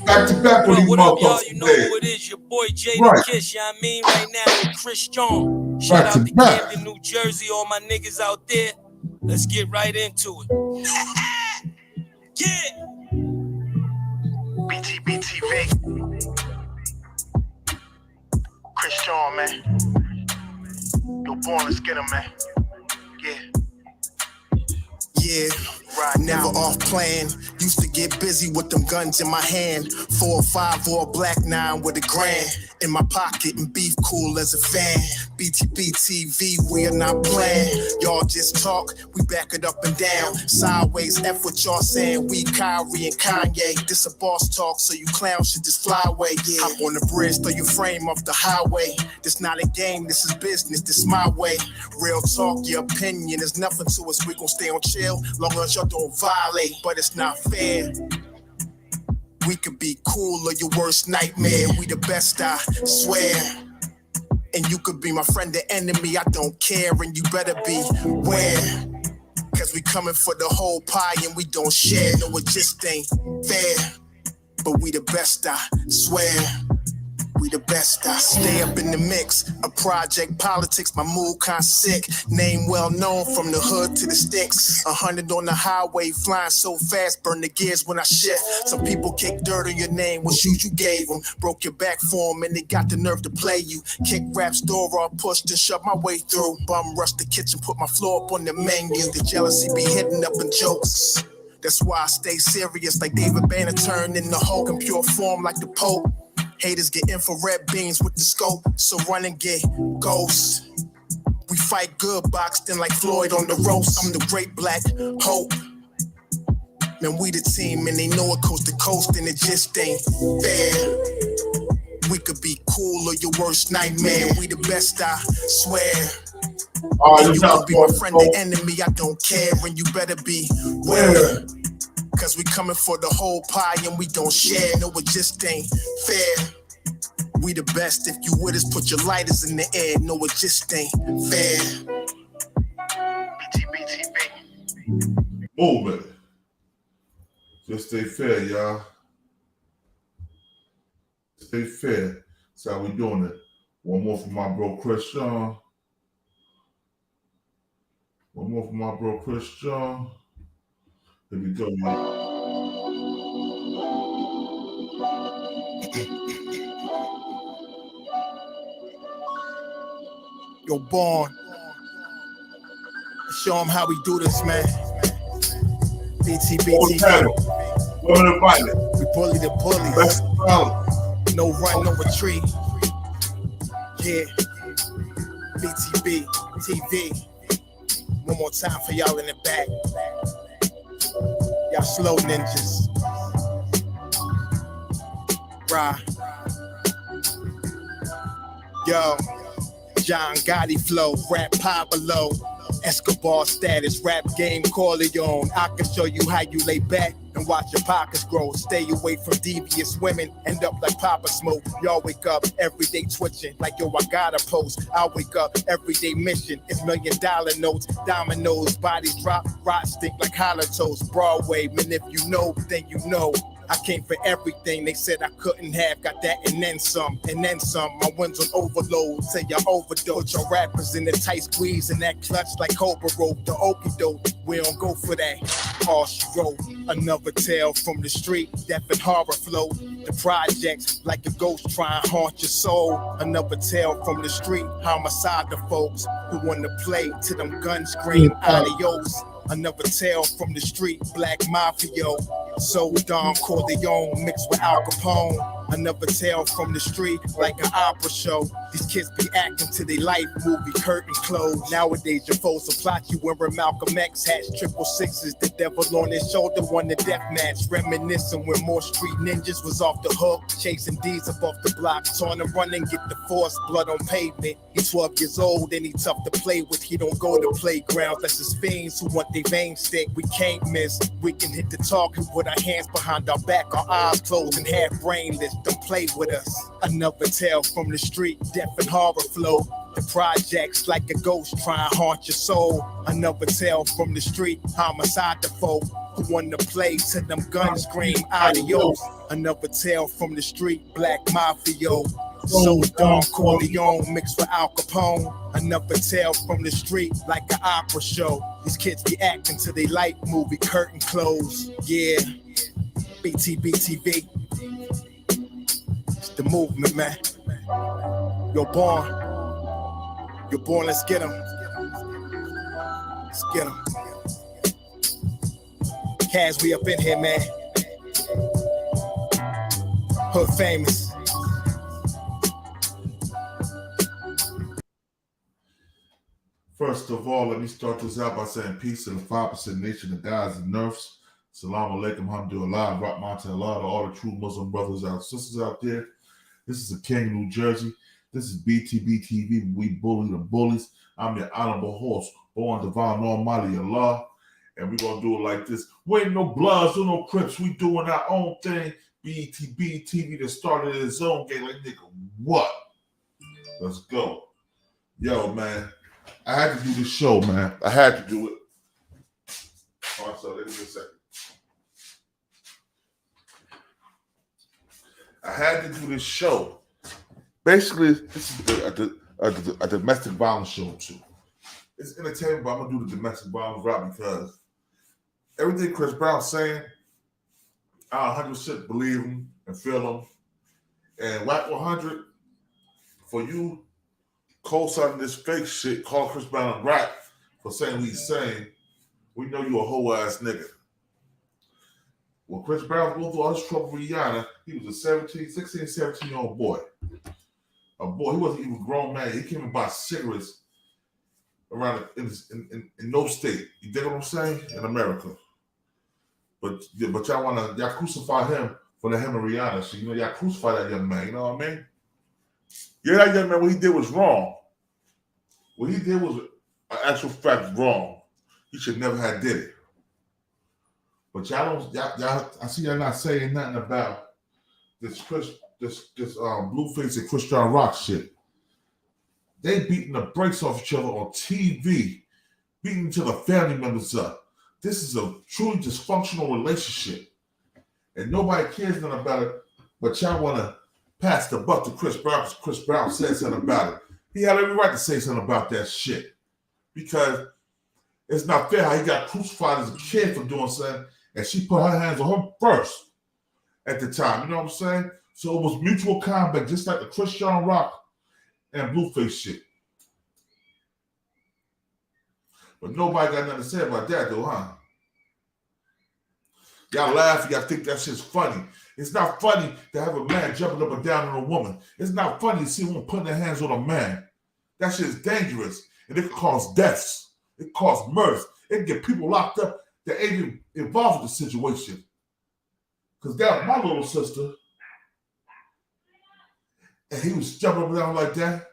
Back to back with these motherfuckers. You know who it is, your boy Jay the Kiss, you know what I mean? Right now with Chrisean. Shout out to Camden, New Jersey, all my niggas out there. Let's get right into it. Yeah. BTBTV. Chrisean, man. Yo, born, let's get him, man. Yeah, never off plan. Used to get busy with them guns in my hand. 4 or 5 or a black 9 with a grand in my pocket and beef cool as a fan. BTBTV, we are not playing. Y'all just talk, we back it up and down. Sideways, F what y'all saying. We Kyrie and Kanye. This a boss talk, so you clowns should just fly away. Yeah. Hop on the bridge, throw your frame off the highway. This not a game, this is business, this my way. Real talk, your opinion is nothing to us. We gon' stay on chill, long as y'all don't violate. But it's not fair. We could be cool or your worst nightmare. We the best, I swear. And you could be my friend or enemy, I don't care. And you better beware. Cause we coming for the whole pie and we don't share. No, it just ain't fair. But we the best, I swear. We the best, I stay up in the mix. A project politics, my mood kinda sick. Name well known from the hood to the sticks. 100 on the highway, flying so fast, burn the gears when I shift. Some people kick dirt on your name, what shoes you gave them. Broke your back for them and they got the nerve to play you. Kick raps door off, pushed and shoved my way through. Bum rush the kitchen, put my floor up on the menu. The jealousy be hitting up in jokes. That's why I stay serious like David Banner turned into Hulk in pure form like the Pope. Haters get infrared beams with the scope, so run and get ghosts. We fight good, boxed in like Floyd on the roast. I'm the great black hope. Man, we the team and they know it coast to coast and it just ain't fair. We could be cool or your worst nightmare. We the best, I swear. And you could be my friend or enemy, I don't care. And you better beware. Cause we coming for the whole pie and we don't share. No, it just ain't fair. We the best. If you with us, put your lighters in the air. No, it just ain't fair. BTBTV. Oh, baby. Just stay fair, y'all. Stay fair. That's how we doing it. One more for my bro Chrisean. One more for my bro Chrisean. Here we go, man. Yo, Born. Show them how we do this, man. BTBTV. Women are violent. We bully the bullies. No run, no retreat. Yeah. BTB TV. One more time for y'all in the back. Y'all slow ninjas. Rah. Yo. John Gotti flow, rap Pablo. Escobar status, rap game Corleone. I can show you how you lay back and watch your pockets grow. Stay away from devious women, end up like Papa Smoke. Y'all wake up every day twitching like yo, I gotta post. I wake up every day mission. It's $1 million notes, dominoes, bodies drop, rot stink like hollow toast. Broadway, man, if you know, then you know. I came for everything they said I couldn't have. Got that and then some, and then some. My wins on overload, say y'all overdose. Your rappers in the tight squeeze and that clutch like Cobra rope. The okie doke, we don't go for that. Harsh road, another tale from the street. Death and horror flow. The projects like a ghost try and haunt your soul. Another tale from the street. Homicide the folks who want to play to them guns scream adios. Another tale from the street, black mafia. So Don Corleone mixed with Al Capone. Another tale from the street, like an opera show. These kids be acting to their life movie curtain closed. Nowadays your foes will plot you wearing Malcolm X hats, 666, the devil on his shoulder won the death match. Reminiscing when more street ninjas was off the hook, chasing D's up off the block, trying to run and get the force, blood on pavement. He's 12 years old and he tough to play with. He don't go to playgrounds, that's his fiends who want their veins stick. We can't miss, we can hit the target with our hands behind our back, our eyes closed and half brainless. Don't play with us. Another tale from the street, death and horror flow. The projects like a ghost trying to haunt your soul. Another tale from the street, homicide the folk who want to play till them guns scream adios. Another tale from the street, black mafia. So Don Corleone mixed with Al Capone. Another tale from the street like an opera show. These kids be acting till they like movie curtain close. Yeah, BTBTV. It's the movement, man. You're born, let's get 'em. Let's get 'em. Kaz, we up in here, man. Hood famous. First of all, let me start this out by saying peace to the 5% nation of guys and nerfs. Salam alaikum, alhamdulillah, Rahman to Allah, to all the true Muslim brothers and sisters out there. This is the King, New Jersey. This is BTBTV. We bully the bullies. I'm your honorable host, born divine almighty Allah. And we're going to do it like this. We ain't no Bloods or no Crips. We doing our own thing. BTBTV that started its own game. Like, nigga, what? Let's go. Yo, man. I had to do this show, man. I had to do it. All right, so let me just a second. I had to do this show. Basically, this is a domestic violence show, too. It's entertainment, but I'm going to do the domestic violence route because everything Chris Brown's saying, I 100% believe him and feel him. And Whack 100, for you co-signing this fake shit, call Chris Brown a rat for saying what he's saying, we know you a whole ass nigga. When Chris Brown was going through all this trouble with Rihanna, he was a 16, 17-year-old boy. A boy, he wasn't even a grown man. He came and bought cigarettes around in no state. You dig what I'm saying? In America. But y'all crucify him for the him and Rihanna. So, you know, y'all crucify that young man. You know what I mean? Yeah, that young man, what he did was wrong. What he did was an actual fact wrong. He should never have did it. But y'all, I see y'all not saying nothing about this BullFace and Chrisean Rock shit. They beating the brakes off each other on TV, beating each other family members up. This is a truly dysfunctional relationship. And nobody cares nothing about it, but y'all want to pass the buck to Chris Brown because Chris Brown said something about it. He had every right to say something about that shit. Because it's not fair how he got crucified as a kid for doing something, and she put her hands on him first at the time. You know what I'm saying? So it was mutual combat, just like the Chrisean Rock and BullFace shit. But nobody got nothing to say about that, though, huh? Y'all laugh, y'all think that shit's funny. It's not funny to have a man jumping up and down on a woman. It's not funny to see a woman putting their hands on a man. That shit is dangerous, and it can cause deaths. It can cause murders. It can get people locked up that ain't even involved with the situation. Because that was my little sister, and he was jumping up and down like that.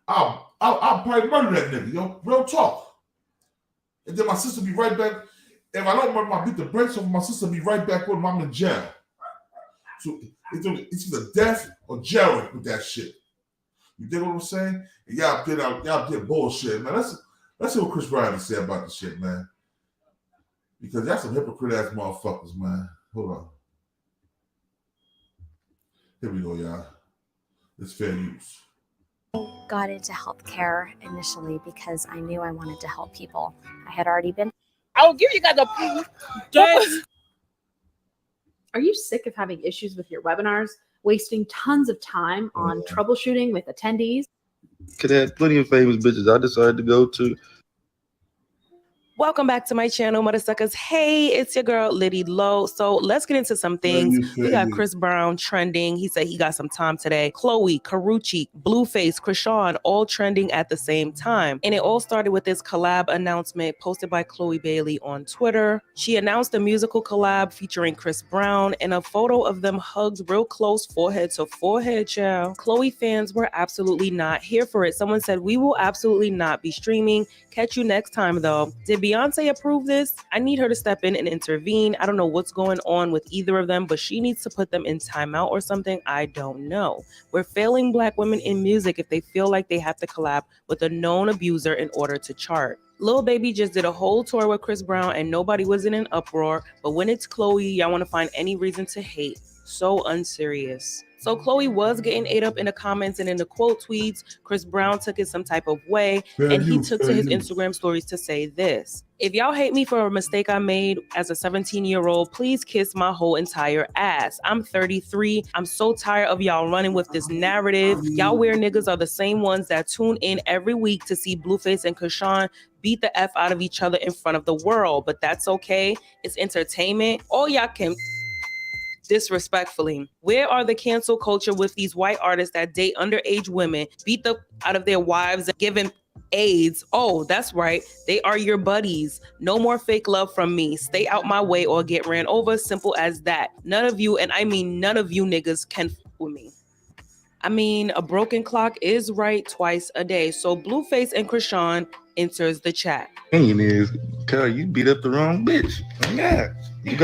I'll probably murder that nigga, yo. Real talk. And then my sister be right back. If I don't murder, I beat the brakes off, my sister be right back with him. I'm in jail. So it's either death or jail with that shit. You dig what I'm saying? And y'all did bullshit, man. Let's see what Chris Brown has to say about this shit, man. Because that's some hypocrite ass motherfuckers, man. Hold on. Here we go, y'all. It's fair use. Got into healthcare initially because I knew I wanted to help people. I had already been. I will give you guys a. Are you sick of having issues with your webinars, wasting tons of time on troubleshooting with attendees? Could have plenty of famous bitches I decided to go to. Welcome back to my channel, mother suckers. Hey, it's your girl Liddy Low. So let's get into some things. We got Chris Brown trending. He said he got some time today. Chloe, Karrueche, BlueFace, Chrisean, all trending at the same time. And it all started with this collab announcement posted by Chloe Bailey on Twitter. She announced a musical collab featuring Chris Brown and a photo of them hugged real close, forehead to forehead, child. Chloe fans were absolutely not here for it. Someone said, "We will absolutely not be streaming. Catch you next time, though." Did Beyonce approve this? I need her to step in and intervene. I don't know what's going on with either of them, but she needs to put them in timeout or something. I don't know. We're failing Black women in music if they feel like they have to collab with a known abuser in order to chart. Lil Baby just did a whole tour with Chris Brown and nobody was in an uproar, but when it's Chloe, y'all want to find any reason to hate. So unserious. So Chloe was getting ate up in the comments and in the quote tweets. Chris Brown took it some type of way, and he took to his Instagram stories to say this: if y'all hate me for a mistake I made as a 17-year-old, please kiss my whole entire ass. I'm 33. I'm so tired of y'all running with this narrative. Y'all weird niggas are the same ones that tune in every week to see BullFace and Chrisean beat the F out of each other in front of the world. But that's okay. It's entertainment. All y'all can disrespectfully. Where are the cancel culture with these white artists that date underage women, beat the out of their wives, and give them AIDS? Oh, that's right. They are your buddies. No more fake love from me. Stay out my way or get ran over. Simple as that. None of you, and I mean none of you niggas, can f with me. I mean, a broken clock is right twice a day. So BullFace and Chrisean enters the chat. Thing is, cuz you beat up the wrong bitch. Yeah. You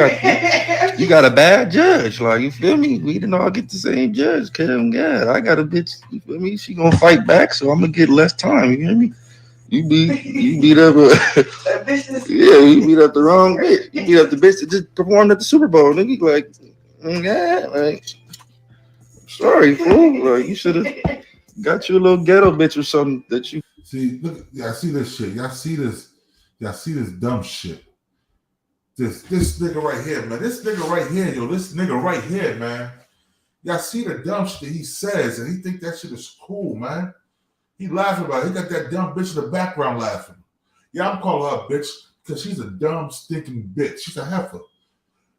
got a bad judge, like, you feel me? We didn't all get the same judge, cuz yeah, I got a bitch, you feel me? She gonna fight back, so I'm gonna get less time, you hear me? You beat up yeah, you beat up the wrong bitch. You beat up the bitch that just performed at the Super Bowl, nigga. Like, yeah, like, sorry, fool. Like, you should have got you a little ghetto bitch or something that you see. Look, y'all see this shit. Y'all see this dumb shit. This nigga right here, man. This nigga right here, yo. This nigga right here, man. Y'all see the dumb shit that he says, and he think that shit is cool, man. He laughing about it. He got that dumb bitch in the background laughing. Yeah, I'm calling her a bitch because she's a dumb, stinking bitch. She's a heifer.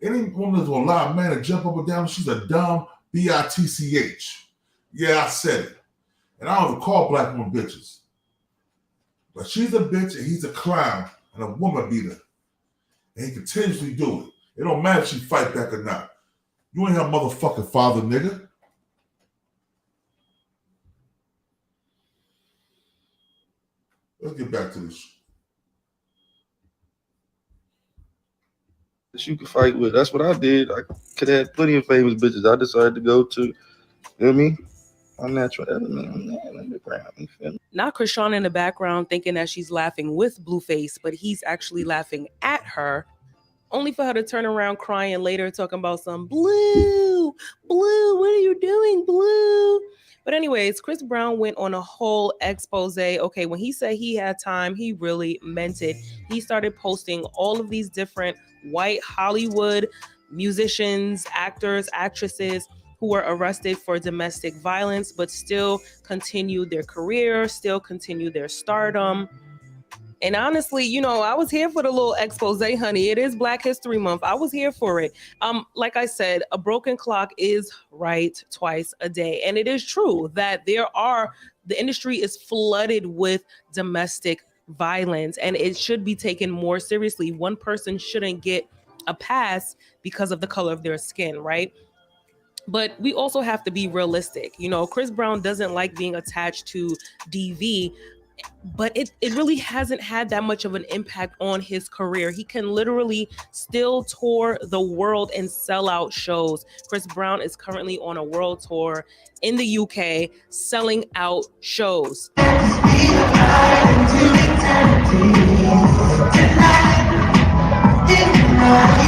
Any woman that's gonna allow a man to jump up and down, she's a dumb bitch. Yeah, I said it. And I don't even call black women bitches. But she's a bitch and he's a clown and a woman beater. And he continuously do it. It don't matter if she fight back or not. You ain't her motherfucking father, nigga. Let's get back to this. that you could fight with. That's what I did. I could have had plenty of famous bitches. I decided to go to, you know what I mean? Unnatural element. Not Chrisean in the background thinking that she's laughing with BullFace, but he's actually laughing at her, only for her to turn around crying later, talking about some Blue, what are you doing, Blue? But anyways, Chris Brown went on a whole expose. Okay, when he said he had time, he really meant it. He started posting all of these different white Hollywood musicians, actors, actresses who were arrested for domestic violence, but still continued their career, still continued their stardom. And honestly, you know, I was here for the little expose, honey. It is Black History Month. I was here for it. Like I said, a broken clock is right twice a day. And it is true that the industry is flooded with domestic violence, and it should be taken more seriously. One person shouldn't get a pass because of the color of their skin, right? But we also have to be realistic. You know, Chris Brown doesn't like being attached to DV, but it really hasn't had that much of an impact on his career. He can literally still tour the world and sell out shows. Chris Brown is currently on a world tour in the UK, selling out shows.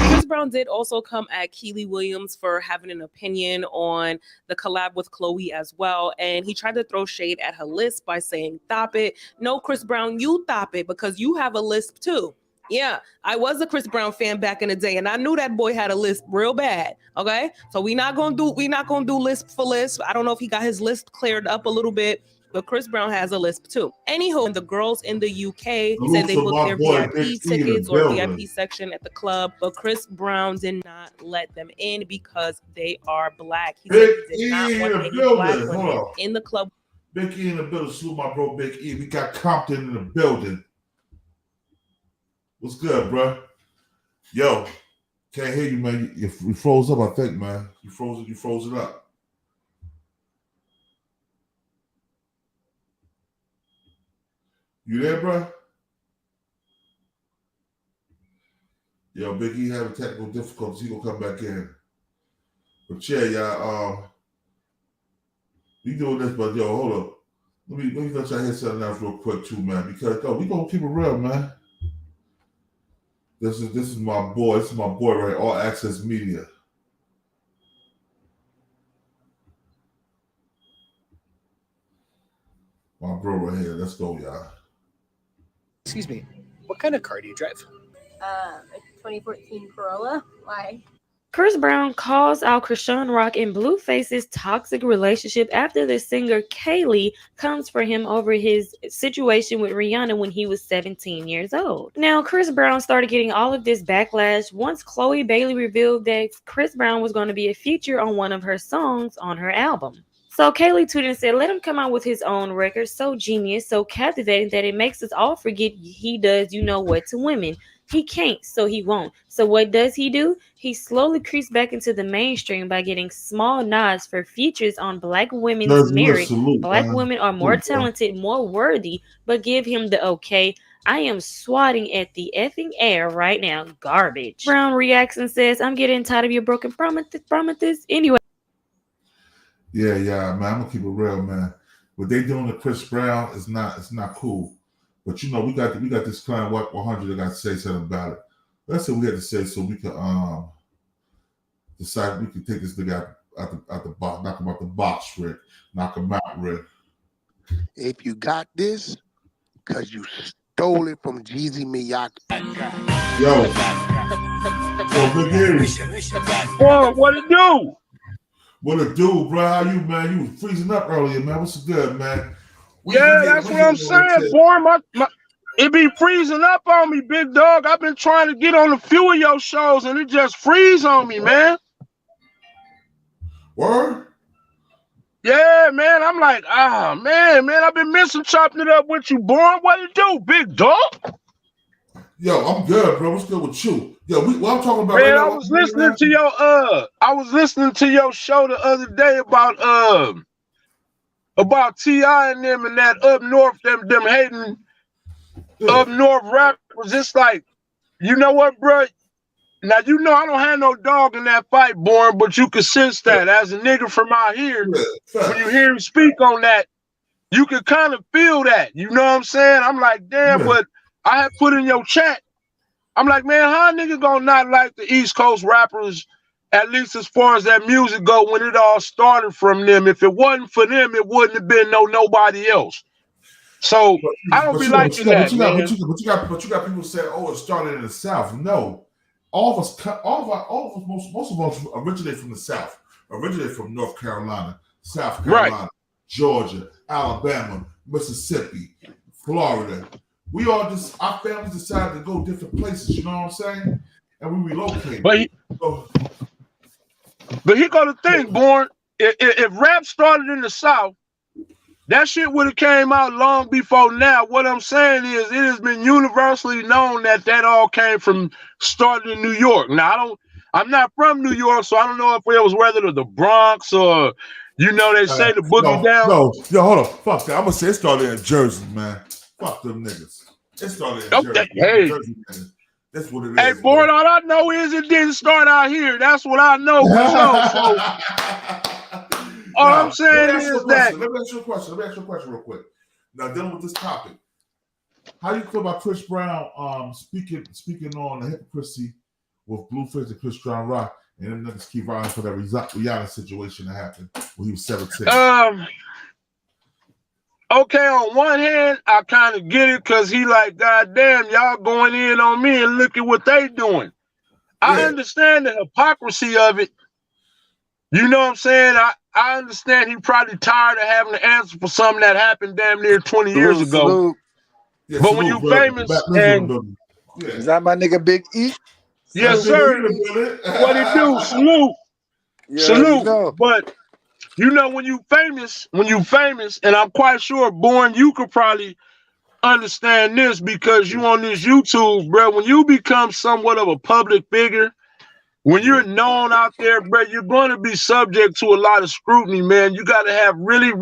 Chris Brown did also come at Keely Williams for having an opinion on the collab with Chloe as well. And he tried to throw shade at her lisp by saying, "Stop it." No, Chris Brown, you stop it, because you have a lisp too. Yeah, I was a Chris Brown fan back in the day, and I knew that boy had a lisp real bad. Okay, so we're not gonna do lisp for lisp. I don't know if he got his lisp cleared up a little bit, but Chris Brown has a lisp too. Anywho, the girls in the UK said they booked their VIP tickets or VIP section at the club, but Chris Brown did not let them in because they are Black. He said he did not want any Black women in the club. Big E in the building, salute my bro Big E. We got Compton in the building. What's good, bro? Yo, can't hear you, man. You froze up, I think, man. You froze it up. You there, bro? Yo, Big E having technical difficulties. He gonna come back in. But yeah, y'all, we doing this, but yo, hold up. Let me let y'all hear something else real quick too, man. Because we gonna keep it real, man. This is my boy. This is my boy, right? All Access Media. My bro right here. Let's go, y'all. Excuse me. What kind of car do you drive? A 2014 Corolla. Why? Chris Brown calls out Chrisean Rock and BullFace's toxic relationship after the singer Kaylee comes for him over his situation with Rihanna when he was 17 years old. Now, Chris Brown started getting all of this backlash once Chloe Bailey revealed that Chris Brown was going to be a feature on one of her songs on her album. So Kaylee tweeted and said, let him come out with his own record, so genius, so captivating that it makes us all forget he does you know what to women. He can't, so he won't. So what does he do? He slowly creeps back into the mainstream by getting small nods for features on Black women's merit. Black women are more talented, more worthy, but give him the okay. I am swatting at the effing air right now. Garbage. Brown reacts and says, I'm getting tired of your broken promises. Anyway. Yeah, man. I'm gonna keep it real, man. What they doing to Chris Brown is not cool. But you know, we got this client Wack 100 that got to say something about it. That's what we had to say so we could decide we could take this nigga out the box, knock him out the box, Rick. Knock him out, Rick. If you got this, cause you stole it from Jeezy Miyake. Yo, Big Harry. Boy, what it do? What it do, bro? How you, man? You was freezing up earlier, man. What's good, man? Yeah, that's what I'm saying, boy. It be freezing up on me, big dog. I've been trying to get on a few of your shows, and it just freeze on me, man. Word? Yeah, man. I'm like, man. I've been missing chopping it up with you, boy. What it do, big dog? Yo, I'm good, bro. What's good with you? Yo, what I'm talking about man, right now. I was listening to your show the other day about T.I. and them and that up north, them hating up north rappers. It's like, you know what, bro? Now, you know I don't have no dog in that fight, Born, but you can sense that as a nigga from out here, when you hear him speak on that, you can kind of feel that. You know what I'm saying? I'm like, damn, but I had put in your chat. I'm like, man, how a nigga gonna not like the East Coast rappers, at least as far as that music go, when it all started from them? If it wasn't for them, it wouldn't have been nobody else. So I don't be liking that, man. But you got people saying, oh, it started in the South. No, most of us originate from the South, originate from North Carolina, South Carolina, Georgia, Alabama, Mississippi, Florida. We all our families decided to go different places, you know what I'm saying? And we relocated. But he got to think, Born, if rap started in the South, that shit would have came out long before now. What I'm saying is it has been universally known that all came from starting in New York. Now, I'm not from New York, so I don't know if it was whether the Bronx or, you know, they say the boogie down. No, hold on. Fuck that. I'm going to say it started in Jersey, man. Fuck them niggas. It started in Jersey. Hey. Jersey, man. That's what it is. Hey, boy, all I know is it didn't start out here. That's what I know for sure. So, all I'm saying is that. Let me ask you a question real quick. Now, dealing with this topic, how do you feel about Chris Brown speaking on the hypocrisy with BullFace and Chrisean Rock, and them niggas keep riding for that Rihanna situation that happened when he was 17? Okay, on one hand, I kind of get it because he like, God damn, y'all going in on me and look at what they doing. I understand the hypocrisy of it. You know what I'm saying? I understand he probably tired of having to answer for something that happened damn near 20 years ago. Yeah, but when you famous and... Is that my nigga Big E? Yes, sir. What it do? Salute. Yeah, salute. You know. But... you know, when you famous, and I'm quite sure, Born, you could probably understand this because you on this YouTube, bro. When you become somewhat of a public figure, when you're known out there, bro, you're going to be subject to a lot of scrutiny, man. You got to have really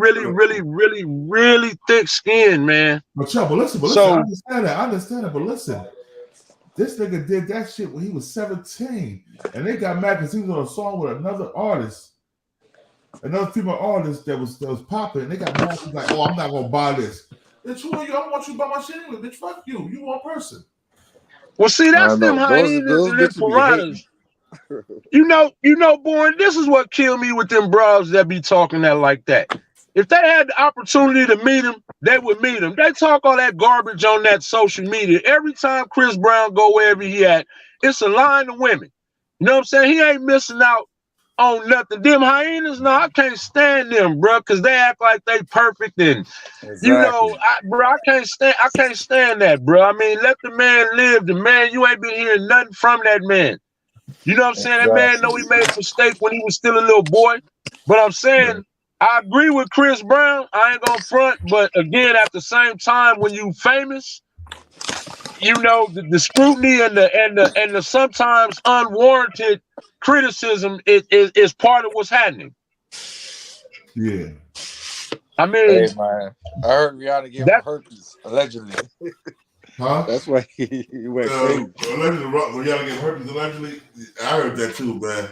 thick skin, man. But listen, I understand that. But listen, This nigga did that shit when he was 17, and they got mad because he was on a song with another artist, another female artist that was popping. And they got mad. He's like, "Oh, I'm not gonna buy this." Bitch, who are you? I don't want you to buy my shit anyway. Bitch, fuck you. You one person. Well, see, that's them hyenas and them piranhas. You know, Born, this is what killed me with them bros that be talking that like that. If they had the opportunity to meet him, they would meet him. They talk all that garbage on that social media. Every time Chris Brown go wherever he at, it's a line of women. You know what I'm saying? He ain't missing out on nothing. Them hyenas, no, I can't stand them, bro, because they act like they perfect and you know, I can't stand that, bro. I mean, let the man live. The man, you ain't been hearing nothing from that man. You know what I'm saying? That man know he made a mistake when he was still a little boy. But I'm saying, I agree with Chris Brown. I ain't gonna front, but again, at the same time, when you famous, you know, the scrutiny and the sometimes unwarranted criticism is part of what's happening. Yeah. I mean, hey man, I heard Rihanna gave him herpes, allegedly. Huh? That's why he went crazy. Allegedly, Rihanna gave herpes allegedly. I heard that too, man.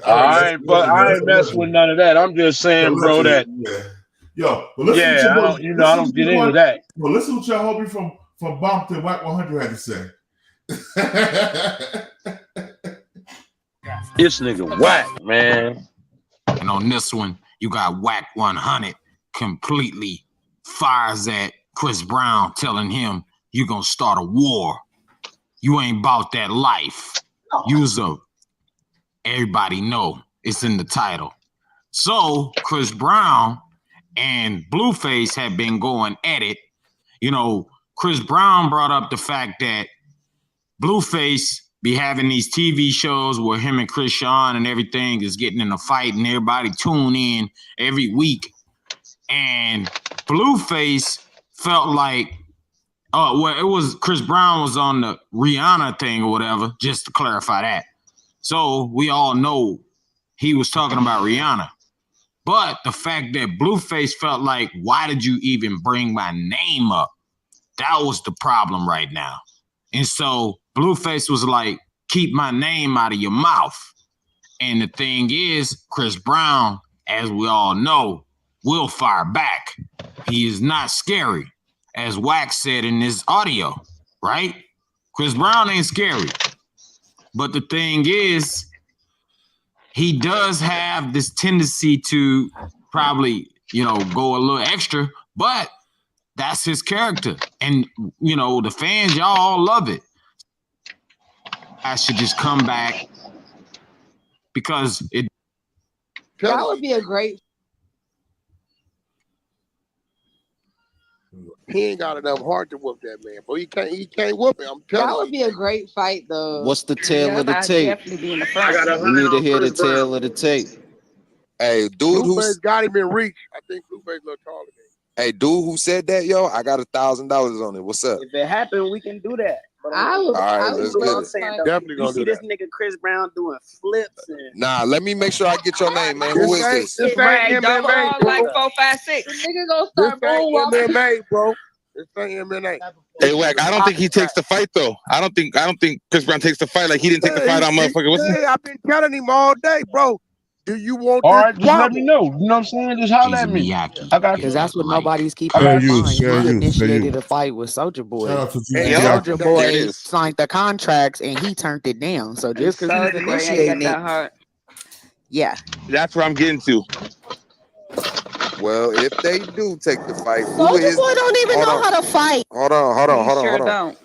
I ain't messing with none of that. I'm just saying, bro, that yo, but listen I don't get into that. Well, listen what y'all homie from Bompton Whack 100 had to say. This nigga whack, man. And on this one, you got Whack 100 completely fires at Chris Brown, telling him you're gonna start a war. You ain't about that life. Everybody know it's in the title. So Chris Brown and BlueFace have been going at it. You know, Chris Brown brought up the fact that BlueFace be having these TV shows where him and Chrisean and everything is getting in a fight and everybody tune in every week. And BlueFace felt like, it was Chris Brown was on the Rihanna thing or whatever, just to clarify that. So we all know he was talking about Rihanna. But the fact that BlueFace felt like, why did you even bring my name up? That was the problem right now. And so BlueFace was like, keep my name out of your mouth. And the thing is, Chris Brown, as we all know, will fire back. He is not scary, as Wax said in his audio, right? Chris Brown ain't scary. But the thing is, he does have this tendency to probably, go a little extra, but that's his character. And, the fans, y'all all love it. I should just come back because that would be a great. He ain't got enough heart to whoop that man, but he can't whoop it. I'm telling you. That would be a great fight, though. What's the tail of the tape? Definitely be in the front. We need to hear the tail of the tape. Hey, dude Blueface got him in reach. I think Blueface look taller than him. Hey, dude who said that, yo, I got $1,000 on it. What's up? If it happened, we can do that. But let's get it. Definitely gonna see this nigga Chris Brown doing flips and Nah, let me make sure I get your name, man. Who is this? This ain't MMA, bro. Like 4, 5, 6. The nigga gonna start moonwalking. MMA, bro. This ain't MMA. Hey, Wack, I don't think he takes the fight though. I don't think Chris Brown takes the fight like he didn't take the fight on motherfucker. What's I've been telling him all day, bro. Do you want all right, just let me know. You know what I'm saying? Just holler at me. I got because that's what nobody's keeping Fair in use, mind. fair He use, initiated fair a fight with Soulja Boy. Shout out to And GG. Soulja Boy signed the contracts and he turned it down. So just because he's initiating it, yeah, that's where I'm getting to. Well, if they do take the fight, Soulja Boy don't even know how to fight. Hold on.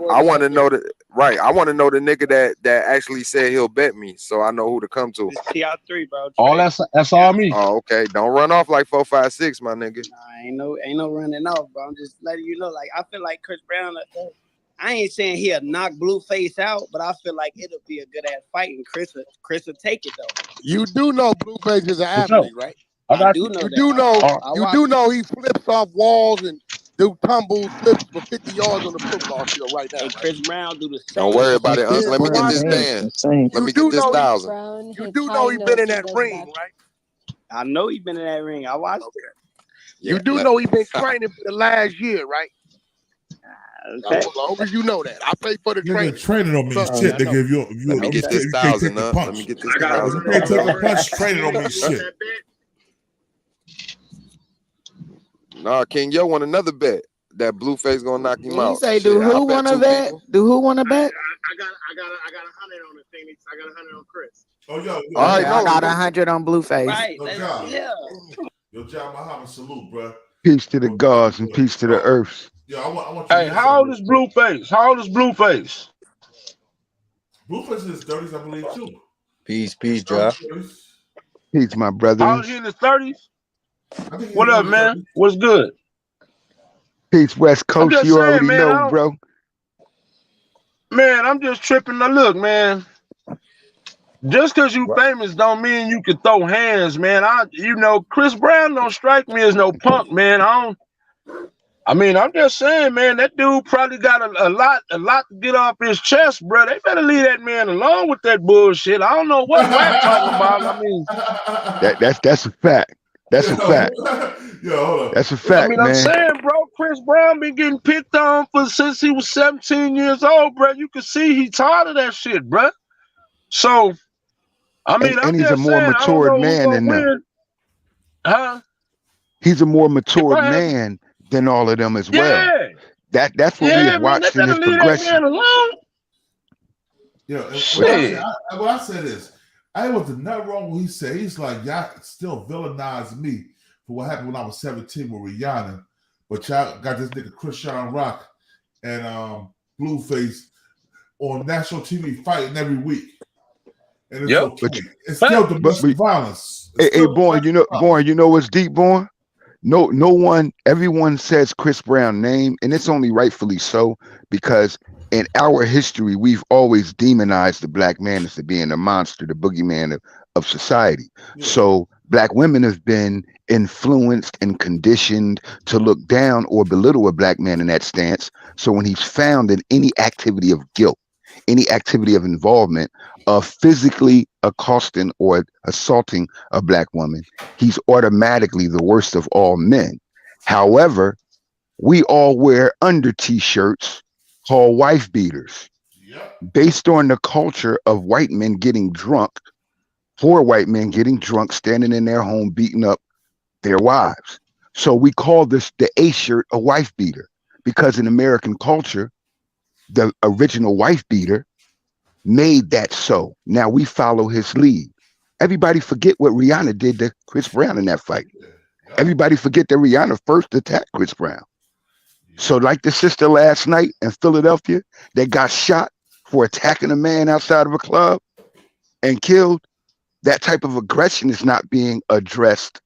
I want to know that. Right, I want to know the nigga that actually said he'll bet me, so I know who to come to. it's TR3, bro. All that's all me. Oh, okay. Don't run off like 4, 5, 6, my nigga. Nah, ain't no running off, bro. I'm just letting you know. Like I feel like Chris Brown. I ain't saying he'll knock Blueface out, but I feel like it'll be a good ass fight, and Chris will take it though. You do know Blueface is an athlete, right? I do know. You do know he flips off walls and do tumble flips for 50 yards on the football field right now. And Chris Brown do the same. Don't worry about it, Unc. Let me get this band. Let me get this 1,000. You do know he been in that ring, right? I know he been in that ring. I watched it. You do know he been training for the last year, right? As long as you know that. I pay for the training. Training don't mean shit. They give you. Let me get this 1,000 up. Let me get this 1,000. You can't take a punch. Training don't mean shit. Nah, King Yo want another bet. That Blueface gonna knock him out. You say, do who want to bet? Do who want to bet? I got 100 on the Phoenix. I got 100 on Chris. Oh, yo. All right, I got 100 on Blueface. Right. Yeah. Yo, John Muhammad, salute, bro. Peace to the gods and peace to the earth. Yeah, I want you. Hey, how old is Blueface? How old is Blueface? Blueface in his 30s, I believe, too. Peace, Josh. Peace, my brother. How old is he in his 30s? What up, man? What's good? Peace, West Coast. You saying, already man, know, bro. Man, I'm just tripping. Now, look, man. Just because you famous don't mean you can throw hands, man. Chris Brown don't strike me as no punk, man. I'm just saying, man, that dude probably got a lot to get off his chest, bro. They better leave that man alone with that bullshit. I don't know what Wack talking about. That's a fact. That's a fact. Yo, hold on. That's a fact, man. I'm saying, bro, Chris Brown been getting picked on since he was 17 years old, bro. You can see he tired of that shit, bro. So, I'm he's just a more saying, matured man than them. Huh? He's a more matured man than all of them as well. That's what we have watched in his progression. What I said is, I was not wrong what he said. He's like, y'all still villainize me for what happened when I was 17 with Rihanna, but y'all got this nigga Cashapp Rock and Blueface on national TV fighting every week. And it's okay. It's still domestic violence. Hey, Born, you know what's deep, Born? No one, everyone says Chris Brown name, and it's only rightfully so, because in our history, we've always demonized the black man as being a monster, the boogeyman of society. Yeah. So black women have been influenced and conditioned to look down or belittle a black man in that stance. So when he's found in any activity of guilt, any activity of involvement of physically accosting or assaulting a black woman, he's automatically the worst of all men. However, we all wear under t-shirts called wife beaters, based on the culture of white men getting drunk, poor white men getting drunk, standing in their home, beating up their wives. So we call this the A shirt a wife beater, because in American culture, the original wife beater made that so. Now we follow his lead. Everybody forget what Rihanna did to Chris Brown in that fight. Everybody forget that Rihanna first attacked Chris Brown. So like the sister last night in Philadelphia that got shot for attacking a man outside of a club and killed, that type of aggression is not being addressed,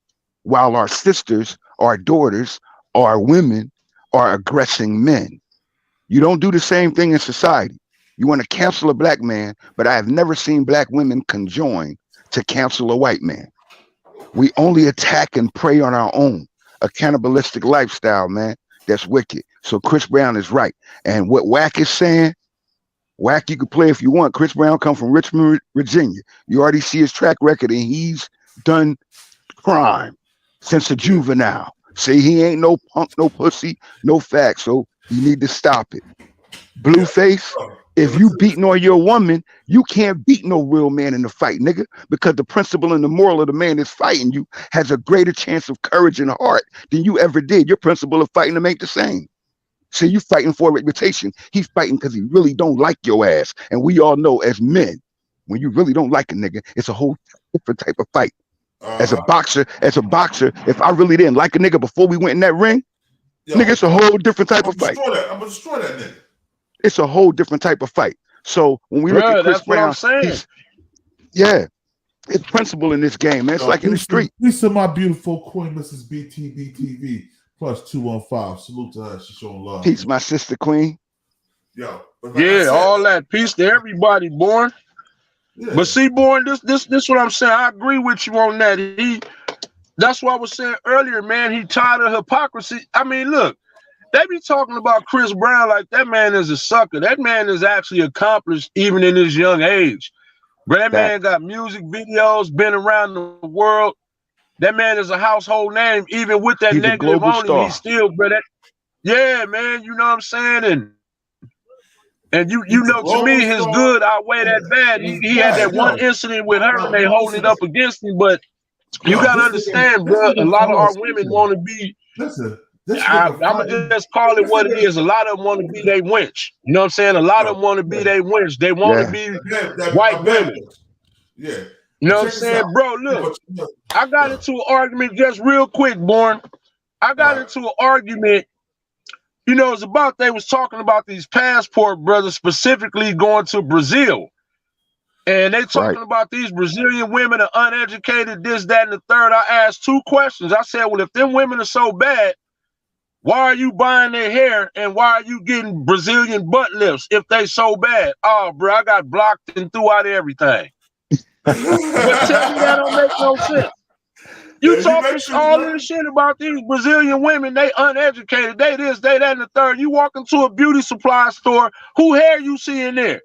while our sisters, our daughters, our women are aggressing men. You don't do the same thing in society. You want to cancel a black man, but I have never seen black women conjoin to cancel a white man. We only attack and prey on our own, a cannibalistic lifestyle, man. That's wicked. So Chris Brown is right. And what Wack is saying, Wack, you can play if you want. Chris Brown come from Richmond, Virginia. You already see his track record, and he's done crime since a juvenile. Say he ain't no punk, no pussy, no fact. So you need to stop it. Blueface, if you beating on your woman, you can't beat no real man in the fight, nigga, because the principle and the moral of the man that's fighting you has a greater chance of courage and heart than you ever did. Your principle of fighting them ain't the same. So you fighting for a reputation. He's fighting because he really don't like your ass. And we all know as men, when you really don't like a nigga, it's a whole different type of fight. As a boxer, if I really didn't like a nigga before we went in that ring, nigga, it's a whole different type of fight. I'm gonna destroy that nigga. It's a whole different type of fight. So when we look at Chris Brown, it's principle in this game, man. It's like in the street. Peace to my beautiful queen, Mrs. BTBTV, plus 215. Salute to her. She's showing love. Peace, my sister queen. Yo. Yeah, all that. Peace to everybody, Born. Yeah. But see, Born, this what I'm saying. I agree with you on that. That's what I was saying earlier, man. He tired of hypocrisy. I mean, look, they be talking about Chris Brown like that man is a sucker. That man is actually accomplished even in his young age. But that man got music videos, been around the world. That man is a household name, even with that negative on him. He's still, bro. Yeah, man, you know what I'm saying? And you know, to me, his good outweigh that bad. He had that one incident with her, and they holding it up against him. But you gotta understand, bro. A lot of our women want to be. I'm gonna just call it what it is. A lot of them want to be they wench. You know what I'm saying? A lot of them want to be they wench. They want to be white women. Yeah. You know what I'm saying, bro? Look, I got into an argument just real quick, Born. I got into an argument. You know, it's about they was talking about these passport brothers specifically going to Brazil. And they talking about these Brazilian women are uneducated, this, that, and the third. I asked 2 questions. I said, well, if them women are so bad, why are you buying their hair and why are you getting Brazilian butt lifts if they so bad? Oh, bro, I got blocked and threw out everything. But tell me that don't make no sense. You talking all this shit about these Brazilian women, they uneducated, they this, they that, and the third. You walk into a beauty supply store, who hair you see in there?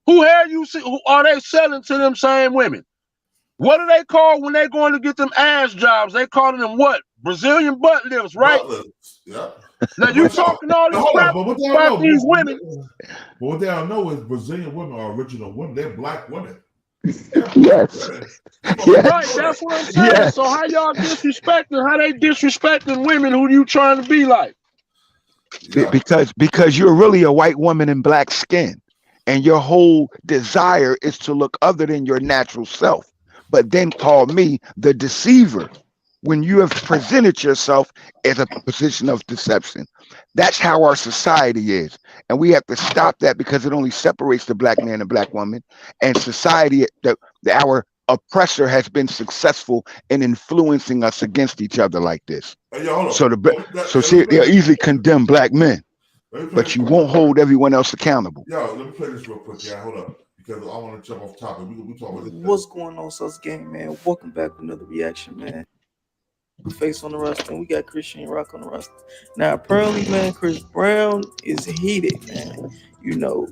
Who hair you see? Who are they selling to them same women? What do they call when they going to get them ass jobs? They calling them what? Brazilian butt lifts, right? Butt lifts. Yeah. Now you talking all this crap about these women. But what they don't know is Brazilian women are original women. They're black women. Yes. Right, that's what I'm saying. Yes. So how y'all disrespecting? How they disrespecting women who you trying to be like? Because you're really a white woman in black skin, and your whole desire is to look other than your natural self. But then call me the deceiver when you have presented yourself as a position of deception. That's how our society is. And we have to stop that because it only separates the black man and black woman. And society, our oppressor has been successful in influencing us against each other like this. So they'll easily condemn black men, but you won't hold everyone else accountable. Yo, let me play this real quick. Yeah, hold up. Because I want to jump off topic. We talk about this. What's going on, Sus Gang, man? Welcome back to another reaction, man. Face on the roster, and we got Chrisean Rock on the roster. Now, apparently, man, Chris Brown is heated, man. You know,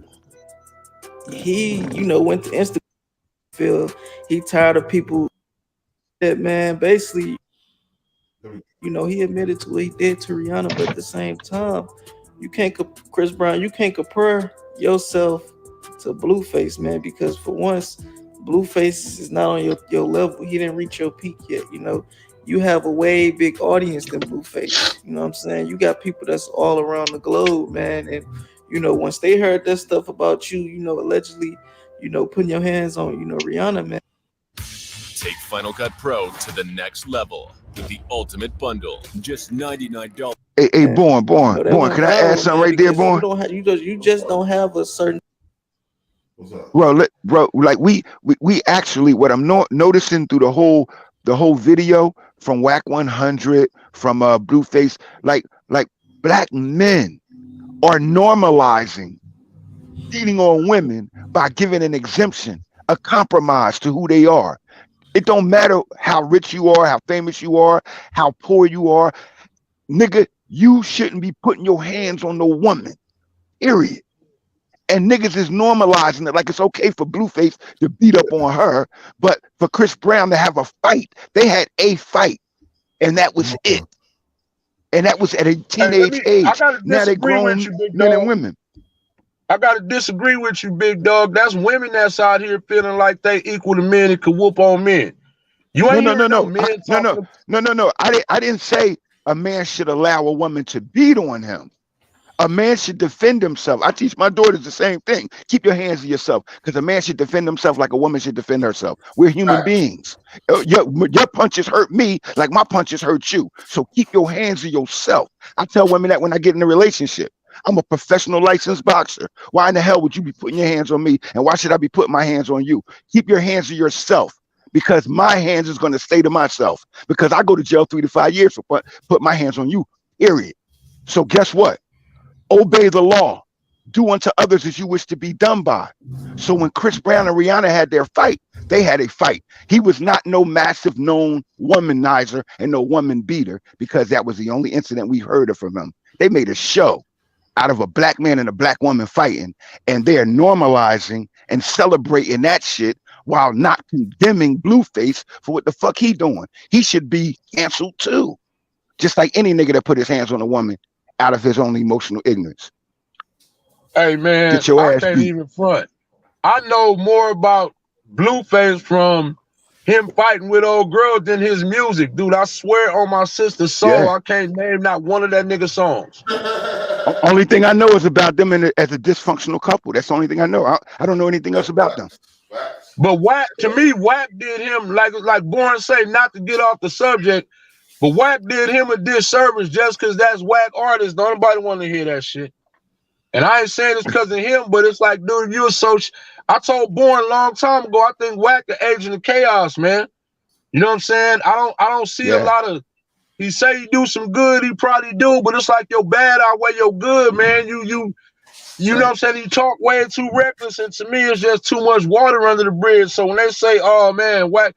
he, went to Instagram. Feel he tired of people that, man, basically, he admitted to what he did to Rihanna, but at the same time, Chris Brown, you can't compare yourself to BullFace, man, because for once, BullFace is not on your level. He didn't reach your peak yet, You have a way big audience than BullFace. You know what I'm saying? You got people that's all around the globe, man. And, once they heard that stuff about you, allegedly, putting your hands on, Rihanna, man. Take Final Cut Pro to the next level with the ultimate bundle. Just $99. Hey, Born, can I add something right there, Born? You just don't have a certain. Bro, like we actually, what I'm noticing through the whole video from Whack 100, from BullFace, like black men are normalizing cheating on women by giving an exemption, a compromise to who they are. It don't matter how rich you are, how famous you are, how poor you are, nigga. You shouldn't be putting your hands on no woman, period. And niggas is normalizing it like it's okay for BullFace to beat up on her, but for Chris Brown to have a fight, they had a fight, and that was it. And that was at a teenage age. Now they're grown men and women. I gotta disagree with you, big dog. That's women that's out here feeling like they equal to men and can whoop on men. You ain't no. I didn't say a man should allow a woman to beat on him. A man should defend himself. I teach my daughters the same thing. Keep your hands to yourself, because a man should defend himself like a woman should defend herself. We're human beings. Your punches hurt me like my punches hurt you. So keep your hands to yourself. I tell women that when I get in a relationship. I'm a professional licensed boxer. Why in the hell would you be putting your hands on me? And why should I be putting my hands on you? Keep your hands to yourself, because my hands is going to stay to myself, because I go to jail 3 to 5 years for put my hands on you, period. So guess what? Obey the law. Do unto others as you wish to be done by. So when Chris Brown and Rihanna had their fight, they had a fight. He was not no massive known womanizer and no woman beater, because that was the only incident we heard of from him. They made a show out of a black man and a black woman fighting, and they're normalizing and celebrating that shit while not condemning BullFace for what the fuck he doing. He should be canceled too. Just like any nigga that put his hands on a woman out of his own emotional ignorance. Hey man, Get your I ass can't beat. even front. I know more about Blueface from him fighting with old girls than his music, dude. I swear on my sister's soul, Yeah. I can't name not one of that nigga songs. Only thing I know is about them as a dysfunctional couple. That's the only thing I know. I don't know anything else about them. But WAP, to me, WAP did him, like Born say, not to get off the subject, but WAP did him a disservice just because that's whack artist. Don't nobody want to hear that shit. And I ain't saying it's because of him, but it's like, dude, if you're so... I told Born a long time ago, I think WAP the agent of chaos, man. You know what I'm saying? I don't see a lot of... He say he do some good, he probably do, but it's like your bad outweigh your good, man. You know what I'm saying? He talk way too reckless, and to me, it's just too much water under the bridge. So when they say, oh man, WAP...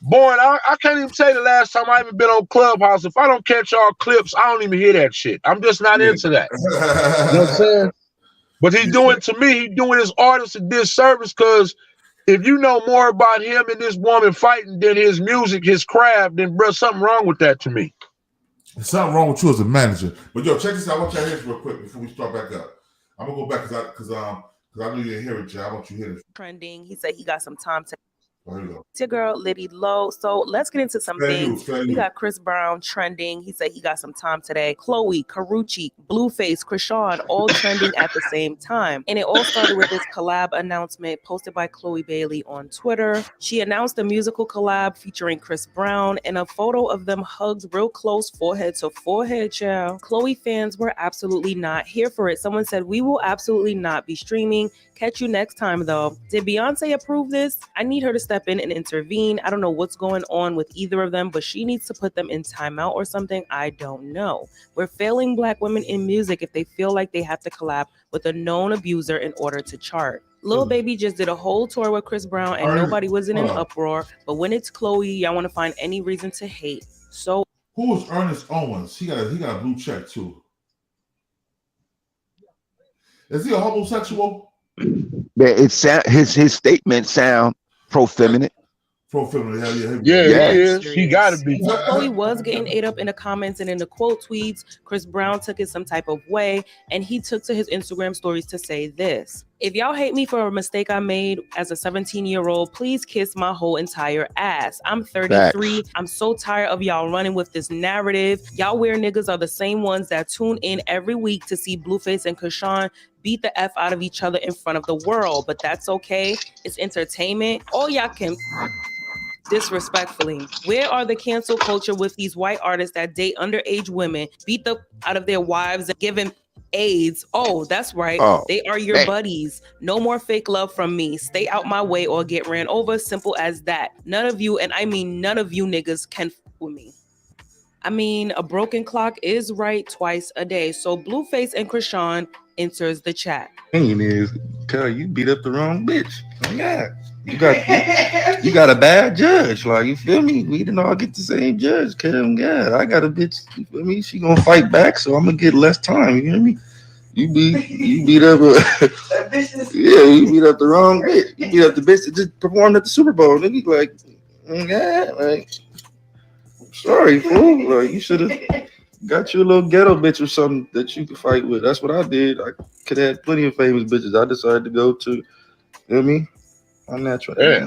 Born, I can't even say the last time I even been on Clubhouse. If I don't catch y'all clips, I don't even hear that shit. I'm just not into that. You know what I'm saying? But he doing, to me, he doing his artist a disservice, because if you know more about him and this woman fighting than his music, his craft, then bro, something wrong with that to me. There's something wrong with you as a manager. But yo, check this out. I want y'all to hear this real quick before we start back up. I'm gonna go back because I know you didn't hear it, Jay. I want you to hear this. Trending. He said he got some time to. Oh, here we go. It's your girl, Liddy Low. So let's get into some things. We got Chris Brown trending. He said he got some time today. Chloe, Karrueche, BlueFace, Chrisean, all trending at the same time. And it all started with this collab announcement posted by Chloe Bailey on Twitter. She announced a musical collab featuring Chris Brown and a photo of them hugged real close, forehead to forehead, child. Chloe fans were absolutely not here for it. Someone said, we will absolutely not be streaming. Catch you next time, though. Did Beyonce approve this? I need her to step in and intervene. I don't know what's going on with either of them, but she needs to put them in timeout or something. I don't know. We're failing Black women in music if they feel like they have to collab with a known abuser in order to chart. Lil Baby just did a whole tour with Chris Brown and nobody was in an uproar. But when it's Chloe, y'all want to find any reason to hate. So who is Ernest Owens? He got a blue check too. Is he a homosexual? His statements sound pro-feminine. Pro-feminine, yeah, he is. He gotta be. Chloe was getting ate up in the comments and in the quote tweets. Chris Brown took it some type of way, and he took to his Instagram stories to say this. If y'all hate me for a mistake I made as a 17-year-old, please kiss my whole entire ass. I'm 33. Facts. I'm so tired of y'all running with this narrative. Y'all weird niggas are the same ones that tune in every week to see BlueFace and Chrisean beat the F out of each other in front of the world. But that's okay. It's entertainment. All y'all can... Disrespectfully, where are the cancel culture with these white artists that date underage women, beat the out of their wives, and give them AIDS? Oh, that's right. They are your buddies. No more fake love from me. Stay out my way or get ran over. Simple as that. None of you, and I mean none of you niggas, can f with me. I mean, a broken clock is right twice a day. So BlueFace and Chrisean enters the chat. Thing is, cuz you beat up the wrong bitch. Yeah. You got a bad judge, like, you feel me? We didn't all get the same judge, cuz yeah, I got a bitch, you feel me? She gonna fight back, so I'm gonna get less time, you hear me? You beat up you beat up the wrong bitch. You beat up the bitch that just performed at the Super Bowl. Nigga, like, yeah, like, sorry, fool. Like, you should have got you a little ghetto bitch or something that you could fight with. That's what I did. I could have had plenty of famous bitches. I decided to go to, you know what I mean? Unnatural. Yeah.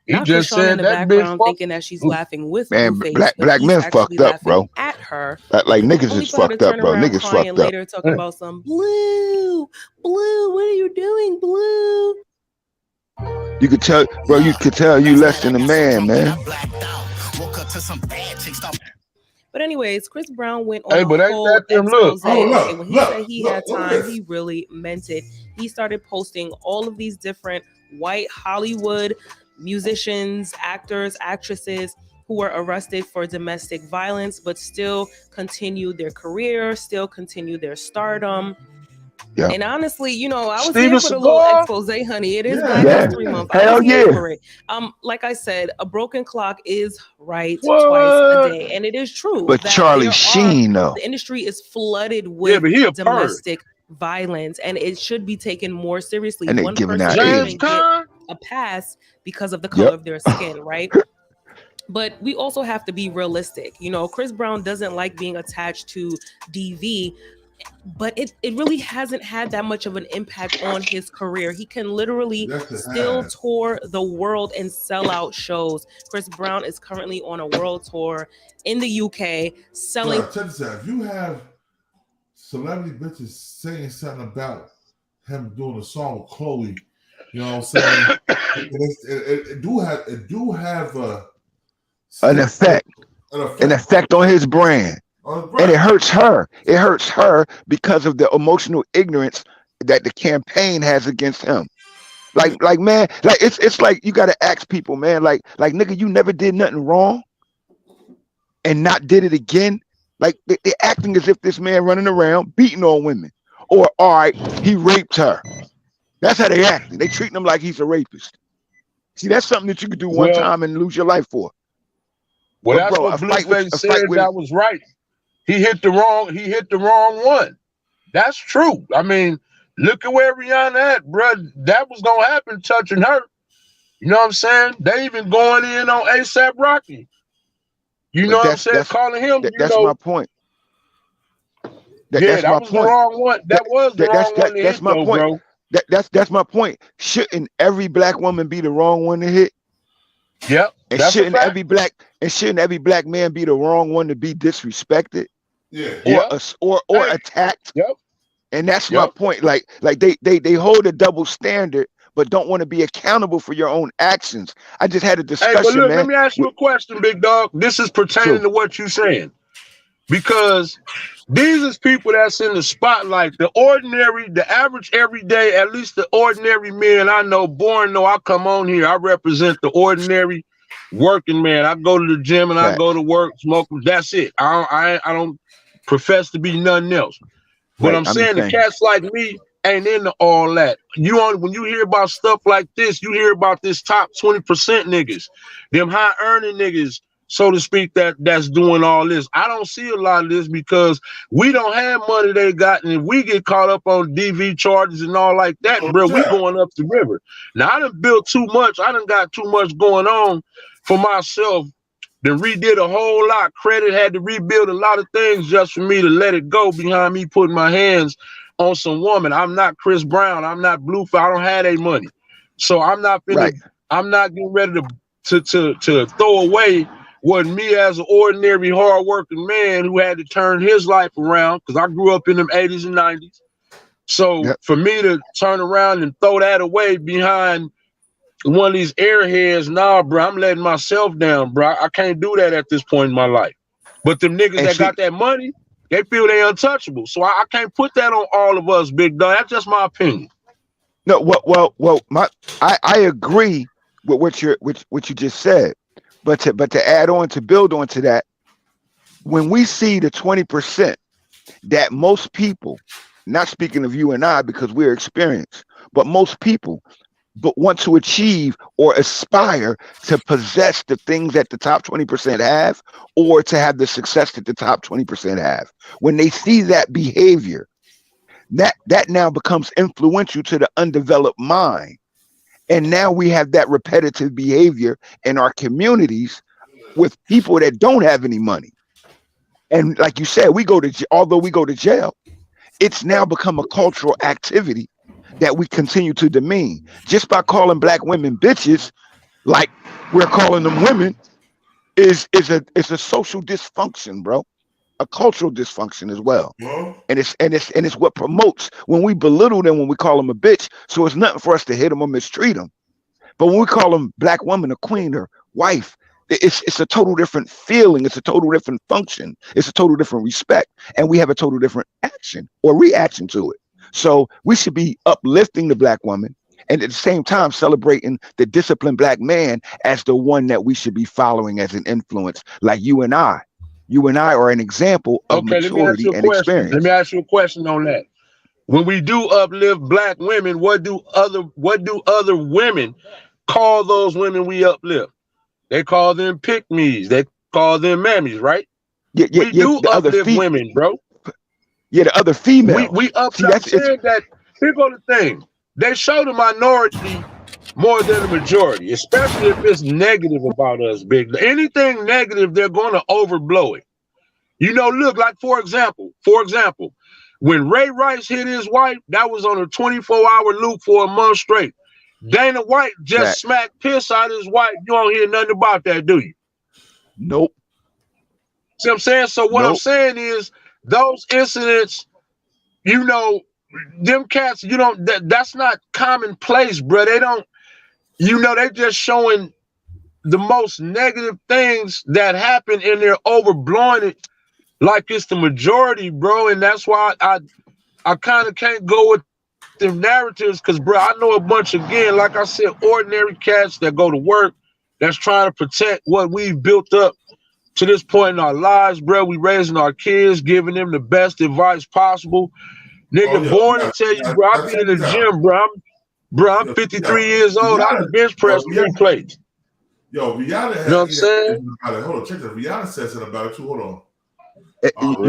He just said in the background thinking that she's laughing with BlueFace. Black men fucked up, bro. At her. Like niggas is fucked up, bro. Niggas fucked up. Later talking about some blue, what are you doing, blue? You could tell, bro. You could tell you less than a man. But anyways, Chris Brown went on a whole expose. And when he said he had time, he really meant it. He started posting all of these different white Hollywood musicians, actors, actresses who were arrested for domestic violence, but still continued their career, still continued their stardom. Yeah. And honestly, you know, I was here for the little expose, honey. It is Black History Month. I was here for it. Like I said, a broken clock is right twice a day, and it is true. But Charlie Sheen, though, the industry is flooded with domestic violence, and it should be taken more seriously. And one person shouldn't get a pass because of the color of their skin, right? But we also have to be realistic. You know, Chris Brown doesn't like being attached to DV, but it really hasn't had that much of an impact on his career. He can literally still tour the world and sell out shows. Chris Brown is currently on a world tour in the UK selling. Check this out. If you have celebrity bitches saying something about him doing a song with Chloe, you know what I'm saying? it do have an effect on his brand. And it hurts her. It hurts her because of the emotional ignorance that the campaign has against him. Like man, like it's like you gotta ask people, man, like nigga, you never did nothing wrong and not did it again. Like they're acting as if this man running around beating on women. Or all right, he raped her. That's how they acting. They treating him like he's a rapist. See, that's something that you could do one time and lose your life for. Well, but that's bro, what BullFace said. That was right. He hit the wrong one. That's true. I mean, look at where Rihanna at, bro. That was gonna happen touching her. You know what I'm saying? They even going in on ASAP Rocky. You know what I'm saying? Calling him. That's my point. That was the wrong one. That was the wrong one to hit, though, bro. That's my point. Shouldn't every black woman be the wrong one to hit? Yep. And shouldn't every black man be the wrong one to be disrespected? Yeah. Or attacked? Yep. And that's my point. Like they hold a double standard, but don't want to be accountable for your own actions. I just had a discussion, but look, man. let me ask you a question, big dog. This is pertaining to what you're saying. Because these is people that's in the spotlight, the average everyday, at least the ordinary men I know, I come on here, I represent the ordinary working man. I go to the gym and I go to work, smoke, that's it. I don't profess to be nothing else. But I'm saying the cats like me ain't into all that. When you hear about stuff like this, you hear about this top 20% niggas, them high earning niggas, so to speak, that's doing all this. I don't see a lot of this because we don't have money they got, and if we get caught up on DV charges and all like that, bro, we going up the river. Now I done built too much. I done got too much going on for myself. Then redid a whole lot. Credit had to rebuild a lot of things just for me to let it go behind me putting my hands on some woman. I'm not Chris Brown. I'm not BlueFace. I don't have that money, so I'm not I'm not getting ready to throw away what me as an ordinary hardworking man who had to turn his life around, because I grew up in them 80s and 90s. So for me to turn around and throw that away behind one of these airheads, nah, bro, I'm letting myself down, bro. I can't do that at this point in my life. But them niggas that got that money, they feel they untouchable. So I can't put that on all of us, big dog. That's just my opinion. No, well, I agree with what you just said. But to add on, to build on to that, when we see the 20% that most people, not speaking of you and I because we're experienced, but most people want to achieve or aspire to possess the things that the top 20% have, or to have the success that the top 20% have. When they see that behavior, that now becomes influential to the undeveloped mind. And now we have that repetitive behavior in our communities with people that don't have any money. And like you said, although we go to jail, it's now become a cultural activity that we continue to demean. Just by calling black women bitches, like we're calling them women, is a social dysfunction, bro. A cultural dysfunction as well. And it's what promotes when we belittle them, when we call them a bitch. So it's nothing for us to hit them or mistreat them. But when we call them black woman, a queen, or wife, it's a total different feeling. It's a total different function. It's a total different respect. And we have a total different action or reaction to it. So we should be uplifting the black woman and at the same time celebrating the disciplined black man as the one that we should be following as an influence, like you and I. You and I are an example of maturity and experience. Let me ask you a question on that. When we do uplift black women, what do other women call those women we uplift? They call them pick-me's. They call them mammies, right? We do uplift women, bro. Yeah, the other female. We uplift. Saying that. Here go the thing. They show the more than the majority, especially if it's negative about us, big. Anything negative, they're going to overblow it. You know, look, like for example, when Ray Rice hit his wife, that was on a 24-hour loop for a month straight. Dana White just smacked piss out of his wife. You don't hear nothing about that, do you? Nope. See what I'm saying? So what I'm saying is those incidents, you know, them cats, you don't, that's not commonplace, bro. They don't, you know, they just showing the most negative things that happen and they're overblowing it like it's the majority, bro. And that's why I kind of can't go with them narratives because, bro, I know a bunch, again, like I said, ordinary cats that go to work, that's trying to protect what we've built up to this point in our lives, bro. We raising our kids, giving them the best advice possible. Nigga, born to tell you, bro, I be in the gym, bro. I'm 53 years old. I can bench press 3 plates. Yo, Rihanna had, you know what I'm saying? Hold on, check this. Rihanna said something about it too. Hold on.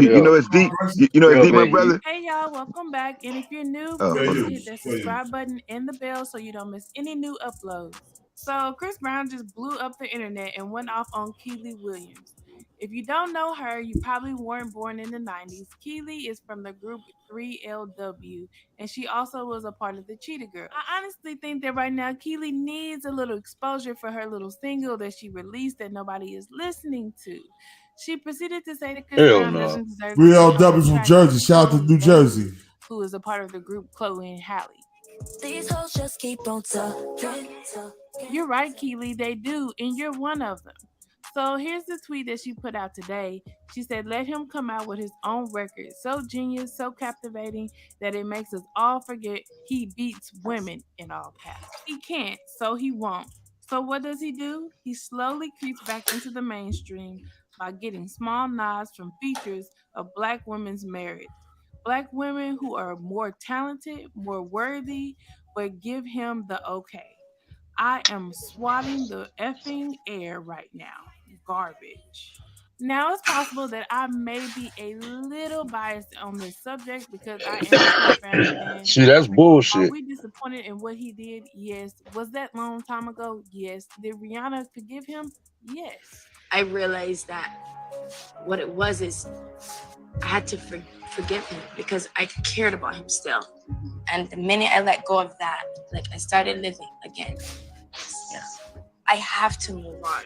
You know it's deep. You know it's deep, my brother. Hey y'all, welcome back. And if you're new, Oh, please hold on. hit that subscribe button and the bell so you don't miss any new uploads. So Chris Brown just blew up the internet and went off on Keely Williams. If you don't know her, you probably weren't born in the 90s. Keely is from the group 3LW, and she also was a part of the Cheetah Girls. I honestly think that right now Keely needs a little exposure for her little single that she released that nobody is listening to. She proceeded to say that Chris Brown doesn't deserve 3LW's from Jersey. Shout out to New Jersey. Who is a part of the group Chloe and Halle. These hoes just keep on talking. You're right, Keely, they do, and you're one of them. So here's the tweet that she put out today. She said, let him come out with his own record. So genius, so captivating that it makes us all forget he beats women in all caps. He can't, so he won't. So what does he do? He slowly creeps back into the mainstream by getting small nods from features of Black women's merit. Black women who are more talented, more worthy, but give him the okay. I am swatting the effing air right now. Garbage. Now, it's possible that I may be a little biased on this subject because I am a Chris Brown fan. See, that's bullshit. Are we disappointed in what he did? Yes. Was that long time ago? Yes. Did Rihanna forgive him? Yes. I realized that what it was is I had to forgive him because I cared about him still. And the minute I let go of that, like I started living again. Yeah. I have to move on.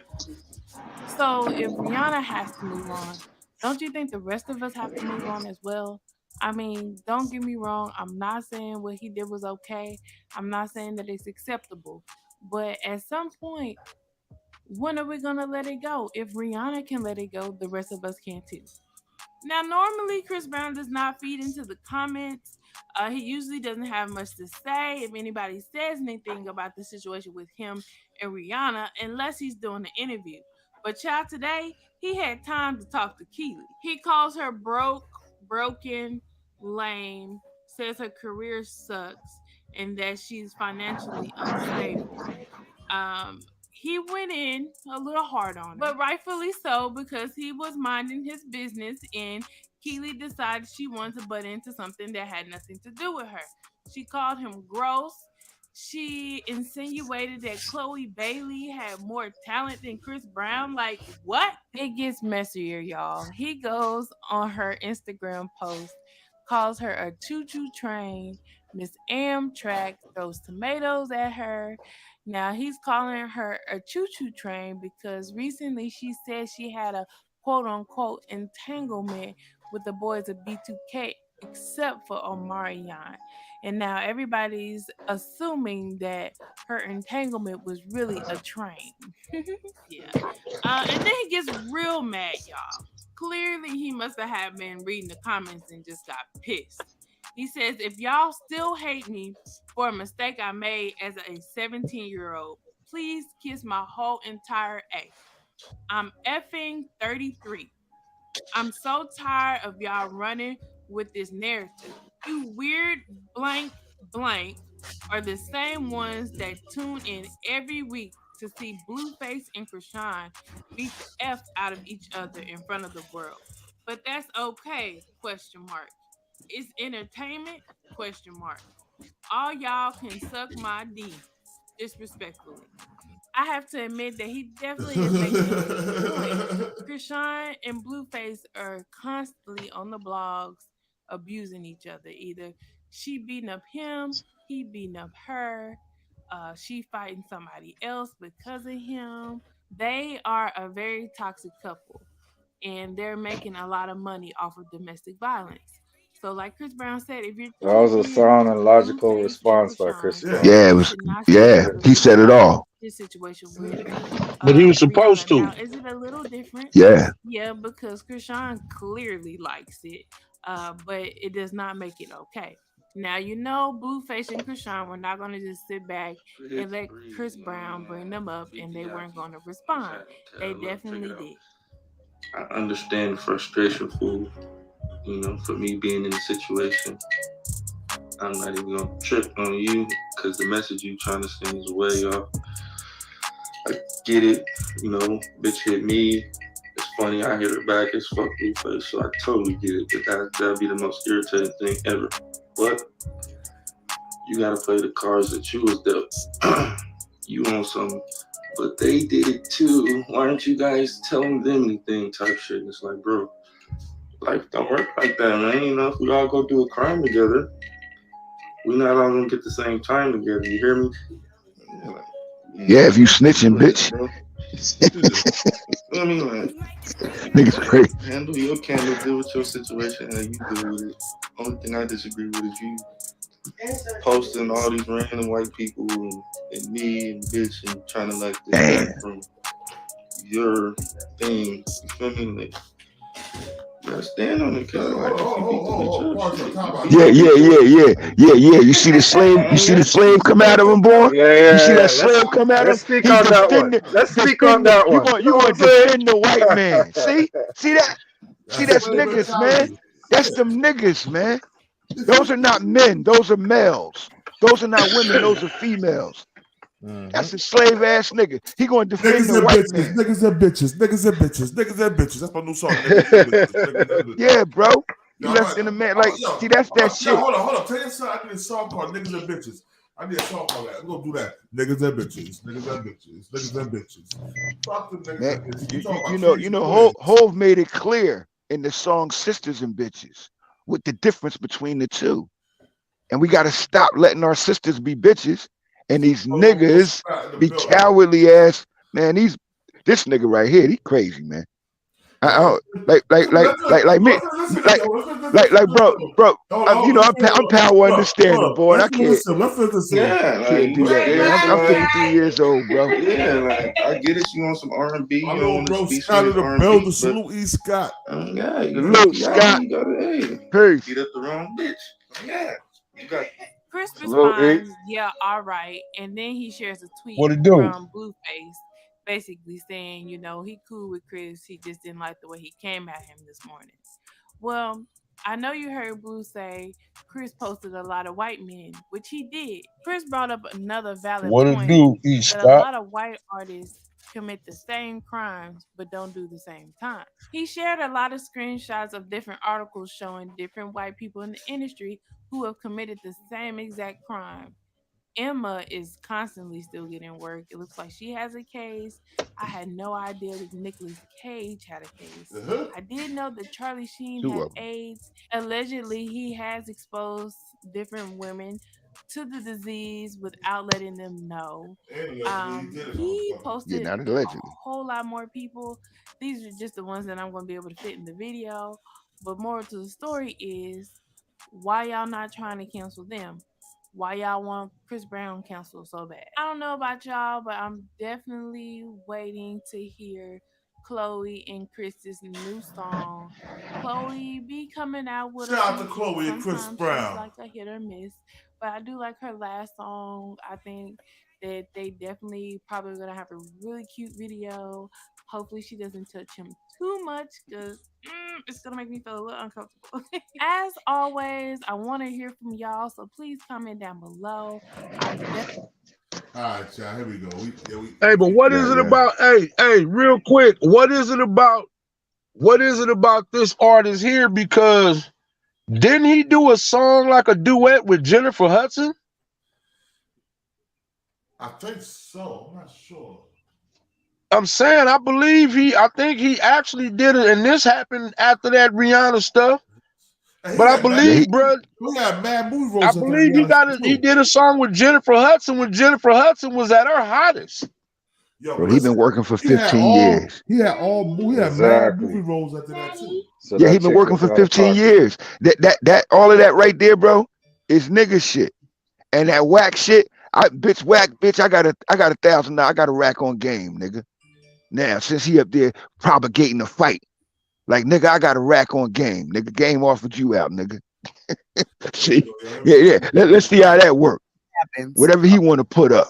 So if Rihanna has to move on, don't you think the rest of us have to move on as well? I mean, don't get me wrong. I'm not saying what he did was okay. I'm not saying that it's acceptable. But at some point, when are we going to let it go? If Rihanna can let it go, the rest of us can too. Now, normally Chris Brown does not feed into the comments. He usually doesn't have much to say if anybody says anything about the situation with him and Rihanna, unless he's doing an interview. But child, today he had time to talk to Keely. He calls her broke, broken, lame, says her career sucks, and that she's financially unstable. He went in a little hard on her, but rightfully so because he was minding his business and Keely decided she wanted to butt into something that had nothing to do with her. She called him gross. She insinuated that Chloe Bailey had more talent than Chris Brown. Like, what? It gets messier, y'all. He goes on her Instagram post, calls her a choo-choo train, Miss Amtrak, throws tomatoes at her. Now, he's calling her a choo-choo train because recently she said she had a quote-unquote entanglement with the boys of B2K except for Omarion. And now everybody's assuming that her entanglement was really a train. Yeah. And then he gets real mad, y'all. Clearly, he must have been reading the comments and just got pissed. He says, if y'all still hate me for a mistake I made as a 17-year-old, please kiss my whole entire A. I'm effing 33. I'm so tired of y'all running with this narrative. You weird blank are the same ones that tune in every week to see BullFace and Chrisean beat the F out of each other in front of the world. But that's okay, question mark. It's entertainment, question mark. All y'all can suck my D. disrespectfully. I have to admit that he definitely is making a good point. Chrisean and Blueface are constantly on the blogs abusing each other. Either she beating up him, he beating up her, she fighting somebody else because of him. They are a very toxic couple and they're making a lot of money off of domestic violence. So, like Chris Brown said, if you're That was a choosing sound and logical Blueface and response by Chris Chrisean, Brown. Yeah, it you was. should not stay Yeah, with he said it all. his situation with But he was Rihanna. supposed to. Now, is it a little different? Yeah. Yeah, because Chrisean clearly likes it, but it does not make it okay. Now, you know, Blueface and Chrisean were not going to just sit back and let Chris Brown bring them up and they weren't going to respond. They definitely did. I understand the frustration, fool. You know, for me being in the situation, I'm not even gonna trip on you because the message you trying to send is way off. I get it, you know, bitch hit me. It's funny, I hit her back. It's fuck Blueface, so I totally get it. But that'd be the most irritating thing ever. But you gotta play the cards that you was dealt. You want some, but they did it too. Why aren't you guys telling them anything? Type shit. And it's like, bro, life don't work like that, man. You know, if we all go do a crime together, we're not all gonna get the same time together. You hear me? Yeah, if you snitching, bitch. I mean, like, Niggas crazy. handle your candle, deal with your situation, and you deal with it. Only thing I disagree with is you posting all these random white people and me and bitch and trying to like distract from your thing. You feel me? Like, you gotta stand on it, cause like if you beat them, Yeah. You see the slave? You see the slave come out of him, boy? You see that slave come out of him? Let's speak on that one. Let's speak on that one. You want to defend the white man? See that? See, that's niggas, man. That's them niggas, man. Those are not men. Those are males. Those are not women. Those are females. That's a slave ass nigga. He gonna defend the white man. Niggas and bitches. Niggas and bitches. Niggas and bitches. That's my new song. Niggas. Yeah, bro. You left in a man like. See, that's that shit. Hold on. Tell your son I need a song called Niggas and Bitches. I need a song called that. We're gonna do that. Niggas and bitches. Niggas and bitches. Niggas and bitches. Fuck them niggas and bitches. You know, Hov made it clear in the song "Sisters and Bitches" what the difference between the two, and we gotta stop letting our sisters be bitches and these niggas be cowardly ass man. This nigga right here, he crazy, man. Like me, bro. You know, I'm power understanding, boy. I can't. Can't do that. I'm 53 years old, bro. Yeah, like I get it. You want some R&B? You want bro, to Scott of the Bell, the salute E. Scott. Yeah, Luke Scott. Peace. Beat up the wrong bitch. Yeah, you got. Chris responds, yeah, all right. And then he shares a tweet What it do? from Blueface, basically saying, you know, he cool with Chris. He just didn't like the way he came at him this morning. Well, I know you heard Blue say Chris posted a lot of white men, which he did. Chris brought up another valid What it point do, E. that Scott? a lot of white artists commit the same crimes but don't do the same time. He shared a lot of screenshots of different articles showing different white people in the industry who have committed the same exact crime. Emma is constantly still getting work. It looks like she has a case. I had no idea that Nicolas Cage had a case. I did know that Charlie Sheen had AIDS. Allegedly, he has exposed different women to the disease without letting them know. He posted a whole lot more people. These are just the ones that I'm going to be able to fit in the video. But more to the story is, why y'all not trying to cancel them? Why y'all want Chris Brown canceled so bad? I don't know about y'all, but I'm definitely waiting to hear Chloe and Chris's new song. Chloe be coming out with Shout out to Chloe and Chris Brown. She's like a hit or miss, but I do like her last song. I think that they definitely probably gonna have a really cute video. Hopefully she doesn't touch him too much because it's gonna make me feel a little uncomfortable. As always, I want to hear from y'all, so please comment down below. All right, y'all. Here we go. Hey, but what is it about? Hey, real quick, what is it about this artist here? Because didn't he do a song like a duet with Jennifer Hudson? I think so. I'm not sure. I'm saying I think he actually did it, and this happened after that Rihanna stuff. But I believe, bro, we got mad movie roles. I believe he did a song with Jennifer Hudson when Jennifer Hudson was at her hottest. Yo, Bro, he been working for 15 years. He had mad movie roles after that too. So yeah, he been working for 15 years. That all of that right there, bro, is nigga shit. And that whack shit, I got $1,000. I got a rack on game, nigga. Now, since he up there propagating a fight, like nigga, I got a rack on game, nigga. Game offered you out, nigga. See, yeah. Let's see how that works. Whatever he want to put up.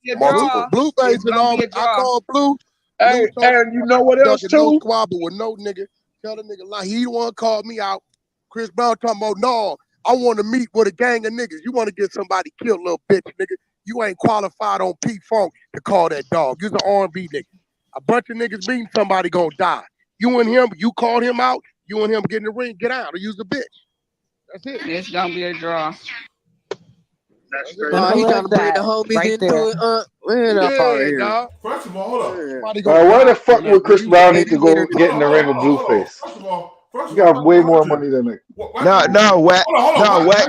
BullFace and all. I call Blue. Hey, and you know what else too? No squabble with no nigga. Tell the nigga like he the one called me out. Chris Brown talking about no. I want to meet with a gang of niggas. You want to get somebody killed, little bitch, nigga. You ain't qualified on P-Funk to call that dog. You's an R&B nigga. A bunch of niggas beating somebody gonna die. You and him, you called him out. You and him get in the ring, get out, or use the bitch. That's it. It's gonna be a draw. That's he trying to bring the homies right into there. it. Man, up out of here. Dog. First of all, hold up. Why the fuck would Chris Brown need to go get in the ring with BullFace? You got way more money than me. No, whack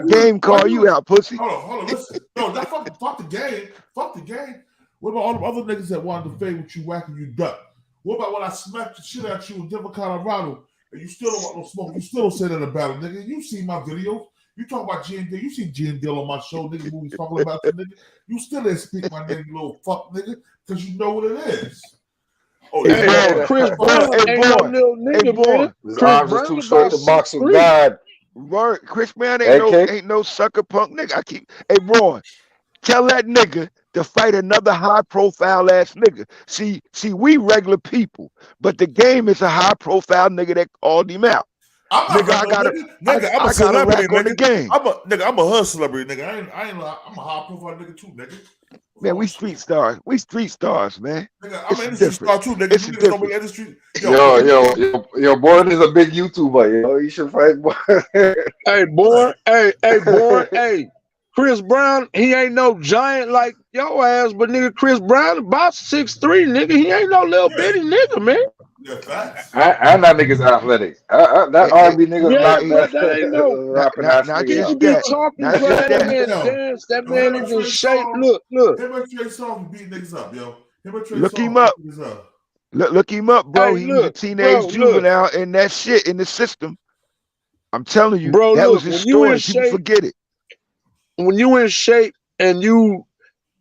game call you out, pussy. Hold on, listen. No, that fuck the game. Fuck the game. What about all the other niggas that wanted to fade with you, whacking you duck? What about when I smacked the shit at you in Denver, Colorado, and you still don't want no smoke? You still don't say that about it, nigga. You see my videos. You talk about G&D. You see G&D on my show, nigga. Movies talking about you, nigga. You still didn't speak my name, you little fuck, nigga, because you know what it is. Oh, Hey, Chris Brown ain't no little nigga, man. His arms are too short to box with 6'3". God. Word, Chris Brown ain't no sucker punk nigga. Hey, Braun, tell that nigga to fight another high profile ass nigga. See, we regular people, but the game is a high profile nigga that called him out. I'm a celebrity, nigga. On the game. I'm a hood celebrity, nigga. I'm a high profile nigga too, nigga. Man, we street stars. We street stars, man. Nigga, I'm an industry star too, nigga. It's You niggas don't make industry. Yo, boy is a big YouTuber. Yo, you should fight. Hey, boy. Hey. Chris Brown, he ain't no giant like your ass, but nigga, Chris Brown about 6'3", nigga. He ain't no little bitty nigga, man. And that nigga's athletic. That R&B nigga's not that ain't no rapping ass nigga. You be talking, bro. That man dance. That man is in shape. Look. Him and Trey Songz beat niggas up, yo. Look him up. Look him up, bro. He was a teenage juvenile and that shit in the system. I'm telling you, bro, that was his story. People forget it. When you in shape and you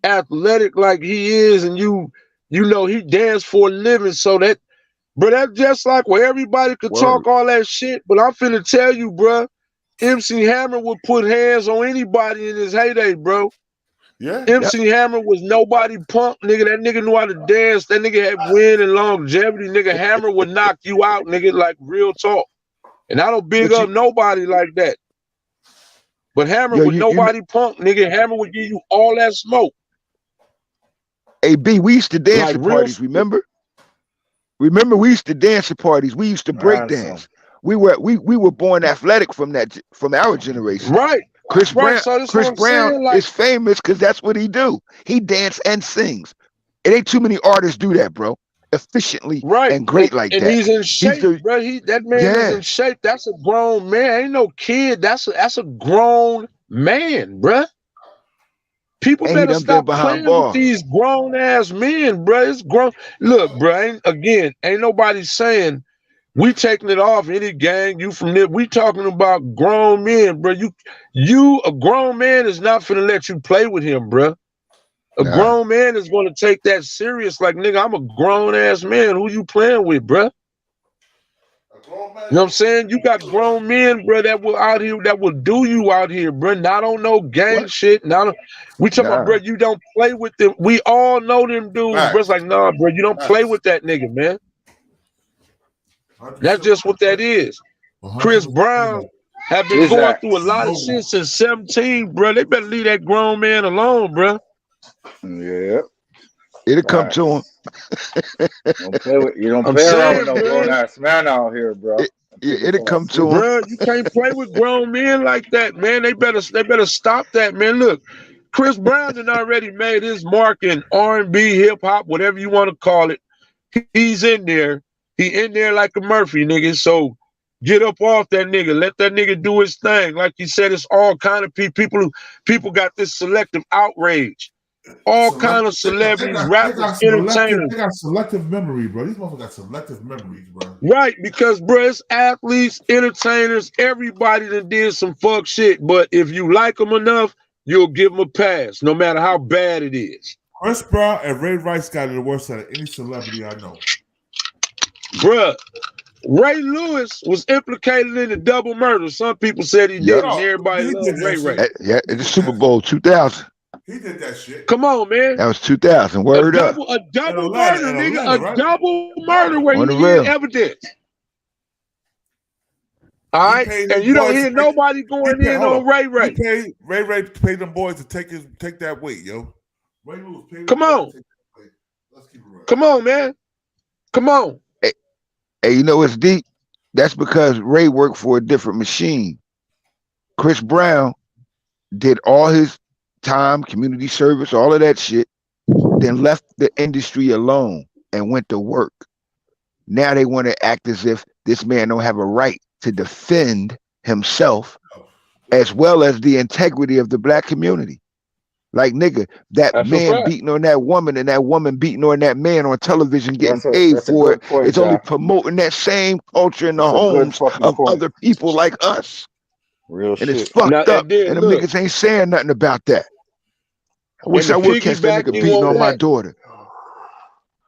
athletic like he is, and you know he danced for a living, so that, bro, that's just like where everybody could talk all that shit. But I'm finna tell you, bro, MC Hammer would put hands on anybody in his heyday, bro. Yeah. MC Hammer was nobody punk, nigga. That nigga knew how to dance. That nigga had win and longevity, nigga. Hammer would knock you out, nigga, like real talk. And I don't big up nobody like that. But Hammer with nobody punk, nigga. Hammer would give you all that smoke. Hey, B, we used to dance at parties, remember? Remember, we used to dance at parties. We used to break dance. We were born athletic from our generation. Right. Chris Brown, So Chris Brown is famous because that's what he do. He dance and sings. It ain't too many artists do that, bro. Efficiently and great like that. And he's in shape, bro. That man is in shape. That's a grown man. Ain't no kid. That's a grown man, bro. People better stop playing with these grown ass men, bro. It's grown. Look, bro. Ain't nobody saying we taking it off any gang. You from there? We talking about grown men, bro. You a grown man is not finna let you play with him, bro. A grown man is going to take that serious. Like, nigga, I'm a grown ass man. Who you playing with, bro? You know what I'm saying? You got grown men, bro, that will out here, that will do you out here, bro. Not on no gang shit. We talking about, bro, you don't play with them. We all know them dudes, bro. It's like, nah, bro, you don't play with that nigga, man. That's just what that is. Chris Brown have been going through a lot of shit since 17, bro. They better leave that grown man alone, bro. Yeah. It'll come to him. You don't play around with no grown ass man out here, bro. It'll come to him. Bro, you can't play with grown men like that, man. They better stop that, man. Look, Chris Brown had already made his mark in R&B, hip hop, whatever you want to call it. He's in there. He in there like a Murphy, nigga. So get up off that nigga. Let that nigga do his thing. Like you said, it's all kind of people got this selective outrage. All kind of celebrities, rappers, entertainers. They got selective memory, bro. These motherfuckers got selective memories, bro. Right, because bro, it's athletes, entertainers, everybody that did some fuck shit. But if you like them enough, you'll give them a pass, no matter how bad it is. Chris Brown and Ray Rice got it the worst out of any celebrity I know. Bruh, Ray Lewis was implicated in the double murder. Some people said he did, and everybody loved Ray Ray. Yeah, it's Super Bowl 2000. He did that shit. Come on, man. That was 2000. Word up. A double murder, nigga. A double murder where he hid evidence. All right, and you don't hear nobody going in on Ray Ray. Ray Ray paid them boys to take that weight, yo. Ray Lewis paid them Come on. boys to take that weight. Let's keep it real. Come on, man. Come on. Hey, you know what's deep? That's because Ray worked for a different machine. Chris Brown did all his time, community service, all of that shit, then left the industry alone and went to work. Now they want to act as if this man don't have a right to defend himself as well as the integrity of the black community. Like, nigga, that man beating on that woman and that woman beating on that man on television getting paid for it. It's only promoting that same culture in the homes of other people like us. Real shit. And it's fucked up. And them niggas ain't saying nothing about that. I wish I would catch that nigga beating on my daughter.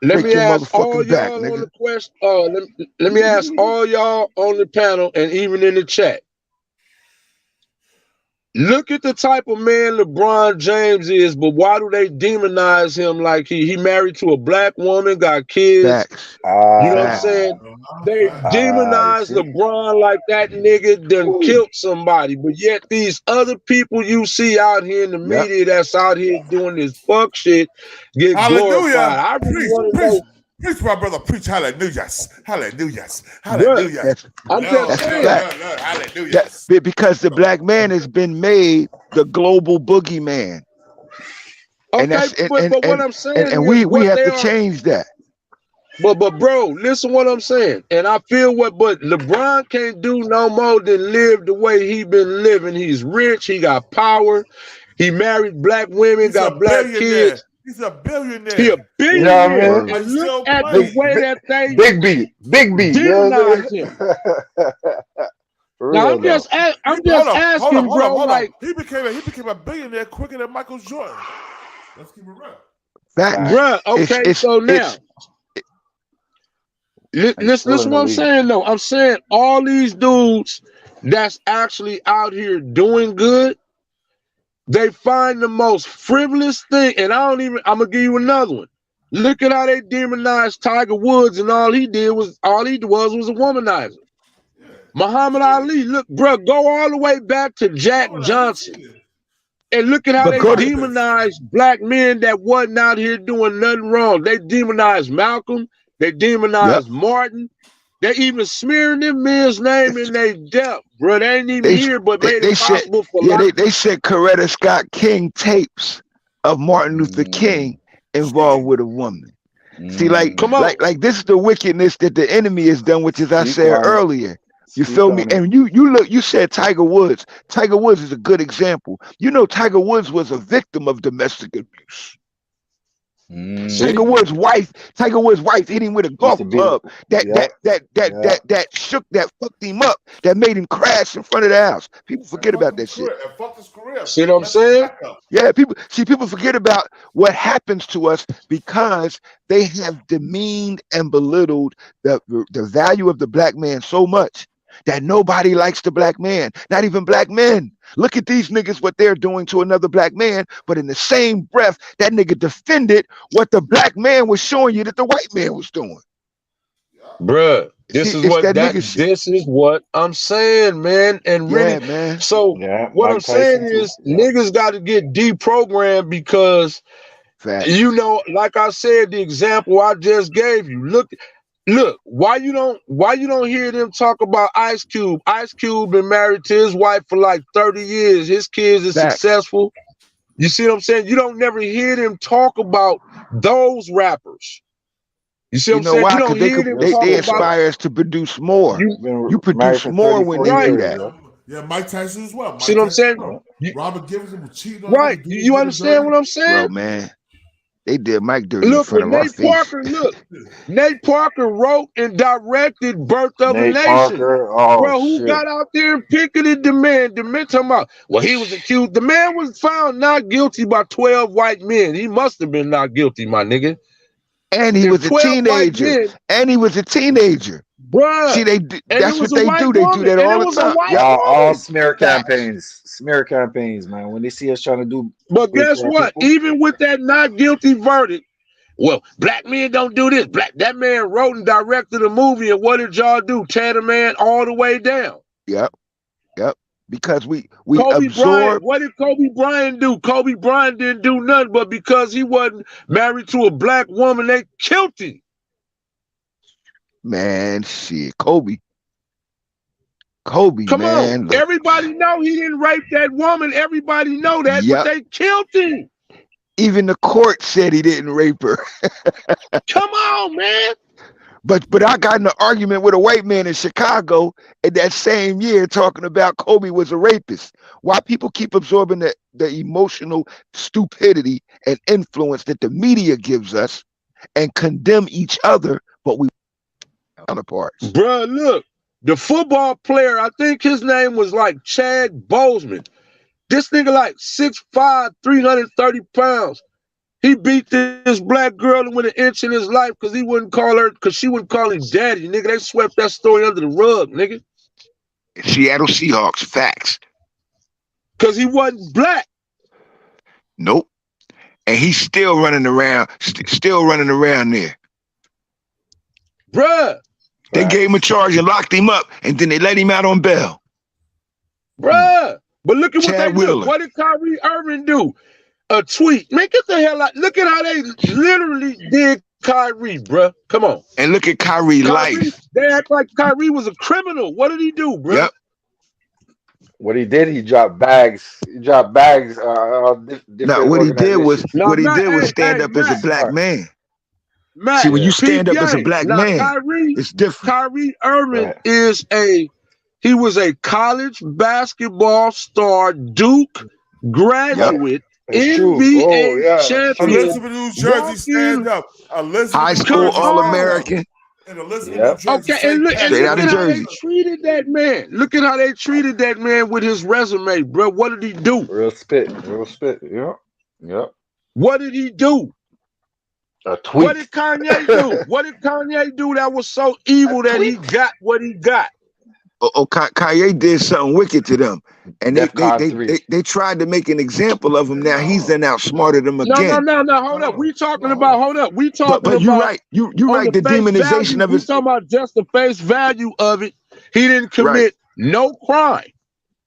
Let me ask all y'all on the question. Let me ask all y'all on the panel and even in the chat. Look at the type of man LeBron James is, but why do they demonize him like he married to a black woman, got kids? You know what I'm saying? They demonize LeBron like that nigga done killed somebody, but yet these other people you see out here in the media that's out here doing this fuck shit get glorified. I really want to know. Preach, my brother, preach hallelujahs. Hallelujahs. Hallelujahs. I'm just saying. Hallelujahs. Because the black man has been made the global boogeyman. Okay, and that's, but what I'm saying and is we have to change that. But bro, listen what I'm saying. And I feel but LeBron can't do no more than live the way he been living. He's rich, he got power, he married black women, got black kids. He's a billionaire. He a billionaire. You know what I mean? And look at the way that they Big B. demonize him. Now I'm just asking, bro. Like he became a billionaire quicker than Michael Jordan. Let's keep it real. Bruh, okay, so now listen what I'm saying though. I'm saying all these dudes that's actually out here doing good, they find the most frivolous thing, and I'm gonna give you another one. Look at how they demonized Tiger Woods, and all he was a womanizer. Muhammad Ali, look, bro, go all the way back to Jack Johnson, and look at how they demonized black men that wasn't out here doing nothing wrong. They demonized Malcolm, they demonized Martin. They even smearing them men's name in their death, bro. They ain't even here, but made it possible for life. They said Coretta Scott King tapes of Martin Luther King involved with a woman. See, like this is the wickedness that the enemy has done, which is I said earlier. You feel me? And you said Tiger Woods. Tiger Woods is a good example. You know, Tiger Woods was a victim of domestic abuse. Tiger Woods' wife hit him with a golf club that shook, that fucked him up, that made him crash in front of the house. People forget about that shit. See what I'm saying? Yeah, people forget about what happens to us because they have demeaned and belittled the value of the black man so much that nobody likes the black man, not even black men. Look at these niggas, what they're doing to another black man, but in the same breath, that nigga defended what the black man was showing you that the white man was doing. Bruh, this is what I'm saying, man. And really, what I'm saying is niggas got to get deprogrammed because, you know, like I said, the example I just gave you, Look, why you don't hear them talk about Ice Cube? Ice Cube been married to his wife for like 30 years. His kids are successful. You see what I'm saying? You don't never hear them talk about those rappers. You see what I'm saying? Why? You don't hear them talk they about inspire us to produce more. You produce more when they do that. Yeah, Mike Tyson as well. Mike See what I'm Tyson, saying? Robert Gibson was cheating on Right. him. You understand what I'm saying? Bro, man. They did Mike dirty in Look, front when of our Nate face. Parker, Nate Parker wrote and directed Birth of a Nate Nation. Parker, oh Bro, who shit. got out there and picketed the man? The man talking about, well, he was accused. The man was found not guilty by 12 white men. He must have been not guilty, my nigga. And he was a teenager. And he was a teenager. Bruh. See, that's what they do. They do that all the time. All smear campaigns. Smear campaigns, man. When they see us trying to do. But guess what? Even with that not guilty verdict, well, black men don't do this. That man wrote and directed a movie, and what did y'all do? Tear the man all the way down. Yep. Because we Kobe absorb. Bryant, what did Kobe Bryant do? Kobe Bryant didn't do nothing, but because he wasn't married to a black woman, they killed him. Man, shit, Kobe, Come man. on, Look. everybody know he didn't rape that woman. Everybody know that, Yep. but they killed him. Even the court said he didn't rape her. Come on, man. But I got in an argument with a white man in Chicago in that same year talking about Kobe was a rapist. Why people keep absorbing the emotional stupidity and influence that the media gives us and condemn each other, but we counterparts. Bruh, look, the football player, I think his name was like Chad Boseman. This nigga like 6'5", 330 pounds. He beat this black girl and went an inch in his life because he wouldn't call her, because she wouldn't call him daddy. Nigga, they swept that story under the rug, nigga. Seattle Seahawks, facts. Because he wasn't black. Nope. And he's still running around, still running around there. Bruh. They gave him a charge and locked him up, and then they let him out on bail. Bruh. But look at what Chad they Wheeler. do. What did Kyrie Irving do? A tweet. Man, get the hell out. Look at how they literally did Kyrie, bruh. Come on. And look at Kyrie's life. They act like Kyrie was a criminal. What did he do, bruh? Yep. What he did, he dropped bags. He dropped bags. No, what he did was stand up as a black man. Matt, See, when you stand up as a Gang. black Now, man, Kyrie, it's different. Kyrie Irving he was a college basketball star, Duke graduate, NBA champion. Elizabeth, New Jersey, stand up. Elizabeth, High school All-American. And Elizabeth, New Jersey, Okay, and look Straight out at of how they Jersey. treated that man. Look at how they treated that man with his resume, bro. What did he do? Real spit. Yep. What did he do? A tweet. What did Kanye do? What did Kanye do that was so evil that he got what he got? Kanye did something wicked to them, and they tried to make an example of him. Now he's then outsmarted them again. No. Hold up. We talking about. We talking But about. you're right. You're right. The demonization of We his. talking about just the face value of it. He didn't commit no crime.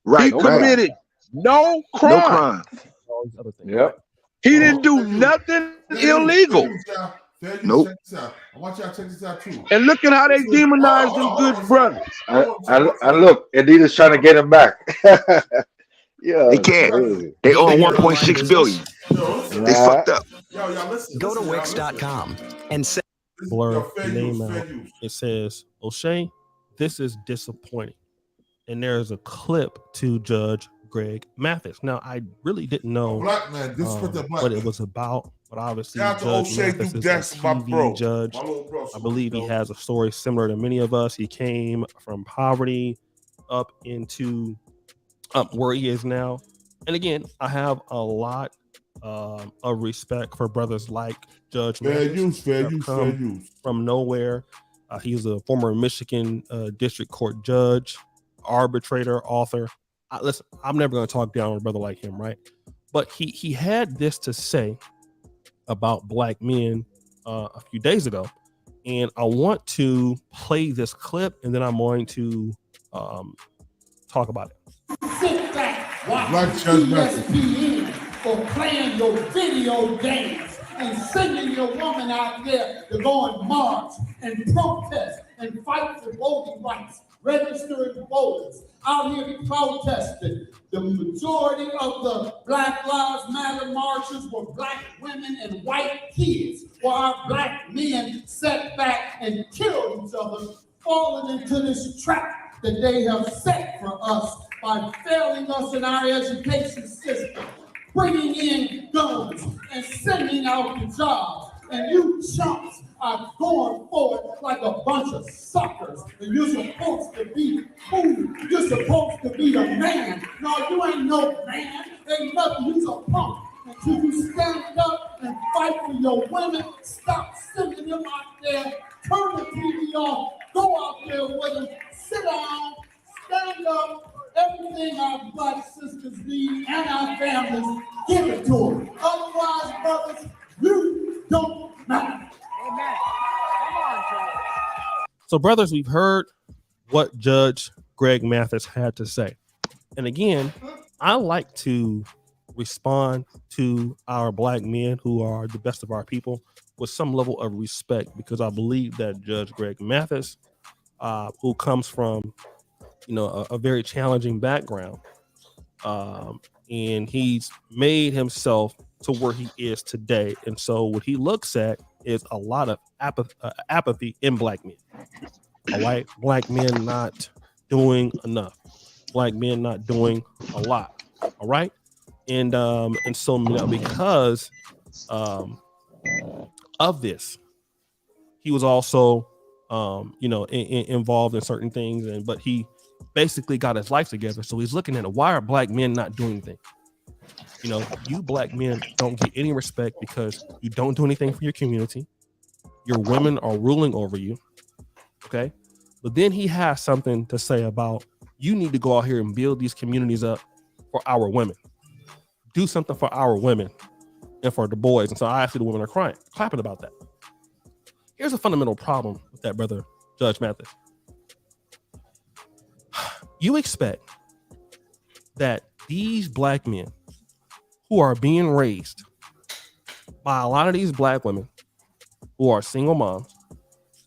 Right. He committed no crime. No crime. Yep. He didn't do nothing illegal. Nope. I want y'all to check this out too. And look at how they demonized them good brothers. And look, Adidas trying to get him back. Yeah, They can't. crazy. They own 1.6 billion. They fucked up. Y'all listen. Go to Wix.com and say blur the name out. It says, O'Shea, this is disappointing. And there's a clip to Judge Greg Mathis. Now, I really didn't know black man, what it was about, but obviously Shout out to Judge O'Shea Mathis Duke, is that's a my TV bro. judge. My little bro, I believe he has a story similar to many of us. He came from poverty up into where he is now. And again, I have a lot of respect for brothers like Judge Mathis. Fair use. From nowhere. He's a former Michigan district court judge, arbitrator, author. Listen, I'm never going to talk down on a brother like him, right? But he had this to say about black men a few days ago. And I want to play this clip, and then I'm going to talk about it. Sit back, watch Black Judge Mathis. ESPN for playing your video games and sending your woman out there to go and march and protest and fight for voting rights. registering voters out here protesting. The majority of the Black Lives Matter marches were black women and white kids, while our black men sat back and killed each other, falling into this trap that they have set for us by failing us in our education system, bringing in guns and sending out the jobs. And you chumps are going forward like a bunch of suckers. And you're supposed to be food. You're supposed to be a man. No, you ain't no man. Ain't nothing. You's a punk. Until you stand up and fight for your women, stop sending them out there, turn the TV off, go out there with them, sit down, stand up. Everything our black sisters need and our families, give it to them. Otherwise, brothers, you don't matter. Amen. Come on, Joe. So, brothers, we've heard what Judge Greg Mathis had to say. And again, I like to respond to our black men who are the best of our people with some level of respect, because I believe that Judge Greg Mathis, who comes from a very challenging background, and he's made himself to where he is today. And so what he looks at is a lot of apathy in black men. All right, black men not doing enough, black men not doing a lot. All right, and so because of this, he was also involved in certain things, but he basically got his life together. So he's looking at why are black men not doing anything? You black men don't get any respect because you don't do anything for your community. Your women are ruling over you. Okay. But then he has something to say about you need to go out here and build these communities up for our women. Do something for our women and for the boys. And so I actually the women are clapping about that. Here's a fundamental problem with that, brother Judge Mathis. You expect that these black men who are being raised by a lot of these black women who are single moms,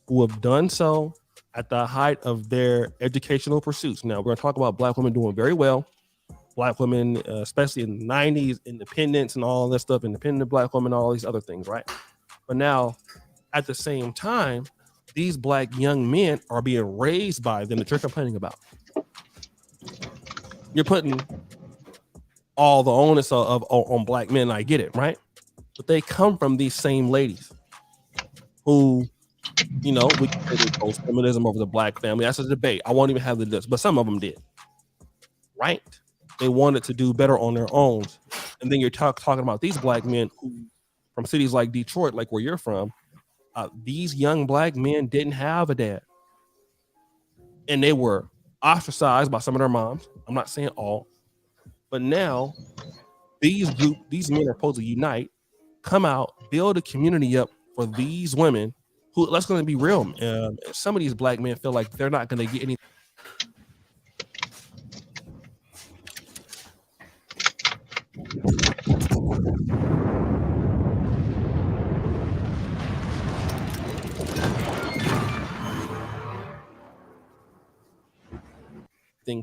who have done so at the height of their educational pursuits. Now, we're going to talk about black women doing very well. Black women, especially in the 90s, independence and all this stuff, independent black women, all these other things, right? But now, at the same time, these black young men are being raised by them that you're complaining about. You're putting all the onus on black men. I get it, right? But they come from these same ladies who, we can post feminism over the black family. That's a debate. I won't even have the list, but some of them did, right? They wanted to do better on their own. And then you're talking about these black men who, from cities like Detroit, like where you're from, these young black men didn't have a dad. And they were ostracized by some of their moms. I'm not saying all, but now these men are supposed to unite, come out, build a community up for these women who, let's going to be real. Some of these black men feel like they're not going to get anything.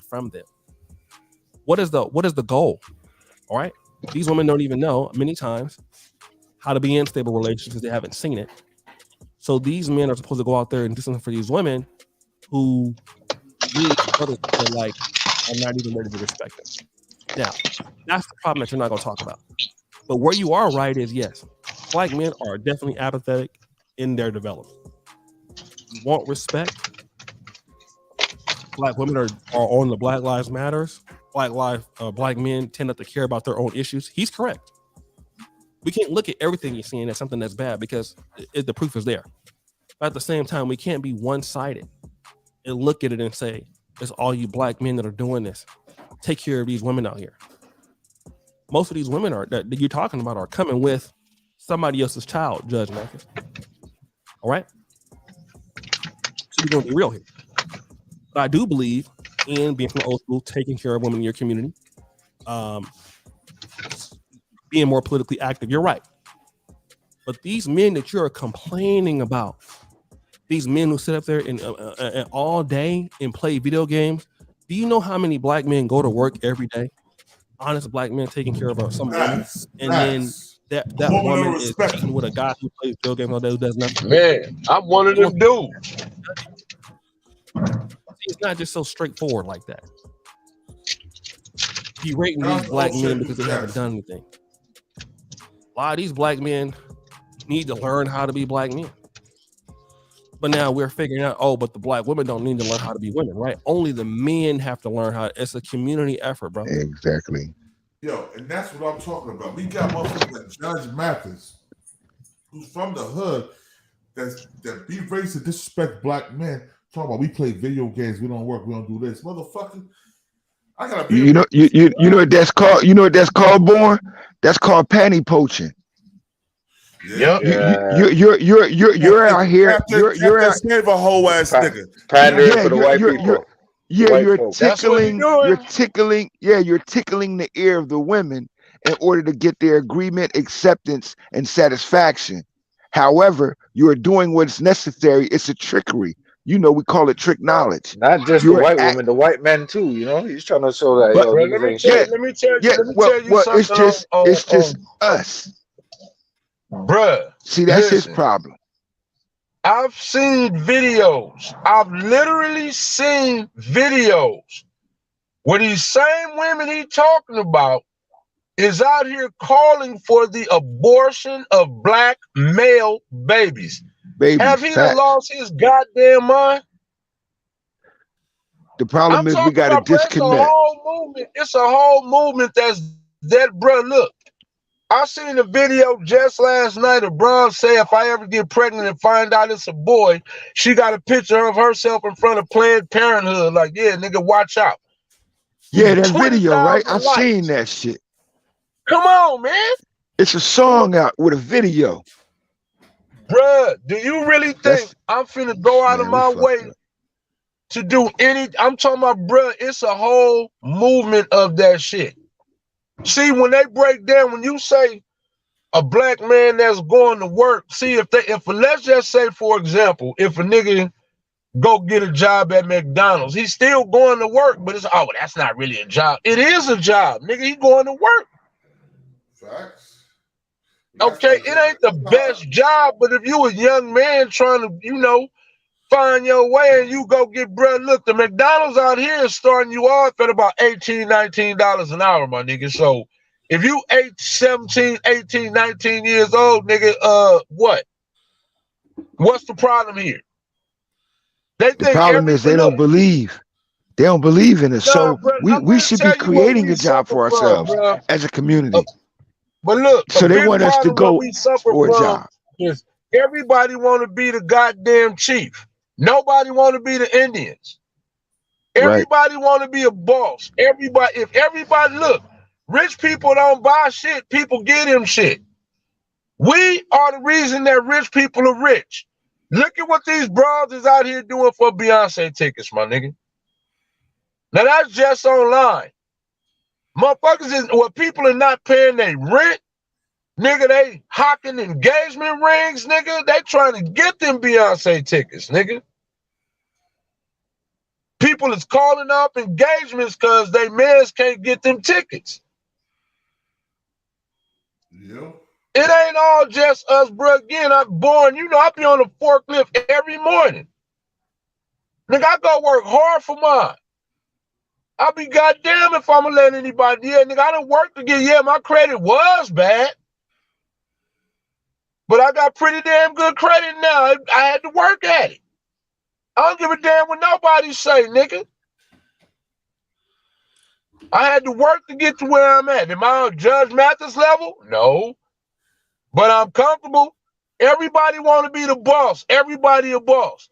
From them. What is the goal? All right. These women don't even know many times how to be in stable relationships because they haven't seen it. So these men are supposed to go out there and do something for these women who really feel like are not even ready to respect them. Now, that's the problem that you're not going to talk about. But where you are right is, yes, black men are definitely apathetic in their development. You want respect. Black women are on the Black Lives Matters. Black men tend not to care about their own issues. He's correct. We can't look at everything you're seeing as something that's bad because the proof is there. But at the same time, we can't be one-sided and look at it and say, it's all you black men that are doing this. Take care of these women out here. Most of these women that you're talking about are coming with somebody else's child, Judge Mathis. All right? So we're going to be real here. But I do believe in being from the old school, taking care of women in your community, being more politically active. You're right. But these men that you're complaining about, these men who sit up there and all day and play video games. Do you know how many black men go to work every day? Honest black men taking care of some woman, and then that woman is cheating with a guy who plays video games all day who does nothing. Man, I'm one of them dudes. It's not just so straightforward like that. Berating these black men because they haven't done anything. A lot of these black men need to learn how to be black men. But now we're figuring out, oh, but the black women don't need to learn how to be women, right? Only the men have to learn how. It's a community effort, bro. Exactly. Yo, and that's what I'm talking about. We got motherfuckers like Judge Mathis, who's from the hood, that be racist, disrespect black men. Talking about we play video games, we don't work, we don't do this, motherfucker. I gotta be. You know what that's called. You know what that's called, Born? That's called panty poaching. Yep. You're out here. You're out. Save a whole ass nigga. Pandering for the white people. You're tickling. You're tickling. Yeah, you're tickling the ear of the women in order to get their agreement, acceptance, and satisfaction. However, you are doing what's necessary. It's a trickery. You know, we call it trick knowledge. Not just the white women, the white men too. You know, he's trying to show that. But, let me tell you something. It's just us, bruh. See, that's his problem. I've seen videos. I've literally seen videos where these same women he talking about is out here calling for the abortion of black male babies. Have he lost his goddamn mind? The problem is we got to disconnect. It's a whole movement that's that, bro. Look, I seen a video just last night of Bron say if I ever get pregnant and find out it's a boy, she got a picture of herself in front of Planned Parenthood. Like, yeah, nigga, watch out. Yeah, that video, right? I seen that shit. Come on, man. It's a song out with a video. Bruh, do you really think I'm finna go out of my way to do any? I'm talking about, bruh, it's a whole movement of that shit. See, when they break down, when you say a black man that's going to work, see, if let's just say, for example, if a nigga go get a job at McDonald's, he's still going to work, but it's, oh, that's not really a job. It is a job, nigga. He going to work. Facts. Okay, it ain't the best job, but if you a young man trying to, you know, find your way and you go get bread, look, the McDonald's out here is starting you off at about $18, $19 an hour, my nigga. So if you 17, 18, 19 years old, nigga, what's the problem here? The problem is they don't believe. They don't believe in us. So we should be creating a job for ourselves as a community. But look, so they want us to go for a job. Is everybody want to be the goddamn chief. Nobody want to be the Indians. Everybody want to be a boss. Everybody, if everybody look, rich people don't buy shit, people get them shit. We are the reason that rich people are rich. Look at what these bros is out here doing for Beyonce tickets, my nigga. Now that's just online. Motherfuckers is people are not paying their rent. Nigga, they hawking engagement rings, nigga. They trying to get them Beyonce tickets, nigga. People is calling up engagements because they mans can't get them tickets. Yeah. It ain't all just us, bro. Again, I'm born, you know, I be on the forklift every morning. Nigga, I go work hard for mine. I'll be goddamn if I'm gonna let anybody, yeah, nigga, I done work to get, yeah, my credit was bad. But I got pretty damn good credit now. I had to work at it. I don't give a damn what nobody say, nigga. I had to work to get to where I'm at. Am I on Judge Mathis level? No. But I'm comfortable. Everybody want to be the boss. Everybody a boss.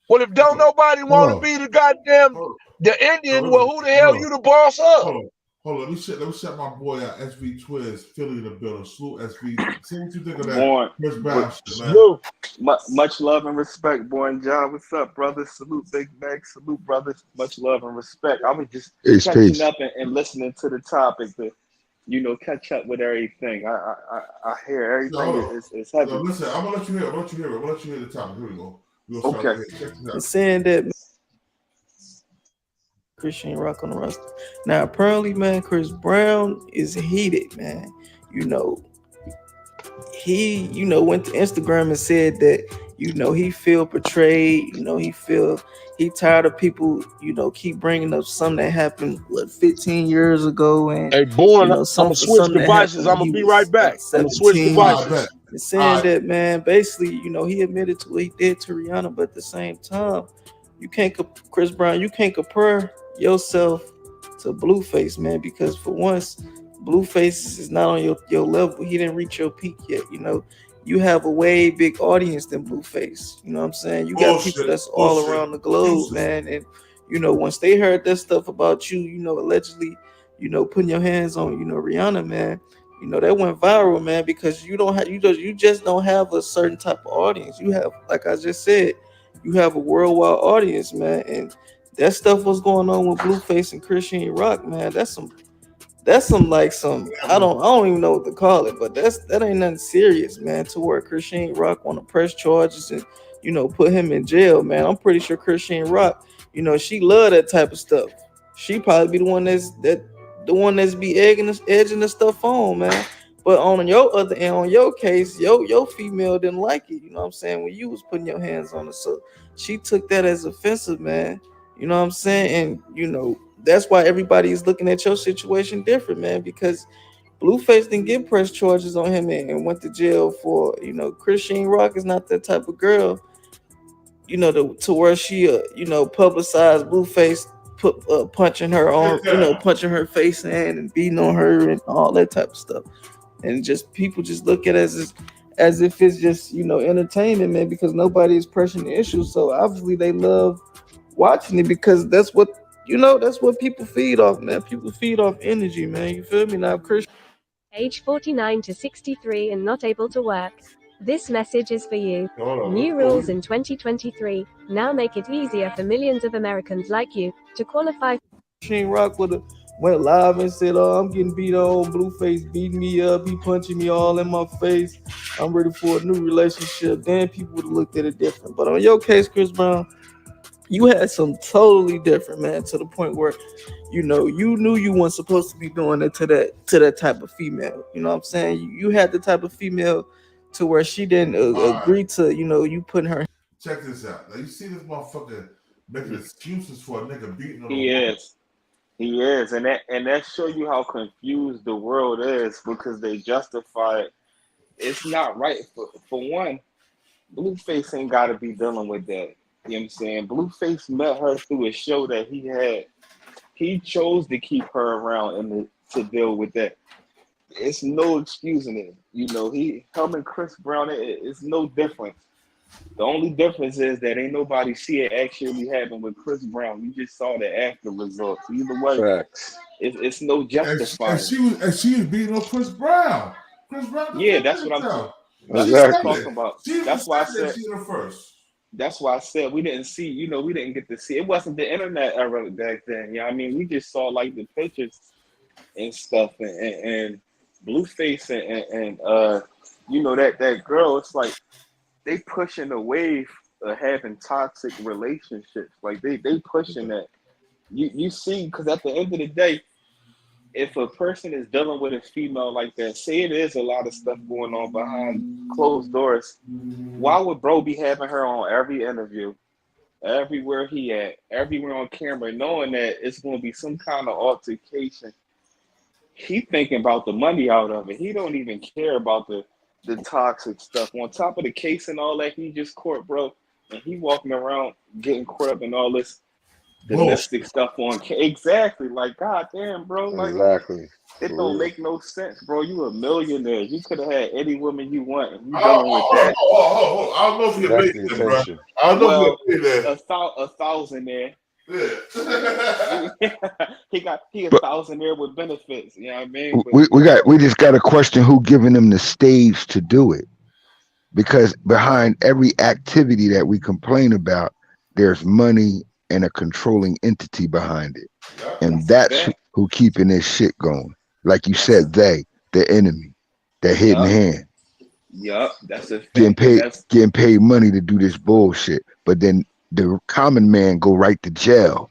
Well, if don't nobody want to be the goddamn the Indian, well, who the hell you the boss of? Hold on, let me shut my boy out. SV Twiz, Philly in the building. Salute SV. See what you think of that. Chris Brown shit, man. Much love and respect, boy. And John, what's up, brothers? Salute, Big Mac. Salute, brothers. Much love and respect. I was just catching up and listening to the topic to, you know, catch up with everything. I hear everything is heavy. So listen, I'm gonna let you hear. I'm gonna let you hear the topic. Here we go. Okay. It's saying that Chrisean Rock on the roster. Now, apparently, man, Chris Brown is heated, man. You know, he, went to Instagram and said that, he feel betrayed. He tired of people, keep bringing up something that happened 15 years ago, and Hey, Born, I'm something gonna for switch something that devices. happened I'm when gonna he be was right back. I'm gonna switch 17. devices. It's saying that, man, basically, he admitted to what he did to Rihanna, but at the same time, Chris Brown, you can't compare yourself to BullFace, man, because for once, BullFace is not on your level. He didn't reach your peak yet. You have a way big audience than BullFace. You know what I'm saying? You got people that's all around the globe, man. And once they heard that stuff about you, allegedly, putting your hands on, Rihanna, man, that went viral, man, because you just don't have a certain type of audience. You have, like I just said, you have a worldwide audience, man, and that stuff was going on with BullFace and Chrisean Rock, man. That's some I don't even know what to call it, but that ain't nothing serious, man. To where Chrisean Rock want to press charges and put him in jail, man. I'm pretty sure Chrisean Rock, she love that type of stuff. She probably be the one that's be edging the stuff on, man. But on your other end, on your case, your female didn't like it. You know what I'm saying? When you was putting your hands on her, so she took that as offensive, man. You know what I'm saying? And that's why everybody is looking at your situation different, man. Because BullFace didn't get press charges on him and went to jail for. Chrisean Rock is not that type of girl. To where she publicized BullFace punching her on, punching her face in and beating on her and all that type of stuff. And just people just look at it as if it's just entertainment, man, because nobody is pressing the issue. So obviously they love watching it because that's what people feed off, man. People feed off energy, man. You feel me? Now, Christian, age 49 to 63 and not able to work. This message is for you. New rules in 2023 now make it easier for millions of Americans like you to qualify. Chrisean Rock went live and said, "Oh, I'm getting beat on. BullFace beating me up. He punching me all in my face. I'm ready for a new relationship." Then people would have looked at it different. But on your case, Chris Brown, you had some totally different, man, to the point where you knew you weren't supposed to be doing it to that type of female. You know what I'm saying? You had the type of female to where she didn't agree to you putting her. Check this out. Now you see this motherfucker making excuses for a nigga beating on He is, and that show you how confused the world is because they justify it. It's not right. For one, BullFace ain't got to be dealing with that. You know what I'm saying? BullFace met her through a show that he had. He chose to keep her around and to deal with that. It's no excusing it. Him and Chris Brown, it's no difference. The only difference is that ain't nobody see it actually happen with Chris Brown. You just saw the after results. Either way, it's no justifying. And she was beating on Chris Brown. Chris Brown. Yeah, that's what I'm talking about. That's why I said first. That's why I said we didn't see. We didn't get to see. It wasn't the internet era back then. I mean, we just saw like the pictures and stuff, and BullFace and that girl. It's like they pushing the wave of having toxic relationships. Like they pushing that. You see, because at the end of the day, if a person is dealing with a female like that, say it is a lot of stuff going on behind closed doors, why would bro be having her on every interview, everywhere he at, everywhere on camera, knowing that it's going to be some kind of altercation? He thinking about the money out of it. He don't even care about the toxic stuff. On top of the case and all that, he just caught, bro, and he walking around getting caught up in all this domestic stuff on exactly. Like, goddamn, bro. Like, exactly. It don't make no sense, bro. You a millionaire. You could have had any woman you want. And you dealing with that. I don't know if you're making it, bro. I don't know if you're there. A thousandaire. Yeah. he a thousandaire with benefits. You know what I mean? But, we just got to question who giving them the stage to do it, because behind every activity that we complain about, there's money and a controlling entity behind it, and that's who keeping this shit going. Like you said, the enemy, the hidden hand. Yup, that's a getting fact. And paid money to do this bullshit. But then the common man go right to jail.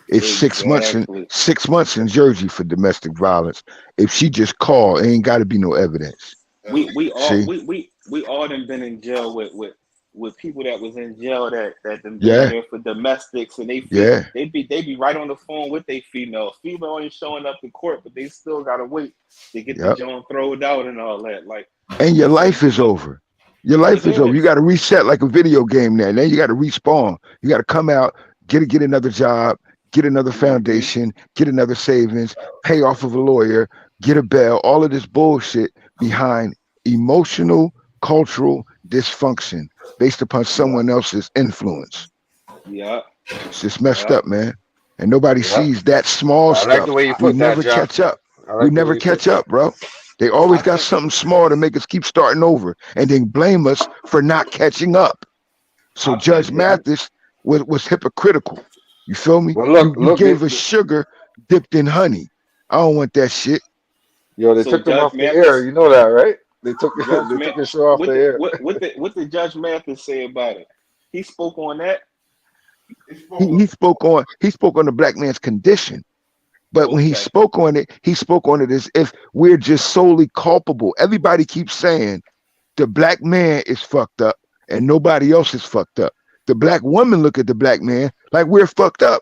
It's 6 months in exactly. 6 months in Jersey for domestic violence. If she just call, it ain't got to be no evidence. We all See? we all done been in jail with people that was in jail that done been in Yeah, there for domestics, and yeah, they be right on the phone with they female ain't showing up in court, but they still gotta wait to get the yep. joint thrown out and all that. Like And your it's a life is over. Your it life is over. You is. got to reset like a video game now. Then you got to respawn. You got to come out, get another job, get another foundation, get another savings, pay off of a lawyer, get a bail. All of this bullshit behind emotional, cultural dysfunction based upon someone else's influence. Yeah. It's just messed Yeah. up, man. And nobody Yep. sees that small I like stuff. the way you We put that, never Jeff. catch up. I We like the way never you put catch that. up, bro. They always I got think something small to make us keep starting over and then blame us for not catching up. So I Judge think Mathis was hypocritical. You feel me? well, look, You look, gave us sugar dipped in honey. I don't want that shit. yo, they so took them Judge off the air. Mathis You know that, right? They took Judge they Mathis took the show off the air. what did Judge Mathis say about it? He spoke on that. He spoke on the black man's condition. But when he Okay. spoke on it as if we're just solely culpable. Everybody keeps saying the black man is fucked up and nobody else is fucked up. The black woman look at the black man like we're fucked up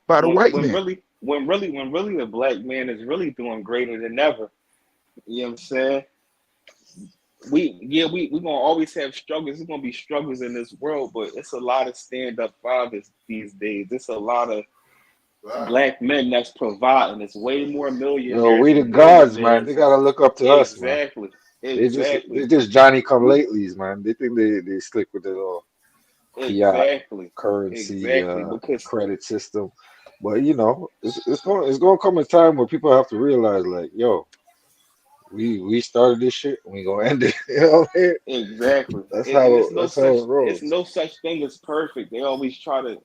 by the white When man. really the black man is really doing greater than ever. You know what I'm saying? We gonna always have struggles. There's gonna be struggles in this world, but it's a lot of stand-up fathers these days. It's a lot of black men that's providing. It's way more millionaires. Yo, we the and gods, man. They billionaires. gotta look up to us, man. Exactly. They Exactly. just Johnny come latelys, man. They think they slick with it all. Fiat Exactly. currency, Exactly. Because credit system. But you know, it's gonna come a time where people have to realize, like, yo, we started this shit and we gonna end it. You know what I mean? exactly. That's And how it's no that's how such it rolls. it's no such thing as perfect. They always try to,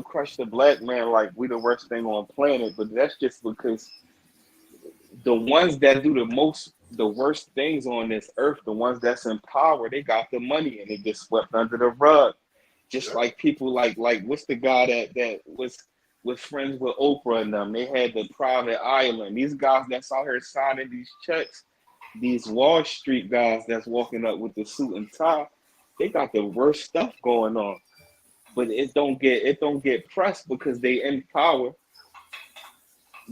crush the black man like we the worst thing on planet. But that's just because the ones that do the worst things on this earth, the ones that's in power, they got the money and it gets swept under the rug. Just like people like what's the guy that was friends with Oprah and them? They had the private island. These guys that's out here signing these checks, these Wall Street guys that's walking up with the suit and tie, they got the worst stuff going on. But it don't get pressed because they in power.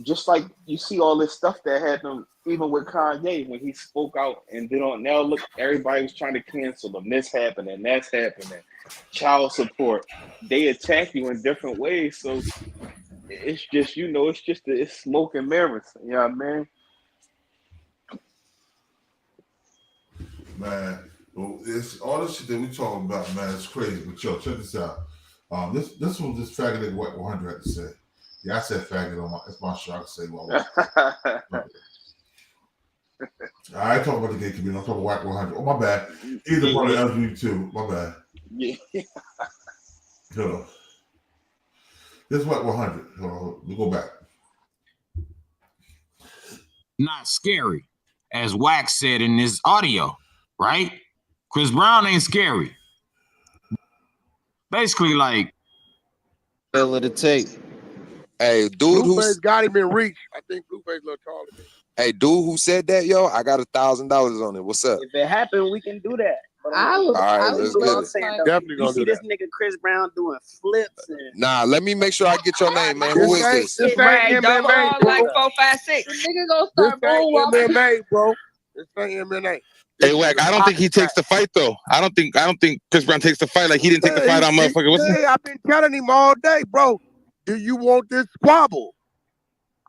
Just like you see all this stuff that happened, even with Kanye when he spoke out, and then now look, everybody was trying to cancel him. This happening, that's happening. Child support. They attack you in different ways, so it's just it's smoke and mirrors. You know what I mean? Man, well, it's all this shit that we talking about, man. It's crazy. But yo, check this out. This was this faggot nigga Wet 100 had to say. Yeah, I said faggot on it's my show. I can say what I want. I ain't talking about the gay community. I'm talking about Whack 100. Oh, my bad. He's a part of LGBT2. My bad. Yeah. Yo, this is Whack 100. We'll go back. Not scary, as Wax said in this audio, right? Chris Brown ain't scary. Basically, like, Tale of the tape. Hey, dude Blueface got him in reach. I think Blueface a little taller than me. Hey, dude who said that, yo, I got $1,000 on it. What's up? If it happened, we can do that. But All right, let's get it. Definitely you gonna see do this nigga Chris Brown doing flips and Nah, let me make sure I get your name, man. Who is this? This Right, ain't double MMA, on bro. like 4, 5, 6. The nigga gonna This start ain't moonwalking. MMA, bro. This ain't MMA. Hey, Wack, I don't think he takes the fight though. I don't think Chris Brown takes the fight. Like he didn't take the fight on motherfucker. What's Hey, I've been telling him all day, bro. Do you want this squabble?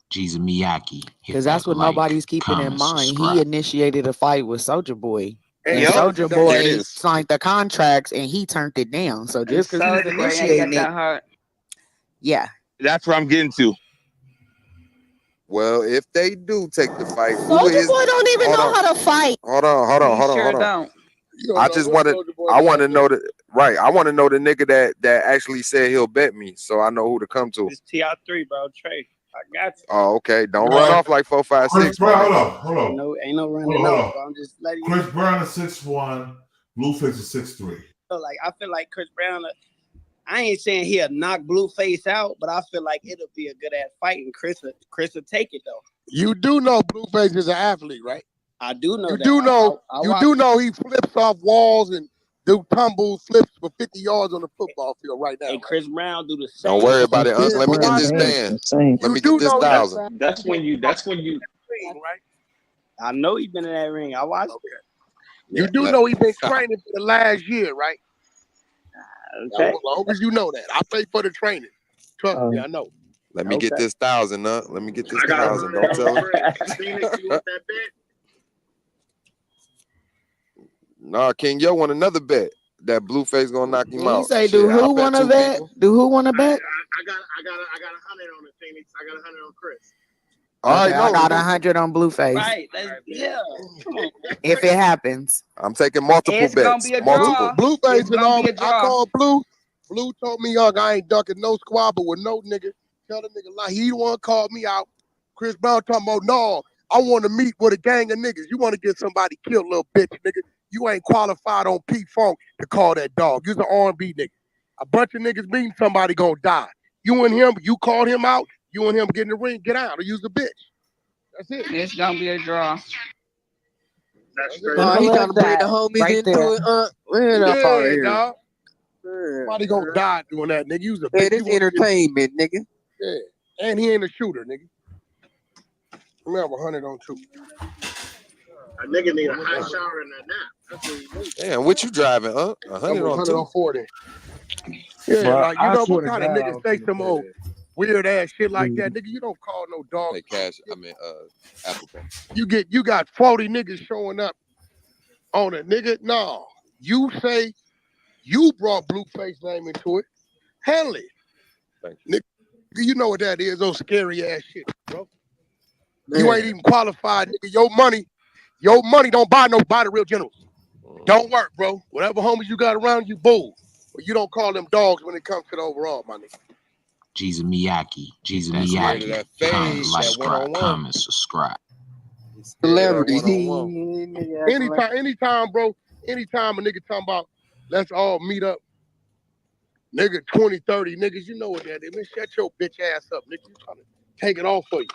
Jesus Miyagi. Because that's what nobody's keeping in mind. He initiated a fight with Soulja Boy. And Yep. Soulja There it Boy is. signed the contracts and he turned it down. So just because he's Soulja Boy ain't initiating got that it, hard. yeah. That's where I'm getting to. Well, if they do take the fight, who Soulja is? Boy don't even Hold know on. how to fight. Hold on. Don't. I just want to. I want to know that. Right. I want to know the nigga that actually said he'll bet me, so I know who to come to. it's TR3, bro. Trey. I got you. Oh, okay. Don't run off like 4, 5, 6. Chris Brown, hold on. Ain't no running off. I'm just letting you know. Chris Brown is 6'1", Blueface is 6'3". Like I feel like Chris Brown. I ain't saying he'll knock Blueface out, but I feel like it'll be a good ass fight, and Chris will take it though. You do know Blueface is an athlete, right? I do know. You that. do know. I do know he flips off walls and do tumble flips for 50 yards on the football field right now. And Chris Brown do the same. Don't worry about it. Let me get this band. Let me get this 1,000. That's when you. Right. I know he's been in that ring. I watched it. You do know he's been training for the last year, right? Okay. As long as you know that. I pay for the training. Trust me, I know. Let me get this 1,000 up. Let me get this 1,000. Don't tell him. Nah, King Yo want another bet. That Blueface gonna knock him out. You say, do who want to bet? Do who want to bet? I got 100 on the Phoenix. I got 100 on Chris. All right, I got 100 on Blueface. Right. Yeah. If it happens. I'm taking multiple It's gonna bets. be a Multiple. draw. Blueface It's and gonna all. be a I draw. called Blue. Blue told me, young, I ain't ducking no squabble with no nigga. Tell the nigga like he the one called me out. Chris Brown talking about, no, I want to meet with a gang of niggas. You want to get somebody killed, little bitch, nigga. You ain't qualified on P-Funk to call that dog. You's an R&B nigga. A bunch of niggas meeting somebody gonna die. You and him, you called him out. You and him get in the ring, get out, or use the bitch. That's it. It's gonna be a draw. That's He straight. trying to bring the homies into it. Dog. Somebody gonna die doing that, nigga. Use the bitch. Man, it's entertainment, nigga. Yeah, and he ain't a shooter, nigga. Let me have 100 on 2. A nigga need a hot shower and a nap. That's what he needs. Damn, what you driving, huh? 100 on 100 2. on 40. Yeah, Bro, like you I know swear what to kind of God, I niggas was say finna some say old that. weird ass shit like that, nigga. You don't call no dog. Hey, Cash, I mean, Apple Pay. You got 40 niggas showing up on a nigga. No, you say you brought Blueface name into it. Handle it. Thank you. Nigga, you know what that is, those scary ass shit, bro. You ain't even qualified, nigga. Your money don't buy nobody real generals. Don't work, bro. Whatever homies you got around you, bull. But you don't call them dogs when it comes to the overall, my nigga. Jesus Miyake. Jesus That's scared of Miyake. that fade, Comment, like, that one-on-one. comment, subscribe. Celebrity. Anytime, bro. Anytime a nigga talking about let's all meet up. Nigga, 20, 30 niggas, you know what that is. Man, shut your bitch ass up, nigga. You trying to take it off for you.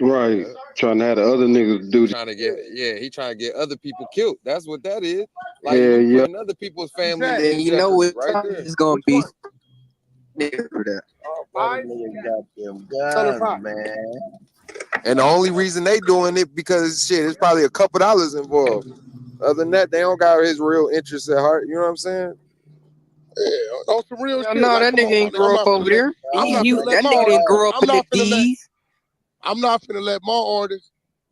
Right. Trying to have the other niggas do Trying to get, he trying to get other people killed. That's what that is. Like, Yeah, you yeah. putting other people's family Exactly. in And you know jeopardy what right time there. it's gonna Which be one? nigga for that. Man. And the only reason they doing it because shit, it's probably a couple dollars involved. Other than that, they don't got his real interests at heart. You know what I'm saying? Yeah, on some real shit. No, Like, that come nigga on, ain't my nigga. grow I'm up not over finna there. let That nigga didn't grow up in the D's. I'm not finna let my artists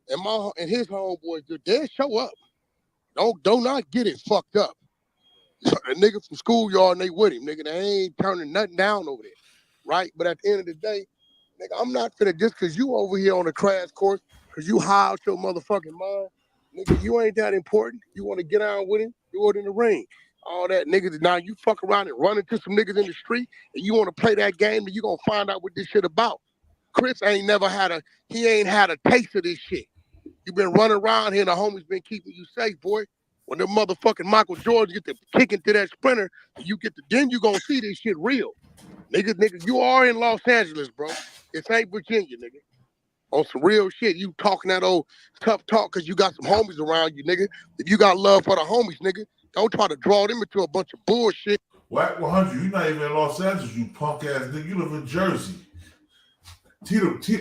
and his homeboys do. They'll show up. Don't not get it fucked up. A nigga from schoolyard and they with him, nigga. They ain't turning nothing down over there, right? But at the end of the day, nigga, I'm not finna just cause you over here on the crash course, cause you high out your motherfucking mind, nigga. You ain't that important. You want to get on with him, do it in the ring. All that niggas. Now you fuck around and run into some niggas in the street, and you want to play that game, and you gonna find out what this shit about. Chris ain't had a taste of this shit. You been running around here and the homies been keeping you safe, boy. When the motherfucking Michael Jordan get to kicking to that sprinter, then you gonna see this shit real. Nigga, you are in Los Angeles, bro. This ain't Virginia, nigga. On some real shit, you talking that old tough talk because you got some homies around you, nigga. If you got love for the homies, nigga, don't try to draw them into a bunch of bullshit. Whack 100, you're not even in Los Angeles, you punk ass nigga. You live in Jersey.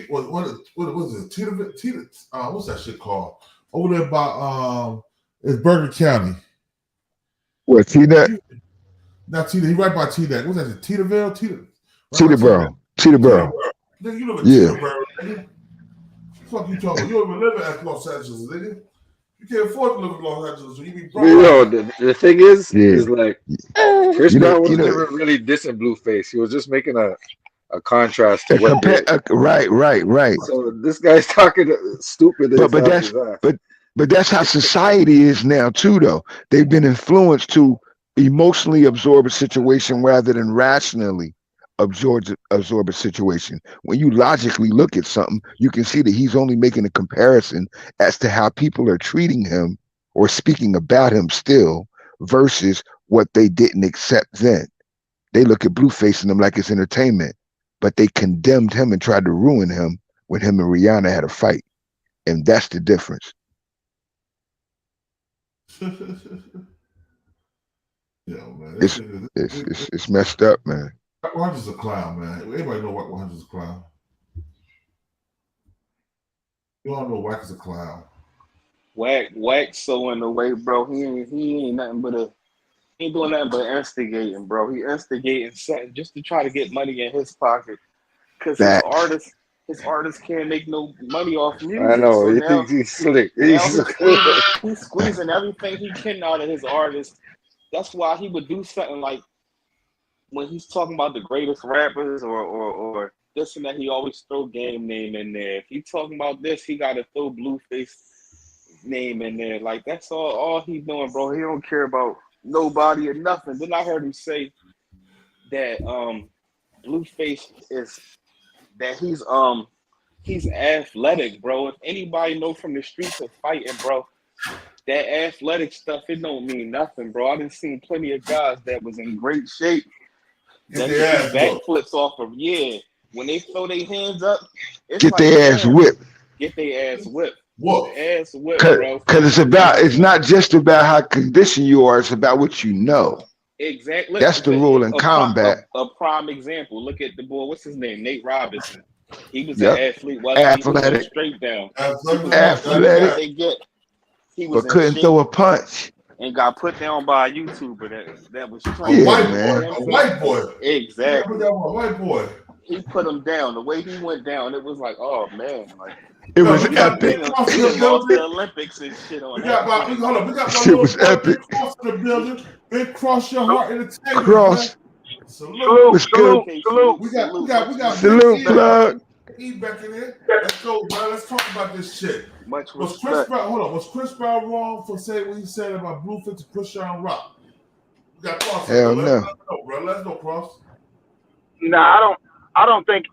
What was it? What's that shit called? Over there by it's Bergen County. What, T-Net? Not T-Net, he right by T-Net. What's that? Teeterville? Teterboro. Nigga, you live in Yeah. Teterboro, nigga. What the fuck you talking about? You don't even live in Los Angeles, nigga. You can't afford to live in Los Angeles, so you be broke. Yo, the thing is Yeah. like Chris You know- Brown was you know- never really dissing Blueface. He was just making a contrast to what they, Right. So this guy's talking stupid. But that's how society is now too, though. They've been influenced to emotionally absorb a situation rather than rationally absorb a situation. When you logically look at something, you can see that he's only making a comparison as to how people are treating him or speaking about him still versus what they didn't accept then. They look at Blueface and him like it's entertainment, but they condemned him and tried to ruin him when him and Rihanna had a fight. And that's the difference. Man. It's messed up, man. Wack 100's a clown, man. Everybody know Wack 100's a clown. You all know Wack is a clown. Wack so in the way, bro. He ain't nothing but he ain't doing nothing but instigating, bro. He instigating something just to try to get money in his pocket. Cause his artists can't make no money off music. I know. So He now, thinks he's slick. he's squeezing everything he can out of his artists. That's why he would do something like when he's talking about the greatest rappers or this and that, he always throw Game name in there. If he talking about this, he got to throw Blueface name in there. Like, that's all he doing, bro. He don't care about nobody or nothing. Then I heard him say that Blueface is that he's athletic, bro. If anybody know from the streets of fighting, bro, that athletic stuff, it don't mean nothing, bro. I done seen plenty of guys that was in great shape that could do backflips off of, when they throw their hands up, it's get their ass whipped. Get their ass whipped. Ass whipped, bro. Because it's not just about how conditioned you are, it's about what you know. Exactly. That's the rule in combat. A prime example. Look at the boy, what's his name? Nate Robinson. He was an athlete, wasn't he? He was straight down. Athletic. He was but couldn't throw a punch. And got put down by a YouTuber that was trained. A white boy. Exactly. A white boy. He put him down. The way he went down, it was like, oh man, like it was epic. He lost the Olympics and shit on that. We got shit was epic. Big Cross in the building. Big Cross your heart entertainment. Cross. Salute. Salute. We got salute plug. E back in here. Let's go, man. Let's talk about this shit. Was Chris Brown wrong for saying what he said about BullFace and Chrisean Rock? We got Cross. Hell no. Let's go, Cross. Nah, I don't think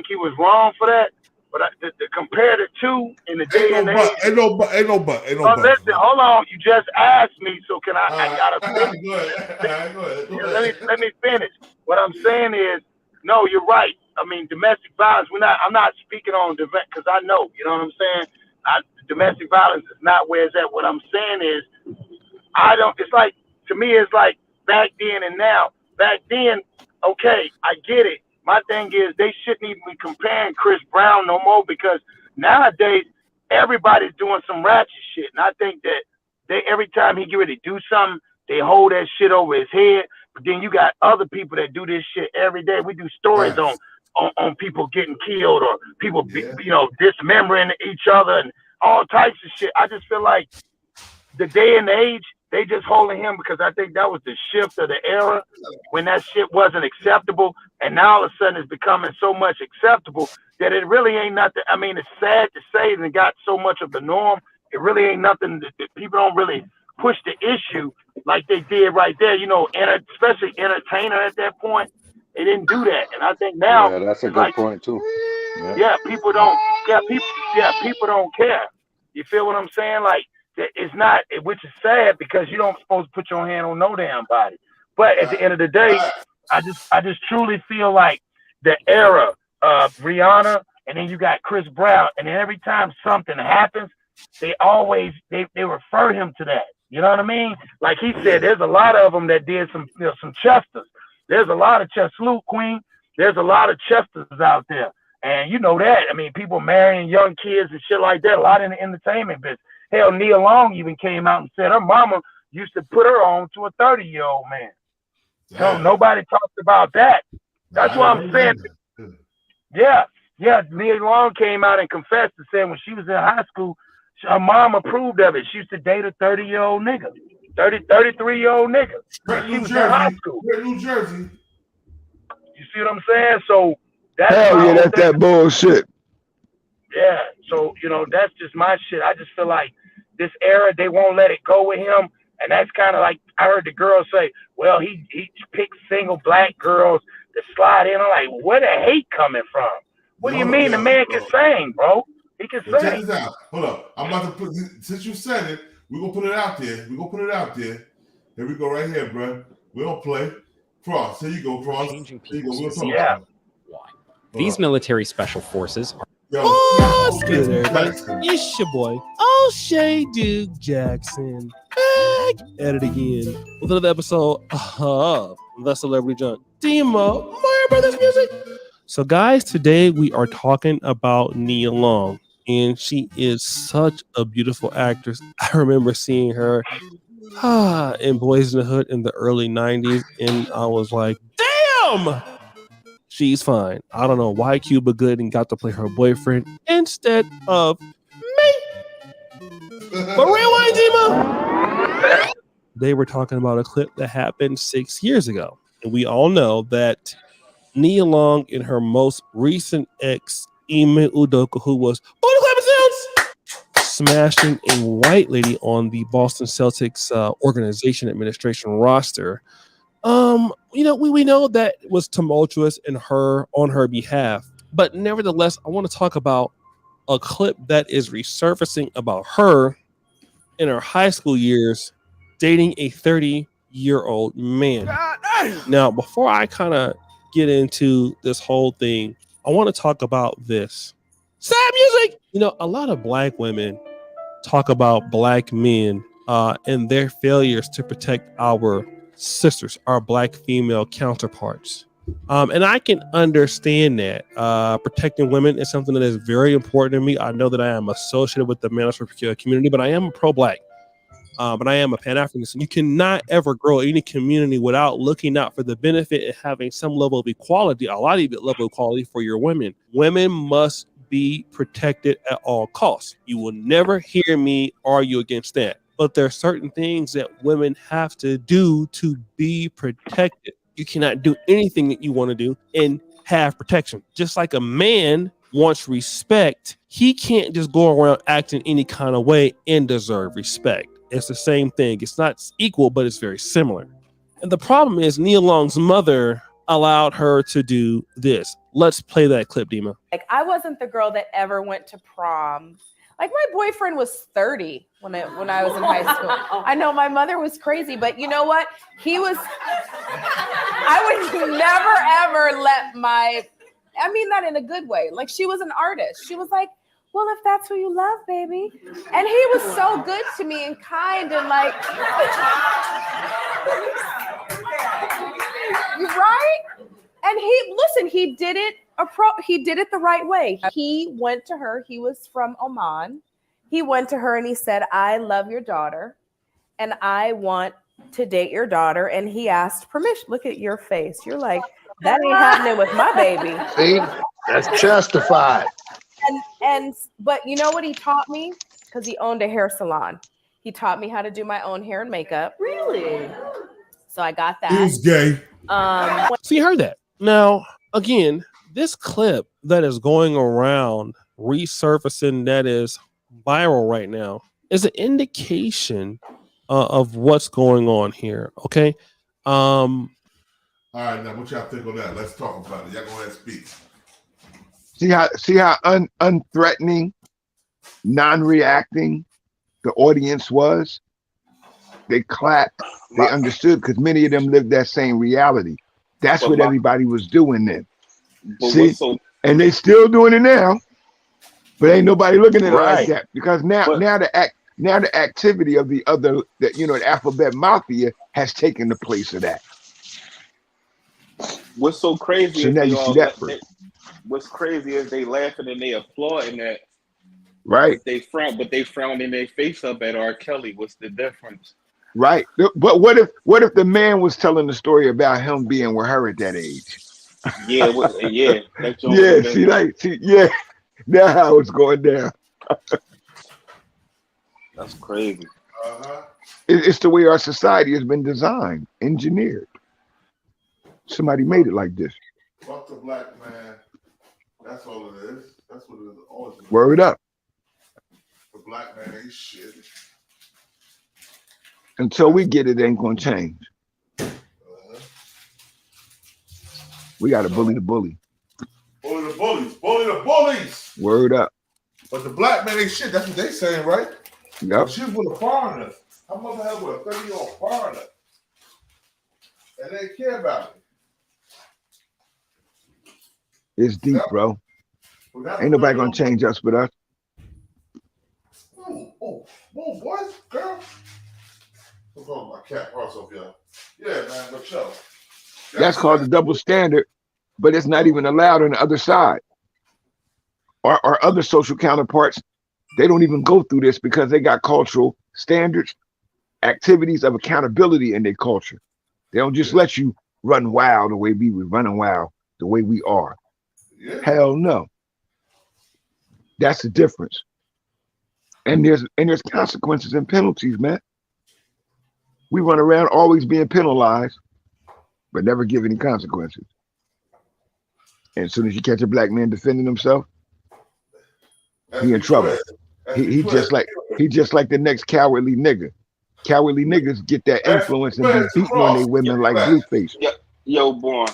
he was wrong for that. But to compare the two in the day and age, ain't no but. Listen, hold on. You just asked me, so can I? I gotta finish. Go ahead. Let me finish. What I'm saying is, no, you're right. I mean, domestic violence. I'm not speaking on because I know. You know what I'm saying? Domestic violence is not where it's at. What I'm saying is, it's like, to me, it's like back then and now. Back then, okay, I get it. My thing is, they shouldn't even be comparing Chris Brown no more, because nowadays everybody's doing some ratchet shit. And I think that every time he get ready to do something, they hold that shit over his head. But then you got other people that do this shit every day. We do stories on people getting killed or people, dismembering each other and all types of shit. I just feel like the day and age, they just holding him because I think that was the shift of the era when that shit wasn't acceptable. And now all of a sudden it's becoming so much acceptable that it really ain't nothing. I mean, it's sad to say it got so much of the norm. It really ain't nothing that people don't really push the issue like they did right there, especially entertainer at that point. They didn't do that. And I think now, yeah, that's a good point too. People don't care. You feel what I'm saying? Like, it's not, which is sad because you don't supposed to put your hand on no damn body. But at the end of the day, I just truly feel like the era of Rihanna, and then you got Chris Brown, and then every time something happens, they refer him to that. You know what I mean? Like he said, there's a lot of them that did some Chesters. There's a lot of Salute Queen. There's a lot of Chesters out there. And you know that. I mean, people marrying young kids and shit like that, a lot in the entertainment business. Hell, Nia Long even came out and said her mama used to put her on to a 30-year-old man. So nobody talked about that. That's what I'm saying. Yeah. Nia Long came out and confessed and said when she was in high school, her mom approved of it. She used to date a 30-year-old nigga, 33-year-old nigga. She was in high school. New Jersey. You see what I'm saying? So that's that's that bullshit. Yeah. So, that's just my shit. I just feel like this era, they won't let it go with him. And that's kind of like, I heard the girl say, well, he picked single black girls to slide in. I'm like, where the hate coming from? What do you mean? The man can sing, bro. He can Well, check sing. this out. Hold up. I'm about to put, since you said it, we're going to put it out there. We're going to put it out there. Here we go right here, bro. We don't play. Cross. Here you go, Cross. Here you go. We'll talk about it. These military special forces are. What's good, everybody? It's your boy, O'Shea Duke Jackson, back at it again with another episode of The Celebrity Junk. Demo, Mario Brothers Music. So, guys, today we are talking about Nia Long, and she is such a beautiful actress. I remember seeing her in Boys in the Hood in the early 90s, and I was like, damn! She's fine. I don't know why Cuba Gooding got to play her boyfriend instead of me. But rewind, Dima. They were talking about a clip that happened 6 years ago. And we all know that Nia Long and her most recent ex, Ime Udoka, who was smashing a white lady on the Boston Celtics organization administration roster. We know that it was tumultuous on her behalf, but nevertheless, I want to talk about a clip that is resurfacing about her in her high school years dating a 30-year-old man. Now, before I kind of get into this whole thing, I want to talk about this. Sad music! A lot of black women talk about black men and their failures to protect our sisters, our black female counterparts. And I can understand that. Protecting women is something that is very important to me. I know that I am associated with the manosphere community, but I am a pro-black. But I am a Pan-Africanist. You cannot ever grow any community without looking out for the benefit and having some level of equality, a lot of level of equality for your women. Women must be protected at all costs. You will never hear me argue against that. But there are certain things that women have to do to be protected. You cannot do anything that you want to do and have protection. Just like a man wants respect, he can't just go around acting any kind of way and deserve respect. It's the same thing. It's not equal, but it's very similar. And the problem is Nia Long's mother allowed her to do this. Let's play that clip, Dima. Like, I wasn't the girl that ever went to prom. Like, my boyfriend was 30 when I was in high school. I know my mother was crazy, but you know what? I would never, ever I mean that in a good way. Like, she was an artist. She was like, well, if that's who you love, baby. And he was so good to me and kind and like, right? And he did it the right way. He went to her. He was from Oman. He went to her and he said, I love your daughter and I want to date your daughter. And he asked permission. Look at your face. You're like, that ain't happening with my baby. See, that's justified. But you know what he taught me? Because he owned a hair salon. He taught me how to do my own hair and makeup. Really? So I got that. He was gay. So you heard that. Now, again, this clip that is going around resurfacing that is viral right now is an indication of what's going on here. Okay. All right, now what y'all think on that? Let's talk about it. Y'all go ahead and speak. See how unthreatening, non-reacting the audience was? They clapped. They understood because many of them lived that same reality. That's what everybody was doing then. See, and they still doing it now, but ain't nobody looking at it like that because now the activity of the alphabet mafia has taken the place of that. What's so crazy? So now you see that first. What's crazy is they laughing and they applauding that. Right. But they frowning their face up at R. Kelly. What's the difference? Right. But what if the man was telling the story about him being with her at that age? Yeah, yeah. Now how it's going down. That's crazy. It's the way our society has been designed, engineered. Somebody made it like this. Fuck the black man. That's all it is. That's what it is. Always been. Word up. The black man ain't shit. Until we get it, ain't gonna change. We got to bully the bully. Bully the bullies. Bully the bullies. Word up. But the black man ain't shit. That's what they saying, right? Yep. She was with a foreigner. Her mother had with a 30-year-old foreigner. And they didn't care about it. It's deep, bro. Ain't nobody gonna change us but us. Oh, boys, girl. What's wrong with my cat parts off, y'all? Yeah, man, but yo. That's called the double standard, but it's not even allowed on the other side. Our other social counterparts, they don't even go through this because they got cultural standards, activities of accountability in their culture. They don't just let you run wild the way we were running wild, the way we are. Yeah. Hell no. That's the difference. And there's consequences and penalties, man. We run around always being penalized, but never give any consequences. And as soon as you catch a black man defending himself, he in trouble. He just like the next cowardly nigga. Cowardly niggas get that influence and be beating on their women like Blueface. Yo, born.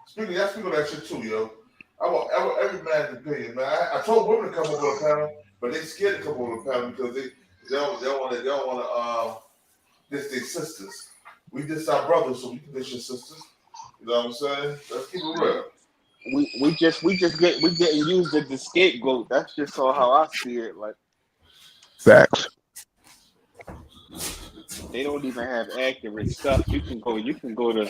Speaking of that shit too, yo. I want every man's opinion, man. I told women to come over the panel, but they scared to come over the panel because they don't want to diss their sisters. We diss our brothers, so we can diss your sisters. You know what I'm saying? Let's keep it real. We getting used as the scapegoat. That's just all how I see it. Like facts. They don't even have accurate stuff. You can go to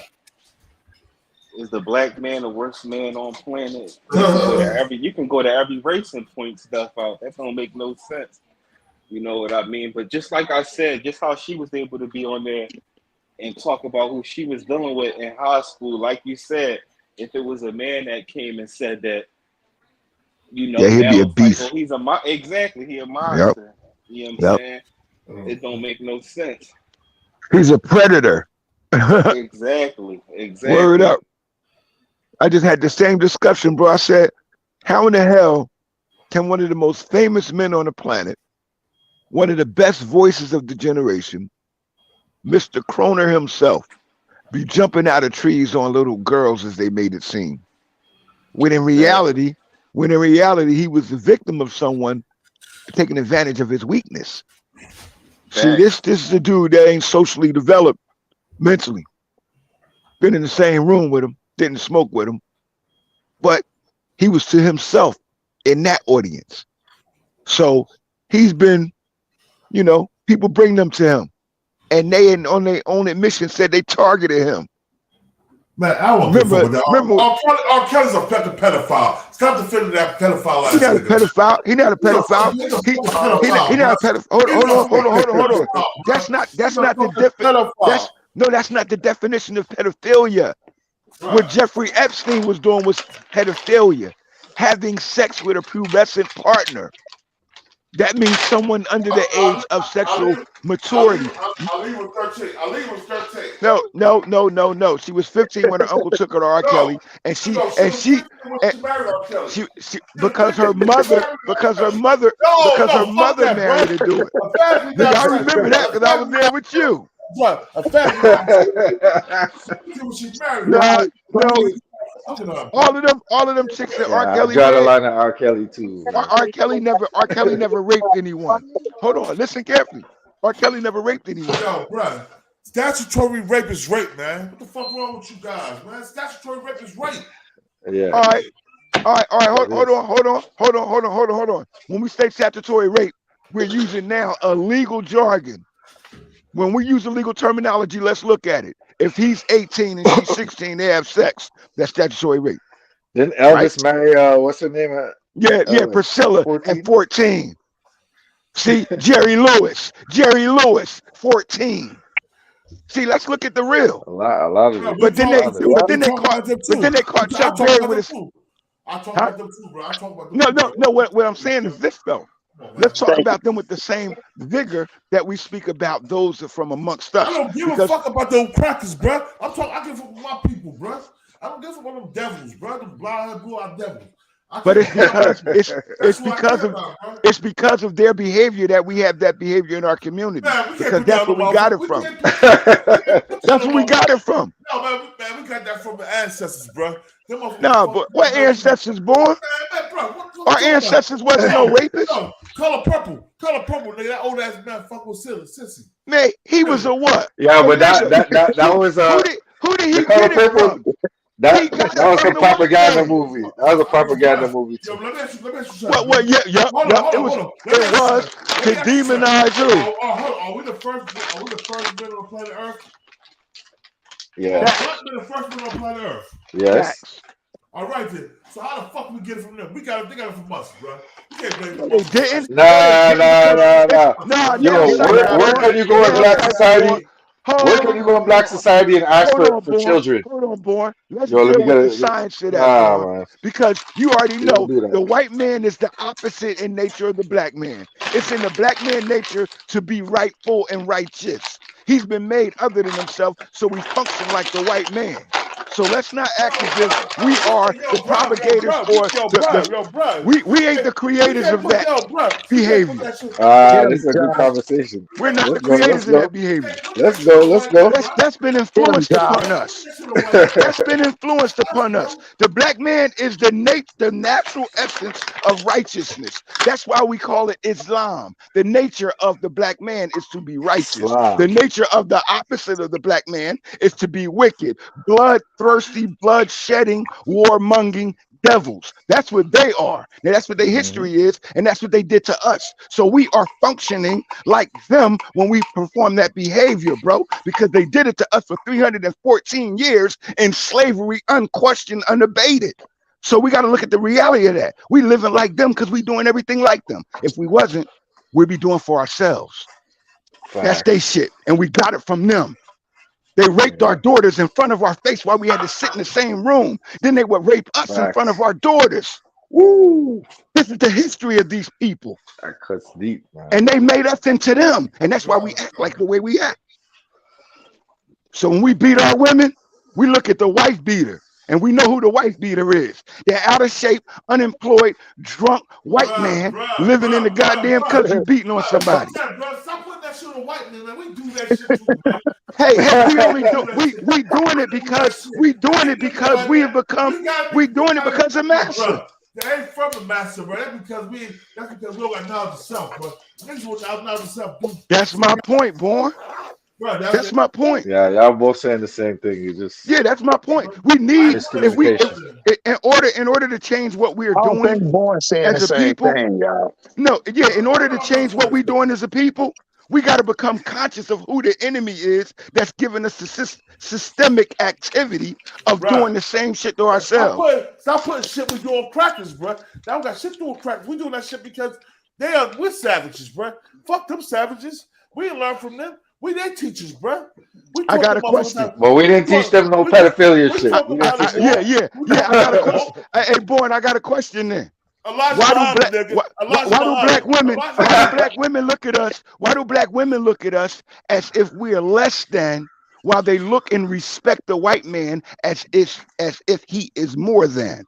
is the black man the worst man on planet? You can go to every racing point stuff out. That don't make no sense. You know what I mean? But just like I said, just how she was able to be on there and talk about who she was dealing with in high school, like you said, if it was a man that came and said that, you know, he'd be a beast. Like, he a monster. Yep. You know what I'm saying? It don't make no sense. He's a predator. Exactly. Word up. I just had the same discussion, bro. I said, how in the hell can one of the most famous men on the planet, one of the best voices of the generation, Mr. Croner himself, be jumping out of trees on little girls as they made it seem? When in reality, he was the victim of someone taking advantage of his weakness. See, this is a dude that ain't socially developed mentally. Been in the same room with him, didn't smoke with him, but he was to himself in that audience. So he's been, you know, people bring them to him, and they on their own admission said they targeted him. Man, I don't remember. R. Kelly's a pedophile. Stop defending that pedophile. He's not a pedophile. He's not a pedophile. He's not a pedophile. Hold on. That's not the definition. That's not the definition of pedophilia. Right. What Jeffrey Epstein was doing was pedophilia, having sex with a pubescent partner. That means someone under the age of sexual maturity. Ali was 13. No. She was 15 when her uncle took her to R. Kelly, and she because her mother married to do it. I remember that because I was there with you. What? All of them chicks that R. Kelly. I got a line of R. Kelly too. R. Kelly never raped anyone. Hold on, listen carefully. R. Kelly never raped anyone. Yo, bro, statutory rape is rape, man. What the fuck wrong with you guys, man? Statutory rape is rape. Yeah. All right. Hold on. When we say statutory rape, we're using now a legal jargon. When we use illegal terminology, let's look at it. If he's 18 and she's 16, they have sex. That's statutory rape. Didn't Elvis marry, what's her name? Yeah, Priscilla 14? At 14. See, Jerry Lewis, 14. See, let's look at the real. A lot of it. But then they caught Chuck Berry with his. I talk about them too, bro. I talk about them. No. What I'm saying is this though. Let's talk about them with the same vigor that we speak about those from amongst us. I don't give a fuck about those crackers, bro. I give a fuck about my people, bro. I don't give a fuck about them devils, bro. Them blind blue-eyed devils. But it's because of their behavior that we have that behavior in our community. Because that's where we got it from. That's where we got it from. No, man, we got that from the ancestors, bro. No, but what ancestors, boy? Our ancestors wasn't no rapists. No, color purple, nigga. That old ass man fuck with Sissy. Man, he was a what? Yeah, but that was who did he get it from? That was a propaganda movie. That was a propaganda movie too. Yo, let me ask you What? Yeah. It was to demonize who? Are we the first men on planet Earth? Yeah. Black men the first men on planet Earth. Yes. All right then. So how the fuck we get it from them? They got it from us, bro. You can't blame them. They didn't. Nah. Yo, where can you go in black society? Where can you go in black society and ask for children? Hold on, boy. Let's Yo, let me deal get with it. the science shit out, Man. because you already know do that. the white man is the opposite in nature of the black man. It's in the black man nature to be rightful and righteous. He's been made other than himself, so we function like the white man. So let's not act as if we are the propagators we ain't the creators of that behavior. This is a good conversation. We're not the creators of that behavior. Let's go. That's been influenced upon us. That's been influenced upon us. The black man is the natural essence of righteousness. That's why we call it Islam. The nature of the black man is to be righteous. The nature of the opposite of the black man is to be wicked, bloodthirsty, blood-shedding, warmongering devils. That's what they are. Now, that's what their history is, and that's what they did to us. So we are functioning like them when we perform that behavior, bro, because they did it to us for 314 years in slavery, unquestioned, unabated. So we got to look at the reality of that. We living like them because we doing everything like them. If we wasn't, we'd be doing for ourselves. That's their shit, and we got it from them. They raped our daughters in front of our face while we had to sit in the same room. Then they would rape us in front of our daughters. Woo! This is the history of these people. That cuts deep, man. And they made us into them. And that's why we act like the way we act. So when we beat our women, we look at the wife beater. And we know who the wife beater is. They're out of shape, unemployed, drunk, white man living in the goddamn country beating on somebody. Stop putting that shit on white man, man. We do that shit too, man. Hey, we doing it because we have become, we doing it because of master. That ain't from the master, bro. That's because we don't got knowledge of self, bro. Niggas without knowledge of self. That's my point, boy. Bro, that's my point. Yeah, y'all both saying the same thing. You just that's my point. We need in order to change what we are doing as a people. In order to change what we're doing as a people, we got to become conscious of who the enemy is that's giving us the systemic activity of doing the same shit to ourselves. Stop putting shit we do on crackers, bro. That don't got shit to do with crackers. We doing that shit because we're savages, bro. Fuck them savages. We didn't learn from them. We their teachers, bro. I got a question. But we didn't teach them no pedophilia shit. I got a question. Hey, boy, I got a question then. Why do black women look at us? Why do black women look at us as if we are less than, while they look and respect the white man as if he is more than?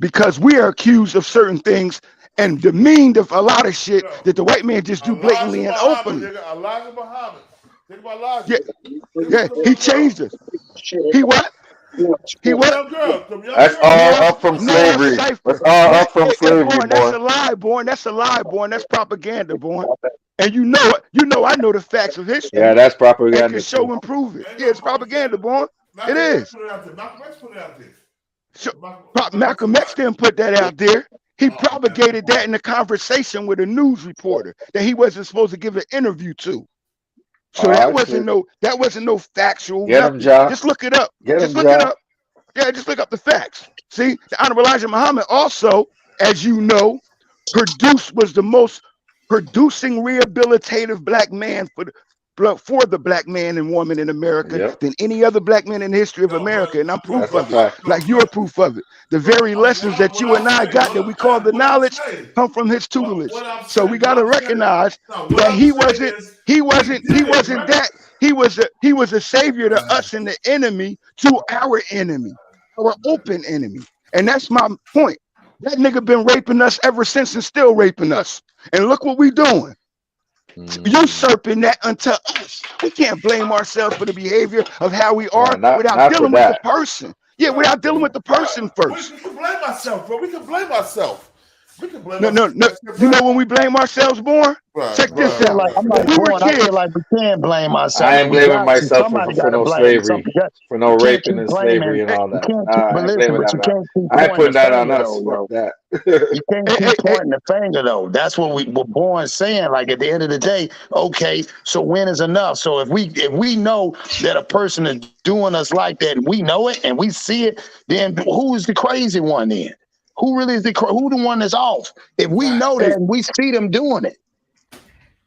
Because we are accused of certain things and demeaned of a lot of shit that the white man just do blatantly and openly. Elijah Muhammad. Think about Elijah. Yeah, he changed us. He what? He what? That's all up from slavery. That's all up from slavery, boy. That's a lie, boy. That's a lie, boy. That's propaganda, boy. And you know it. I know the facts of history. Yeah, that's propaganda. And can show and prove it. Yeah, it's propaganda, boy. It is. Malcolm X put it out there. Malcolm X didn't put that out there. He propagated that in a conversation with a news reporter that he wasn't supposed to give an interview to. So that wasn't no factual. Just look it up. Just look it up. Yeah, just look up the facts. See, the Honorable Elijah Muhammad also, as you know, was the most producing rehabilitative black man for the black man and woman in America than any other black man in the history of America. And I'm proof of it. Like you're proof of it. The very lessons that you and I got that we call the knowledge come from his tutelage. So we got to recognize that he was a savior to us and the enemy to our enemy, our open enemy. And that's my point. That nigga been raping us ever since and still raping us. And look what we doing. Usurping that unto us. We can't blame ourselves for the behavior of how we are without dealing with the person. Yeah, without dealing with the person first. We can blame ourselves, bro. We can blame ourselves. We can blame No. You know when we blame ourselves, Born? Check this I feel out. like, I'm When like, we were Born, I kids, feel like we can't blame ourselves. I ain't We blaming got to. myself Somebody for got to no blame. slavery, for no You can't raping keep and blaming. slavery and all You that. can't Nah, keep, I but ain't listen, blaming but that. you can't keep I ain't pointing putting the that on finger us. though, Fuck yo. that. You can't keep pointing the finger though. That's what we were born saying. Like at the end of the day, okay, so when is enough? So if we know that a person is doing us like that, and we know it and we see it, then who is the crazy one then? Who really is who the one that's off? If we know that and we see them doing it.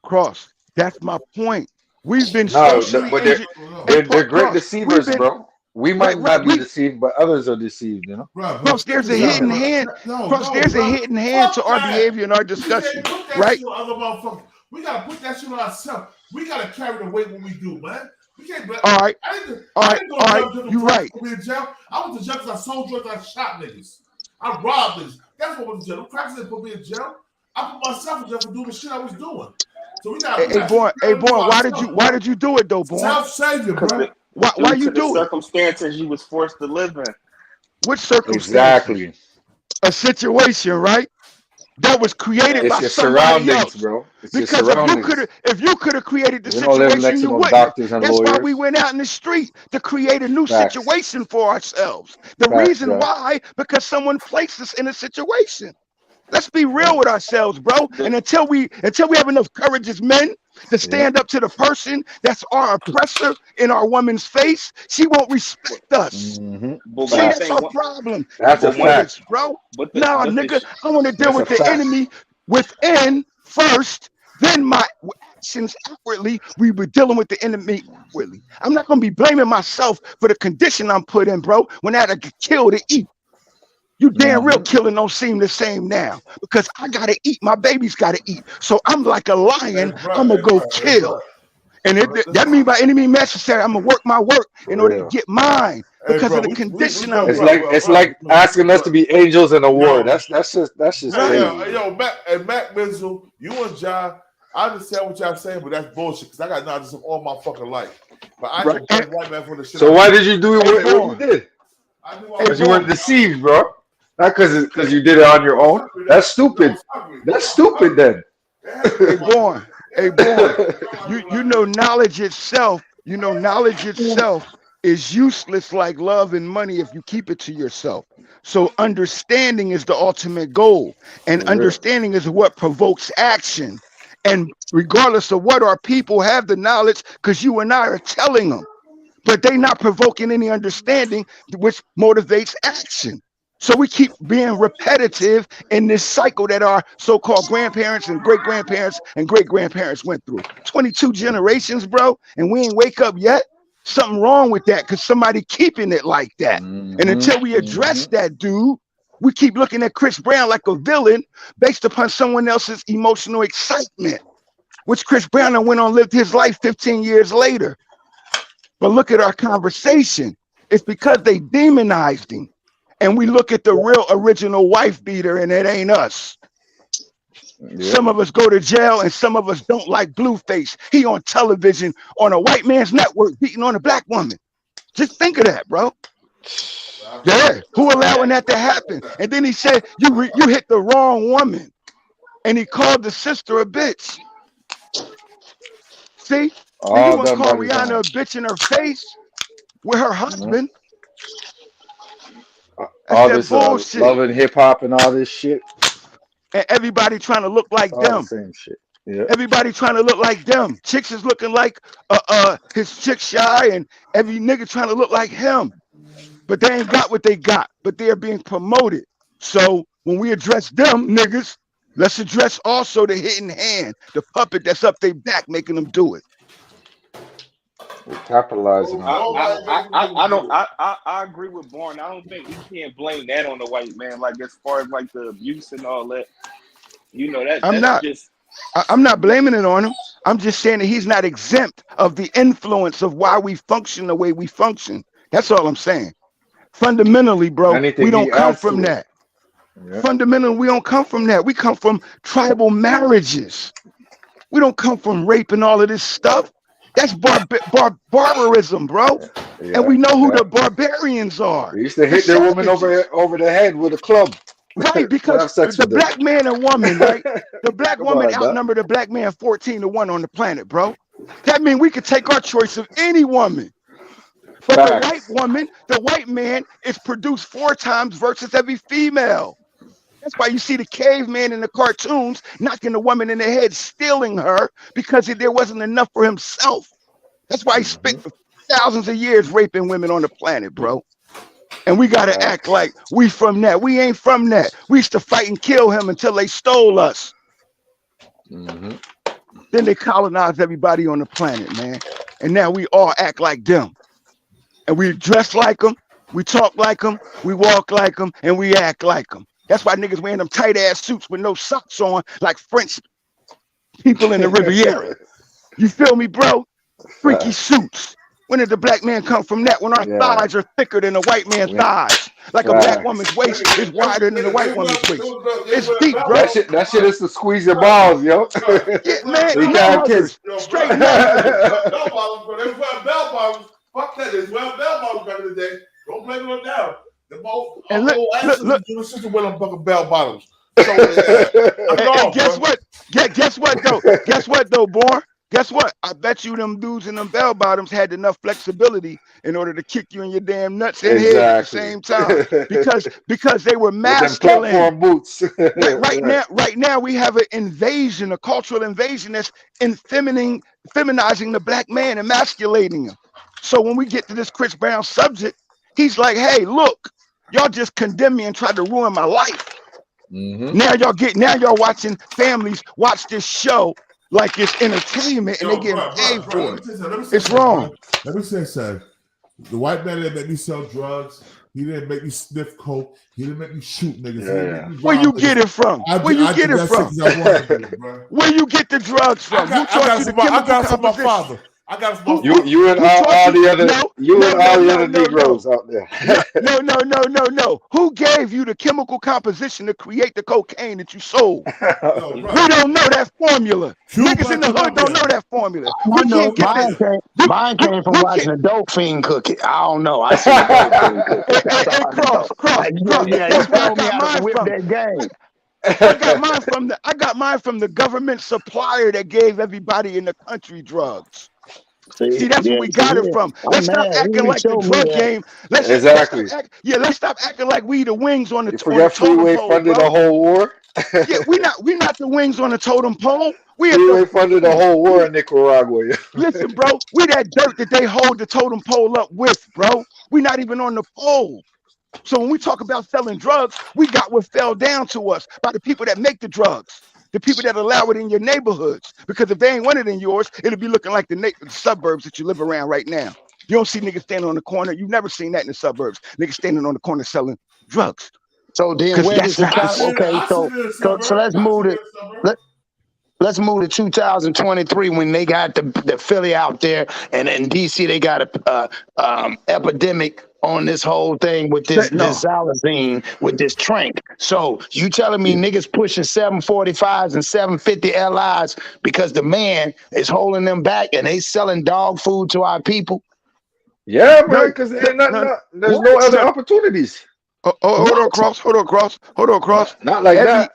Cross. That's my point. We've been No, socially but engineered. they're great Cross. We've deceivers, been bro. We might not be deceived, but others are deceived, you know? Cross, there's a hidden hand. Cross, there's a hidden hand to our behavior and our discussion, Put that right? shit on other motherfuckers. We gotta put that shit on ourselves. We gotta carry the weight when we do, man. We can't. All right. I didn't All go right. to All right. jail just You're right. to be in jail. I went to jail because I sold drugs. I shot niggas. I robbed niggas. That's what went to jail. The crackers didn't put me in jail. I put myself in jail for doing the shit I was doing. So we got. Hey, Born. Why did you do it though, Born? Self-savior, bro. Why you Due to the do it? circumstances you was forced to live in. Which circumstances? Exactly. A situation, right? That was created It's by your somebody surroundings, else. bro. It's your Because surroundings. if you could have created the We don't live situation, next to you no wouldn't. doctors and That's why lawyers. we went out in the street to create a new Facts. situation for ourselves. The Facts, reason bro. why, because someone placed us in a situation. Let's be real with ourselves, bro. And until we have enough courage as men to stand up to the person that's our oppressor in our woman's face, she won't respect us. But See, one that's thing, our problem. That's a fact. This, bro. But Nah, but nigga, I want to deal That's a with the fact. enemy within first, then my actions outwardly. We were dealing with the enemy outwardly. I'm not gonna be blaming myself for the condition I'm put in, bro. When I had to kill to eat. You damn real killing don't seem the same now because I gotta eat. My baby's gotta eat. So I'm like a lion. I'm gonna go kill. And that means by any means necessary, I'm gonna work my work in order to get mine because of the condition I'm in. It's like asking us to be angels in a war. That's just crazy. Yo, Mac Mizzle, you and John, I understand what y'all saying, but that's bullshit because I got knowledge of all my fucking life. But I can blame white man for the shit. So why did you do what you did? Because you weren't deceived, bro. Not because you did it on your own. That's stupid. That's stupid then. Hey, Born. You know knowledge itself. You know knowledge itself is useless like love and money if you keep it to yourself. So understanding is the ultimate goal, and understanding is what provokes action. And regardless of what our people have the knowledge, because you and I are telling them, but they not provoking any understanding, which motivates action. So we keep being repetitive in this cycle that our so-called grandparents and great-grandparents and great-grandparents went through. 22 generations, bro, and we ain't wake up yet. Something wrong with that because somebody keeping it like that. And until we address that, dude, we keep looking at Chris Brown like a villain based upon someone else's emotional excitement, which Chris Brown then went on lived his life 15 years later. But look at our conversation. It's because they demonized him. And we look at the real original wife beater and it ain't us. Some of us go to jail and some of us don't like BullFace. He on television on a white man's network beating on a black woman. Just think of that, bro. Yeah, who allowing that to happen? And then he said, you hit the wrong woman. And he called the sister a bitch. See? You wouldn't call Rihanna a bitch in her face with her husband. All this love and hip hop and all this shit. And everybody trying to look like all them. The same shit. Yeah. Everybody trying to look like them. Chicks is looking like his chick Shy, and every nigga trying to look like him. But they ain't got what they got. But they're being promoted. So when we address them niggas, let's address also the hidden hand, the puppet that's up their back making them do it. We're capitalizing on I agree with Born. I don't think we can't blame that on the white man. Like as far as like the abuse and all that, you know that. I'm not blaming it on him. I'm just saying that he's not exempt of the influence of why we function the way we function. That's all I'm saying. Fundamentally, bro, Anything we don't he come adds from to it. that. Yeah. Fundamentally, we don't come from that. We come from tribal marriages. We don't come from rape and all of this stuff. That's barbarism, bro. And we know who the barbarians are. They used to hit their woman over the head with a club. Right, because the black man and woman, right? The black woman outnumbered the black man 14-1 on the planet, bro. That means we could take our choice of any woman. But the white woman, the white man is produced 4 times versus every female. That's why you see the caveman in the cartoons knocking the woman in the head, stealing her because there wasn't enough for himself. That's why he spent for thousands of years raping women on the planet, bro. And we got to act like we from that. We ain't from that. We used to fight and kill him until they stole us. Then they colonized everybody on the planet, man. And now we all act like them. And we dress like them. We talk like them. We walk like them. And we act like them. That's why niggas wearing them tight ass suits with no socks on, like French people in the Riviera. You feel me, bro? Freaky suits. When did the black man come from that? When our thighs are thicker than a white man's thighs. Like a black woman's waist is wider than a white woman's waist. It's deep, bro. That shit is to squeeze your balls, yo. Yeah, man, You can't kiss. Straight Bell bottoms, bro. They wear bell bottoms. Fuck that. They wear bell bottoms back in the day. Don't blame it on now. The whole doing shit to wear them fucking bell bottoms. So, and guess what? Guess what though? Guess what though, boy? Guess what? I bet you them dudes in them bell bottoms had enough flexibility in order to kick you in your damn nuts and head at the same time because they were masculine. Platform boots. Right now we have an invasion, a cultural invasion that's feminizing the black man, emasculating him. So when we get to this Chris Brown subject, he's like, "Hey, look, y'all just condemn me and tried to ruin my life. Now y'all watching families watch this show." Like it's entertainment and they getting paid for it. It's wrong. Let me say something. The white man didn't make me sell drugs. He didn't make me sniff coke. He didn't make me shoot niggas. Where you get it from? Where you get it from? Where you get the drugs from? Who taught you the chemical composition? Father. I got some. You and all the other Negroes out there. No. Who gave you the chemical composition to create the cocaine that you sold? We don't know that formula. Niggas in the hood don't know that formula. Mine came from watching a dope fiend cook it. I don't know. I see a dope fiend cook it. Cross. Yeah, he told me how to whip that game. I got mine from the government supplier that gave everybody in the country drugs. See, that's where we got it from. Let's stop acting like the drug game. Let's stop acting like we the wings on the totem pole. Freeway funded the whole war. we not the wings on the totem pole. Freeway funded the whole war in Nicaragua. Listen, bro, we that dirt that they hold the totem pole up with, bro. We not even on the pole. So when we talk about selling drugs, we got what fell down to us by the people that make the drugs. The people that allow it in your neighborhoods, because if they ain't want it in yours, it'll be looking like the suburbs that you live around right now. You don't see niggas standing on the corner. You've never seen that in the suburbs. Niggas standing on the corner selling drugs. So then, where does so let's move it. Let's move to 2023 when they got the Philly out there, and in DC they got a epidemic on this whole thing with this xylazine, with this trank. So you telling me niggas pushing 745s and 750 LIs because the man is holding them back and they selling dog food to our people? Yeah, man, because there's no other opportunities. Hold on, Cross. Not like that.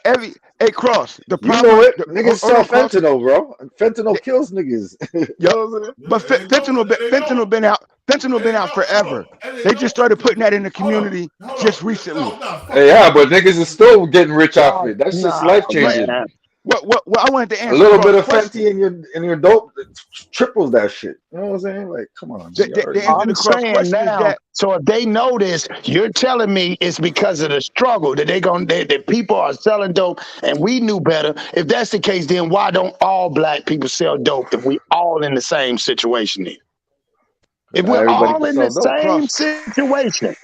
Hey, Cross. The problem, you know it. Niggas sell fentanyl, bro. Fentanyl kills niggas. But fentanyl been out. Fentanyl been out forever. They just started putting that in the community just recently. Yeah, but niggas is still getting rich off it. That's just life changing. What I wanted to answer a little bit of Fenty in your dope triples that shit. You know what I'm saying? Like, come on. I'm saying now. So if they know this, you're telling me it's because of the struggle that that people are selling dope, and we knew better. If that's the case, then why don't all black people sell dope if we all in the same situation here? If we're all in the same situation,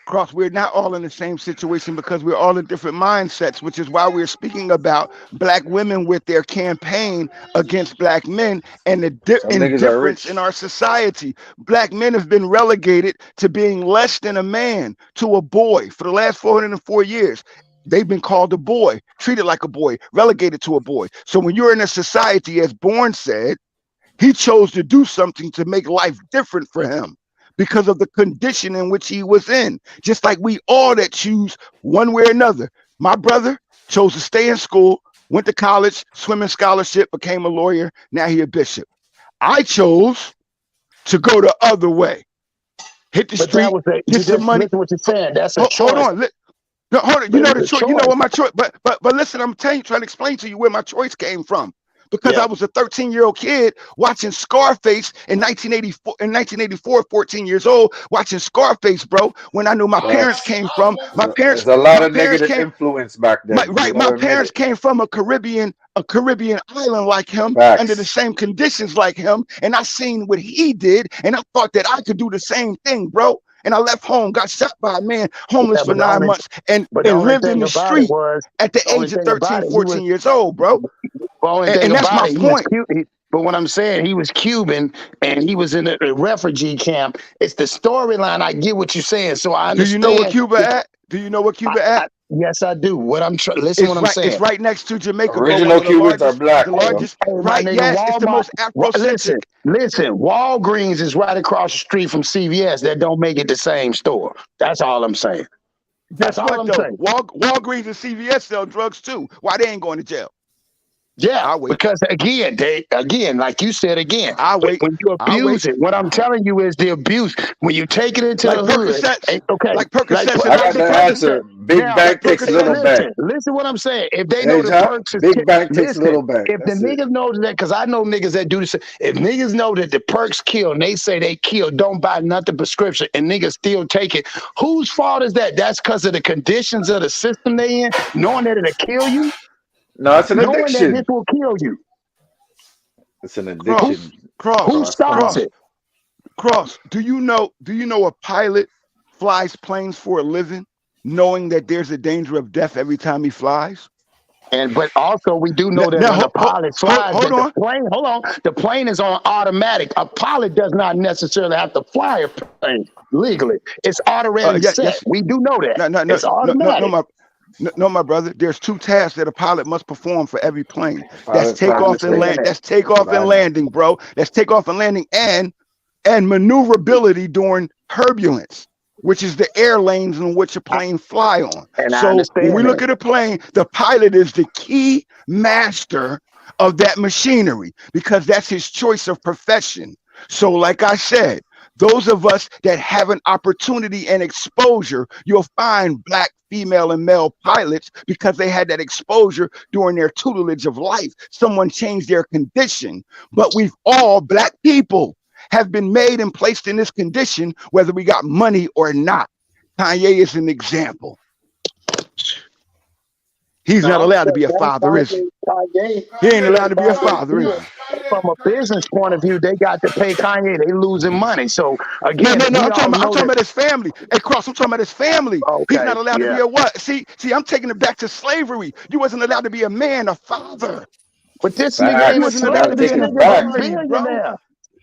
Cross, we're not all in the same situation because we're all in different mindsets, which is why we're speaking about black women with their campaign against black men and the Some niggas are indifference in rich. our society. Black men have been relegated to being less than a man, to a boy for the last 404 years. They've been called a boy, treated like a boy, relegated to a boy. So when you're in a society, as Bourne said, he chose to do something to make life different for him because of the condition in which he was in. Just like we all that choose one way or another. My brother chose to stay in school, went to college, swimming scholarship, became a lawyer. Now he a bishop. I chose to go the other way. Hit the But street, that was a, get some money. listen what you're saying. That's a Hold choice. on. No, hold on. You But know it's the a choice. You know choice. what my choice. But listen, I'm telling you, trying to explain to you where my choice came from. Because Yeah. I was a 13-year-old kid watching Scarface in 1984, 14 years old, watching Scarface, bro. When I knew my parents Facts. came from, There's a lot my of parents negative came, influence back then. You my gotta admit parents it. came from a Caribbean island like him, under the Facts. same conditions like him, and I seen what he did, and I thought that I could do the same thing, bro. And I left home, got shot by a man, homeless Yeah, for 9 months, and but the only lived in thing the about it street was at the the only age of thing 13, about it, he was 14 years old, bro. the only thing And that's about my it, he was point. Cuban. But what I'm saying, he was Cuban and he was in a refugee camp. It's the storyline. I get what you're saying, so I Do you know where understand. Cuba at? Do you know where Cuba at? Yes, I do. What I'm listen, what I'm saying. It's right next to Jamaica, bro. One Original of the Cubans are largest, black, the bro. largest. Hey, my Right? nigga, Yes, it's the Walmart. most Afrocentric. Listen. Walgreens is right across the street from CVS. That don't make it the same store. That's all I'm saying. Guess That's all what I'm though? saying. Walgreens and CVS sell drugs too. Why they ain't going to jail? Yeah, I'll wait. because again, like you said again, I'll wait. when you I'll abuse wait. it, what I'm telling you is the abuse. When you take it into Like the hood, Percocets, okay, like Percocets I and got other the drugs. answer. Big Now, bank Like takes Percocets. little bank. listen what I'm saying. If they know Hey, the John, perks is big bank takes listen, little bank. if the That's it. niggas know that, because I know niggas that do this. If niggas know that the perks kill and they say they kill, don't buy nothing prescription, and niggas still take it, whose fault is that? That's because of the conditions of the system they in, knowing that it'll kill you, No, it's an knowing that this addiction. will kill you. It's an Cross, addiction. Who stops it? Cross. Do you know a pilot flies planes for a living, knowing that there's a danger of death every time he flies? But also we do know that Now, when the pilot flies, hold on. the plane is on automatic. A pilot does not necessarily have to fly a plane legally. It's already set. Yes. We do know that. It's automatic. No, my brother. There's 2 tasks that a pilot must perform for every plane. That's Pilot flies takeoff the and plane. land. That's takeoff and landing, bro. That's takeoff and landing, and maneuverability during turbulence, which is the air lanes in which a plane fly on. And I So understand when we look that. at a plane, the pilot is the key master of that machinery because that's his choice of profession. So, like I said, those of us that have an opportunity and exposure, you'll find black, female, and male pilots because they had that exposure during their tutelage of life. Someone changed their condition, but we've all, black people, have been made and placed in this condition, whether we got money or not. Kanye is an example. He's not allowed to be a father, is he? He ain't allowed to be a father, is he? From a business point of view, they got to pay Kanye. They losing money. So again, No. I'm talking about his family. Hey, Cross, I'm talking about his family. He's not allowed to be a what? See, I'm taking it back to slavery. You wasn't allowed to be a man, a father. But this nigga ain't You a wasn't slave. allowed to be This an nigga is a authority, bro. billionaire.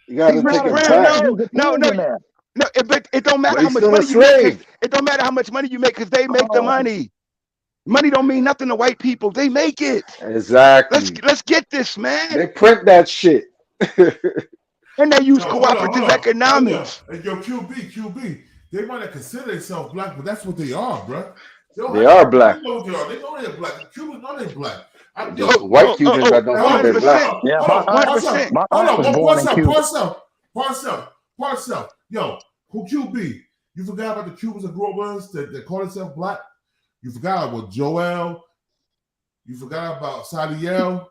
You got to He's take not a it slave. back. He's a billionaire. No, but it don't matter But how he's much still a money you make. slave. It don't matter how much money you make because they make the money. Money don't mean nothing to white people. They make it. Exactly. Let's get this, man. They print that shit. And they use Hold on. cooperative economics. Hey, yo, QB. They might not consider themselves black, but that's what they are, bro. They are black. They know what they are. They know they're black. Cubans know they're black. Just white Cubans that don't think they're black. Yeah, my aunt was born in Cuba. Part self. Yo, who QB? You forgot about the Cubans that grew up with us that call themselves black? You forgot about Joel. You forgot about Sadiel.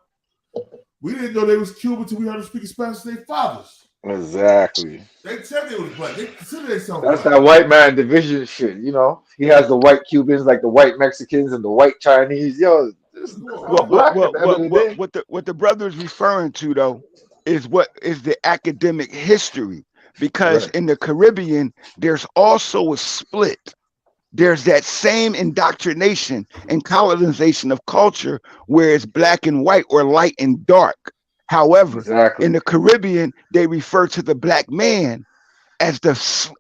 We didn't know they was Cuban until we heard them speaking Spanish to their fathers. Exactly. They said they was black. They consider themselves That's black. that white man division shit, you know. He has the white Cubans, like the white Mexicans and the white Chinese. Yo, What the brother is referring to though is what is the academic history, because in the Caribbean there's also a split there's that same indoctrination and colonization of culture where it's black and white or light and dark. However, in the Caribbean, they refer to the black man as the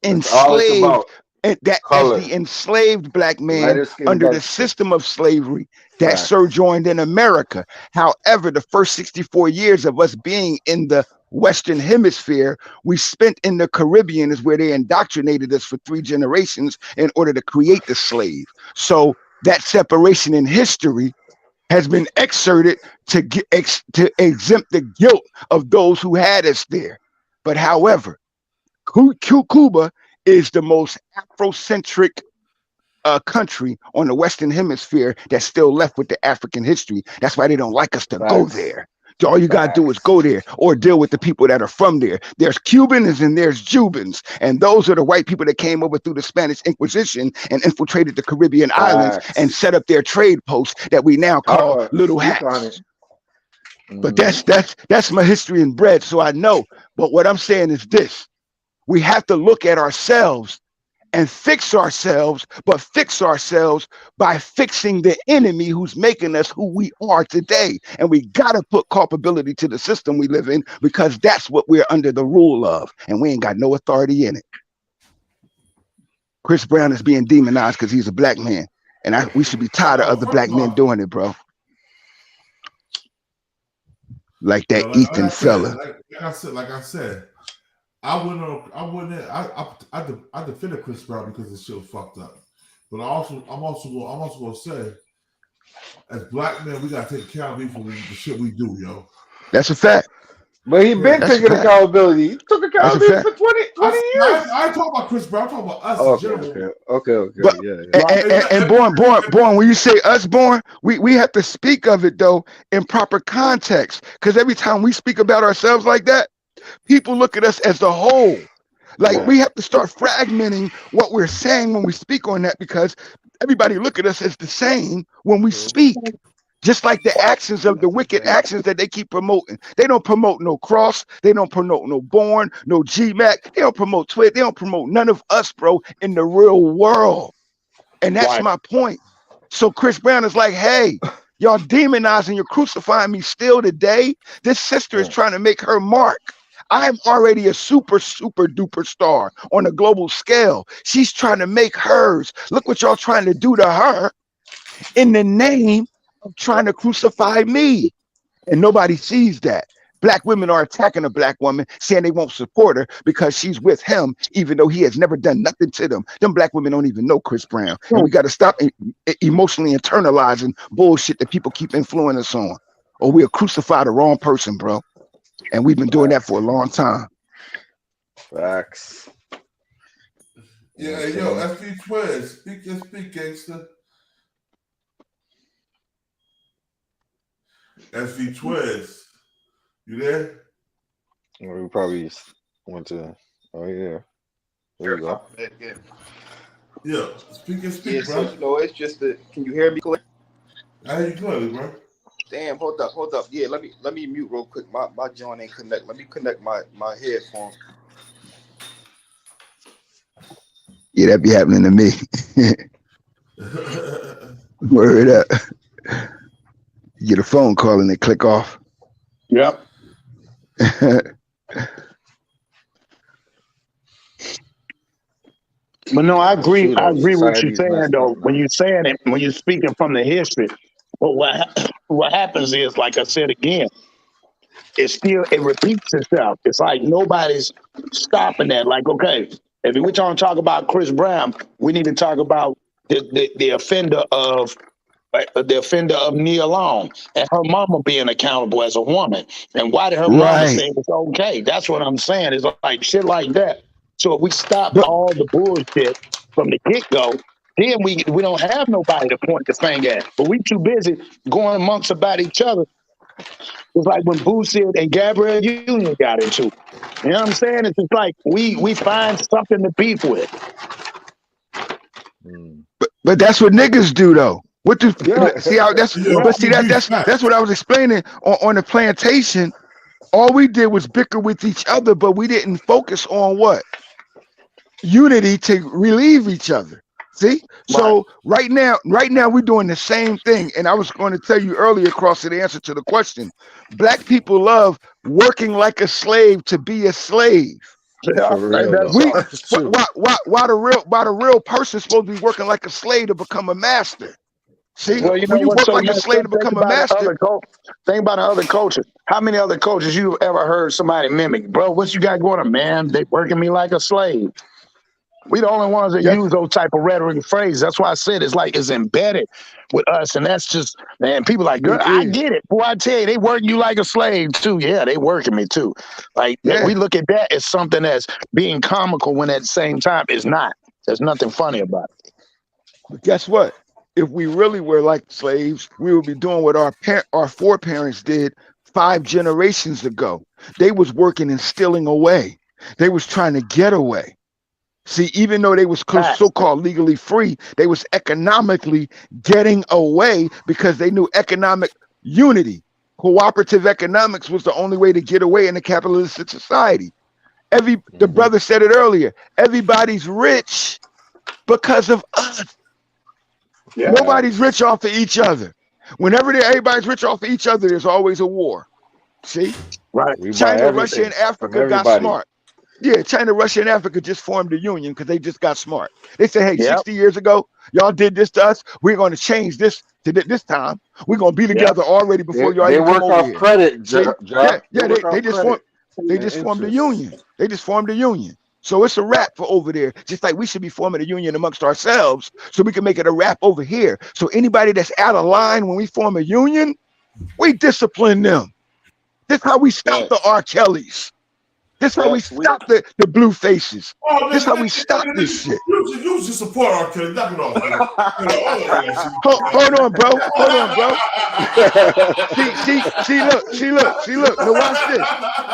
enslaved, as the enslaved black man under the system of slavery that sojourned in America. However, the first 64 years of us being in the Western Hemisphere, we spent in the Caribbean is where they indoctrinated us for 3 generations in order to create the slave. So that separation in history has been exerted to exempt the guilt of those who had us there. But however, Cuba is the most Afrocentric country on the Western Hemisphere that's still left with the African history. That's why they don't like us to go there. All you gotta do is go there or deal with the people that are from there. There's Cubans and there's Jubans, and those are the white people that came over through the Spanish Inquisition and infiltrated the Caribbean islands and set up their trade posts that we now call little hats. But that's my history and bread, so I know. But what I'm saying is this: we have to look at ourselves and fix ourselves, but fix ourselves by fixing the enemy who's making us who we are today. And we got to put culpability to the system we live in, because that's what we're under the rule of, and we ain't got no authority in it. Chris Brown is being demonized because he's a black man, and we should be tired of other black men doing it, bro. Like that Ethan fella. Like I said, I defended Chris Brown because the shit was fucked up. But I'm also gonna say, as black men, we gotta take accountability for the shit we do, yo. That's a fact. But he been taking accountability. He took accountability for 20 years. I ain't talking about Chris Brown. I'm talking about us in general. Okay. But, and Born, when you say us, Born, we have to speak of it though in proper context. Because every time we speak about ourselves like that, people look at us as the whole. Like we have to start fragmenting what we're saying when we speak on that, because everybody look at us as the same when we speak. Just like the actions of the wicked actions that they keep promoting. They don't promote no cross. They don't promote no Born, no GMAC. They don't promote Twit. They don't promote none of us, bro, in the real world. And that's my point. So Chris Brown is like, hey, y'all demonizing, you're crucifying me still today. This sister is trying to make her mark. I'm already a super duper star on a global scale. She's trying to make hers. Look what y'all trying to do to her in the name of trying to crucify me. And nobody sees that. Black women are attacking a black woman, saying they won't support her because she's with him, even though he has never done nothing to them. Them black women don't even know Chris Brown. And we got to stop emotionally internalizing bullshit that people keep influencing us on, or we'll crucify the wrong person, bro. And we've been doing that for a long time. Facts. Yeah, yo, FP Twiz, speak, gangster. FP Twiz, you there? Well, we probably went to. Oh yeah, there we go. Yeah, speak, yeah, bro. So, you know, it's just the. Can you hear me clear? I hear you clearly, bro. Damn, hold up. Yeah, let me mute real quick. My joint ain't connect. Let me connect my headphones. Yeah, that be happening to me. Word up. You get a phone call and they click off. Yep. But no, I agree with what you're saying though. When you're saying it, when you're speaking from the history, but what happens is, like I said again, it repeats itself. It's like nobody's stopping that. Like, okay, if we're trying to talk about Chris Brown, we need to talk about the offender of Nia Long and her mama being accountable as a woman. And why did her mama say it's okay? That's what I'm saying. It's like shit like that. So if we stop all the bullshit from the get-go, then we don't have nobody to point the finger at. But we too busy going amongst about each other. It's like when Boosie and Gabrielle Union got into it. You know what I'm saying? It's just like we find something to beef with. But that's what niggas do though. What do see how that's that's what I was explaining on the plantation. All we did was bicker with each other, but we didn't focus on what? Unity to relieve each other See, so right now we're doing the same thing. And I was going to tell you earlier, across the answer to the question. Black people love working like a slave to be a slave. Yeah, For real, that's though. all. That's true. Why the real person supposed to be working like a slave to become a master? See, Well, you know when you what's work so like a messed slave up? to become a master. Think about the other cultures. How many other cultures you ever heard somebody mimic? Bro, what you got going on, man? They working me like a slave. We the only ones that use those type of rhetoric and phrases. That's why I said it's like it's embedded with us, and that's just, man. People like, girl, I get it. Boy, I tell you, they working you like a slave too. Yeah, they working me too. Like we look at that as something that's being comical when at the same time it's not. There's nothing funny about it. But guess what? If we really were like slaves, we would be doing what our foreparents did 5 generations ago. They was working and stealing away. They was trying to get away. See, even though they was so-called legally free, they was economically getting away because they knew economic unity. Cooperative economics was the only way to get away in a capitalistic society. The brother said it earlier. Everybody's rich because of us. Yeah. Nobody's rich off of each other. Whenever everybody's rich off of each other, there's always a war. See? Right. China, Russia, and Africa got smart. Yeah, China, Russia, and Africa just formed a union because they just got smart. They said, hey, 60 years ago, y'all did this to us. We're going to change this to this time. We're going to be together already before y'all even come over here. They work off credit, John. They just formed a union. They just formed a union. So it's a wrap for over there. Just like we should be forming a union amongst ourselves so we can make it a wrap over here. So anybody that's out of line when we form a union, we discipline them. This is how we stop the R. Kellys. This is how we stop the blue faces. This is how we stop this shit. You should support R. Kelly. Knock it off. Hold on, bro. See, look. Now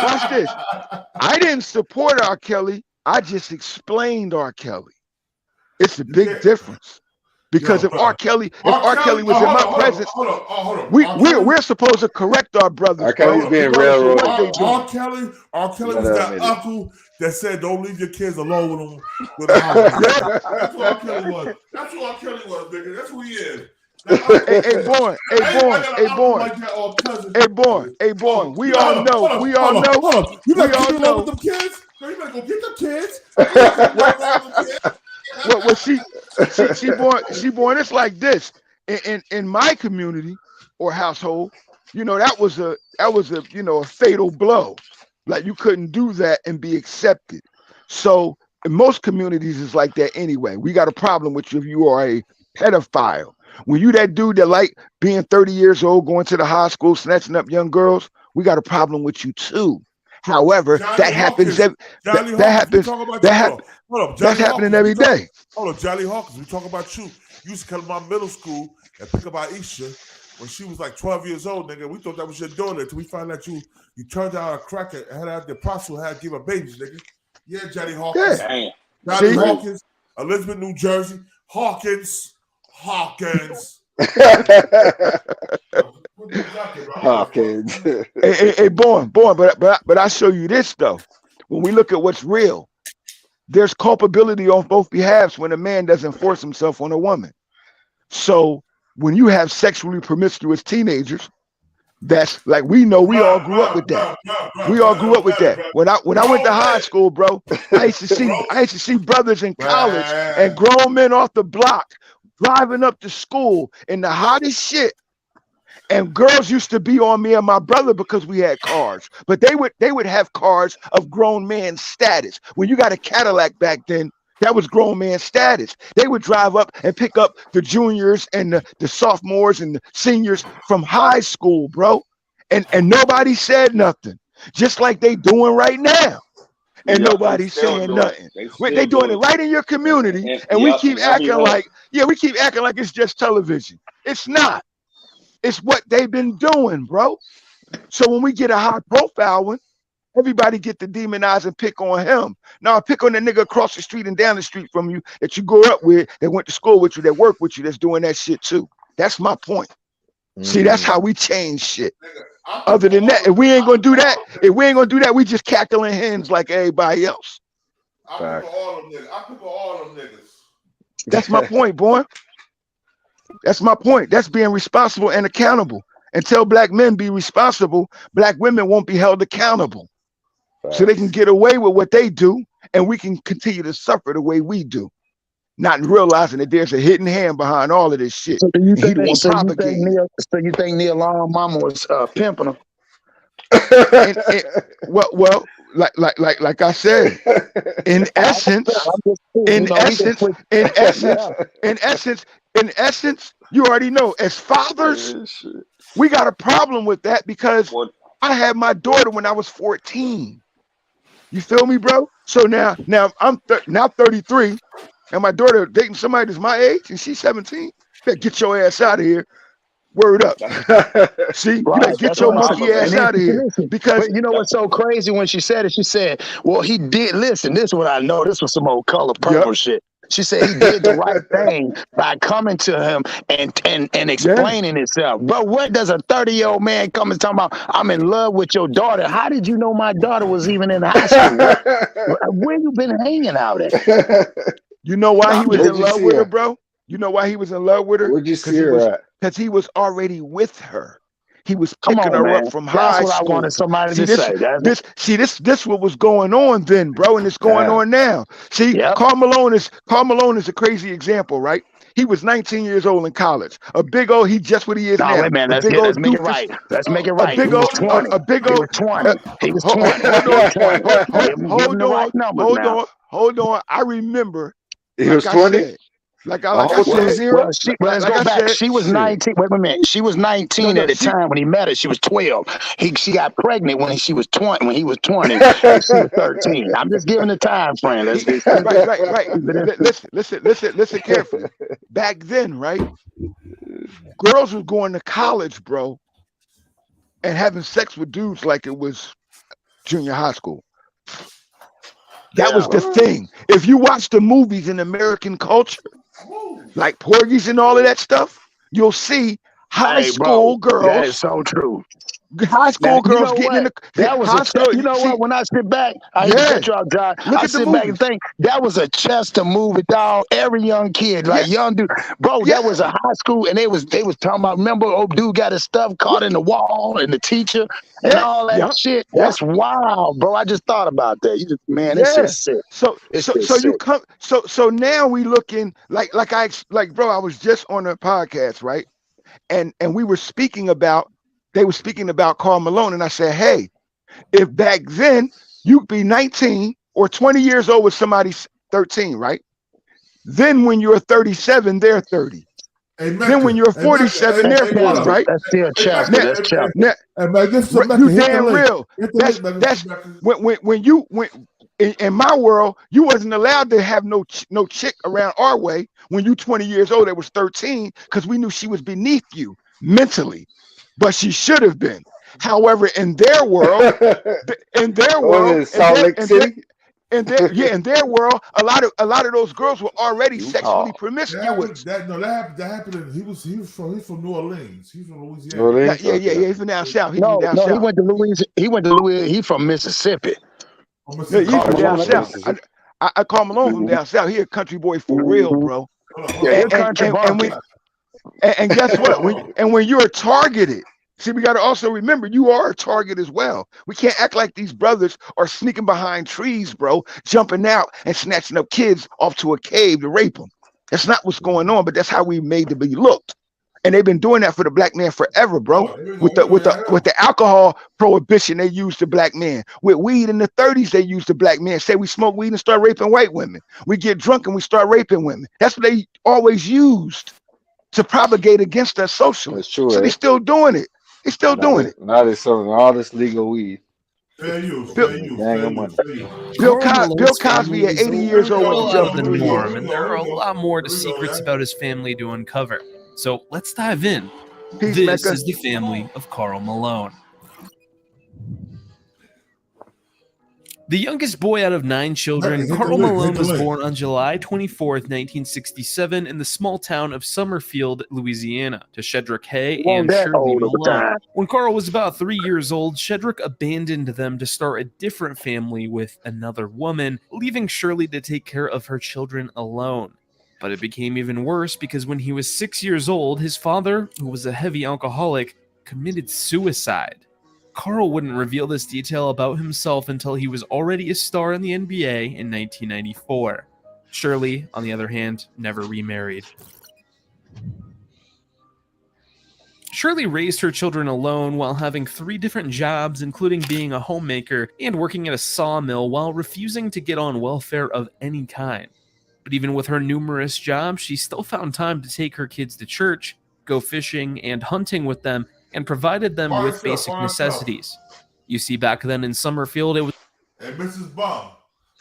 watch this. I didn't support R. Kelly. I just explained R. Kelly. It's a big difference. Because if R. Kelly was in my presence, we're supposed to correct our brothers. R. Kelly's being railroaded. R. Kelly was that uncle that said, "Don't leave your kids alone with a house." That's what R. Kelly was. That's what R. Kelly was, nigga. That's who he is. Hey, born. We all know. You better get along with them kids. No, you better go get them kids. Well, she born. It's like this in my community or household. You know, that was a a fatal blow. Like you couldn't do that and be accepted. So in most communities, it's like that anyway. We got a problem with you if you are a pedophile. When you that dude that like being 30 years old, going to the high school, snatching up young girls, we got a problem with you too. However, that happens. That's happening every day. Hold up, Johnny Hawkins. We talk about you. You used to come to my middle school and pick up Aisha when she was like 12 years old, nigga. We thought that was your daughter until we found out you turned out a cracker, had out the prostitute, had to give her babies, nigga. Yeah, Johnny Hawkins. Yeah. Johnny Hawkins, Elizabeth, New Jersey. Hawkins. Hawkins. Hey, born. But I show you this though. When we look at what's real, there's culpability on both behalves when a man doesn't force himself on a woman. So when you have sexually promiscuous teenagers, that's like we all grew up with that. We all grew up with that. When I went to high school, bro, I used to see brothers in college and grown men off the block driving up to school in the hottest shit. And girls used to be on me and my brother because we had cars, but they would have cars of grown man status. When you got a Cadillac back then, that was grown man status. They would drive up and pick up the juniors and the sophomores and the seniors from high school, bro. And nobody said nothing, just like they doing right now. And nobody's saying nothing. They doing it right in your community, and we keep acting like it's just television. It's not. It's what they've been doing, bro. So when we get a high profile one, everybody get to demonize and pick on him. Now pick on the nigga across the street and down the street from you that you grew up with, that went to school with you, that work with you, that's doing that shit too. That's my point. See, that's how we change shit. Other than that, if we ain't gonna do that, we just cackling hens like everybody else. I pick all them niggas. That's my point, boy. That's my point. That's being responsible and accountable. Until black men be responsible, black women won't be held accountable. So they can get away with what they do, and we can continue to suffer the way we do, not realizing that there's a hidden hand behind all of this shit. So do you And he the one think? So you think propagating. Neil? So you think Neil Long Mama was pimping him? Well, like I said, in essence, you already know. As fathers, we got a problem with that because I had my daughter when I was 14. You feel me, bro? So now I'm now 33, and my daughter dating somebody that's my age, and she's 17. Better get your ass out of here. Word up. See, you better get your monkey ass out of here. Because you know what's so crazy when she said it? She said, well, he did, listen, this is what I know. This was some old color purple shit. She said he did the right thing by coming to him and explaining himself. But what does a 30-year-old man come and talk about, I'm in love with your daughter? How did you know my daughter was even in high school? Where you been hanging out at? You know why he was in love with her, bro? You know why he was in love with her? Where'd you see her at? Because he was already with her. He was picking her up from high school. That's what I wanted somebody to say. This what was going on then, bro, and it's going on now. See, Karl Malone is a crazy example, right? He was 19 years old in college. A big old, he just what he is now. Wait, man, let's make it right. Let's make it right. He was 20. He was 20. Hold on. I remember. He was 20. Let's go back. She was 19. Wait a minute. She was 19 at the time when he met her. She was 12. She got pregnant when she was 20. When he was 20, and she was 13. I'm just giving the time frame. Let's get right. Listen carefully. Back then, right? Girls was going to college, bro, and having sex with dudes like it was junior high school. That was the thing. If you watch the movies in American culture, like Porgy's and all of that stuff, you'll see high school girls. That is so true. High school girls getting in the that was you know what? When I sit back, I get you out, John. I sit back and think that was a Chester movie, dog. Every young kid, like young dude, bro. That was a high school, and they was talking about. Remember, old dude got his stuff caught in the wall, and the teacher and all that shit. That's wild, bro. I just thought about that. You just, man, it's just sick. So now we looking like bro. I was just on a podcast, right? And we were speaking about. They were speaking about Karl Malone, and I said, hey, if back then you'd be 19 or 20 years old with somebody's 13, right? Then when you're 37, they're 30. Then when you're 47, they're 40, right? That's still Chester. That's Chester. You damn real. That's when in my world, you wasn't allowed to have no chick around our way when you 20 years old. That was 13 because we knew she was beneath you mentally. But she should have been. However, in their world, in their world, a lot of those girls were already sexually promiscuous. That happened. He was from New Orleans. He's from Louisiana. He's from down south. He went to Louisiana. He went to Louisiana. He's from Mississippi. He's from down south. I call Malone from down south. He a country boy for real, bro. And guess what? When you're targeted, see, we got to also remember you are a target as well. We can't act like these brothers are sneaking behind trees, bro, jumping out and snatching up kids off to a cave to rape them. That's not what's going on, but that's how we made to be looked. And they've been doing that for the black man forever, bro. With the alcohol prohibition, they used the black man. With weed in the 30s, they used the black man. Say we smoke weed and start raping white women. We get drunk and we start raping women. That's what they always used to propagate against us socially. That's true. So they're still doing it. They're still doing it. Now they're selling all this legal weed. Bill Cosby at 80 years old. Out of the norm, and there are a lot more to secrets about his family to uncover. So let's dive in. This is the family of Karl Malone. The youngest boy out of 9 children, Karl Malone was born on July 24th, 1967 in the small town of Summerfield, Louisiana, to Shedrick Hay and Shirley Malone. When Karl was about 3 years old, Shedrick abandoned them to start a different family with another woman, leaving Shirley to take care of her children alone. But it became even worse because when he was 6 years old, his father, who was a heavy alcoholic, committed suicide. Carl wouldn't reveal this detail about himself until he was already a star in the NBA in 1994. Shirley, on the other hand, never remarried. Shirley raised her children alone while having 3 different jobs, including being a homemaker and working at a sawmill, while refusing to get on welfare of any kind. But even with her numerous jobs, she still found time to take her kids to church, go fishing and hunting with them, and provided them with basic necessities. You see, back then in Summerfield, it was... Hey, Mrs. Bum,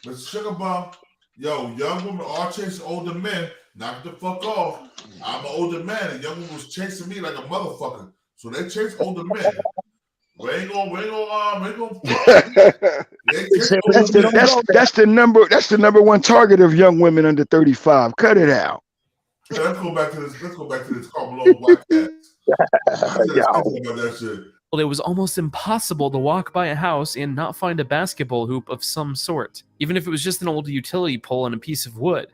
Mrs. Sugar Bum, yo, young women all chasing older men. Knock the fuck off. I'm an older man, and young woman was chasing me like a motherfucker. So they chase older men. We ain't gonna That's the number one target of young women under 35. Cut it out. Let's go back to this Karl Malone black cat. That shit. Well, it was almost impossible to walk by a house and not find a basketball hoop of some sort, even if it was just an old utility pole and a piece of wood.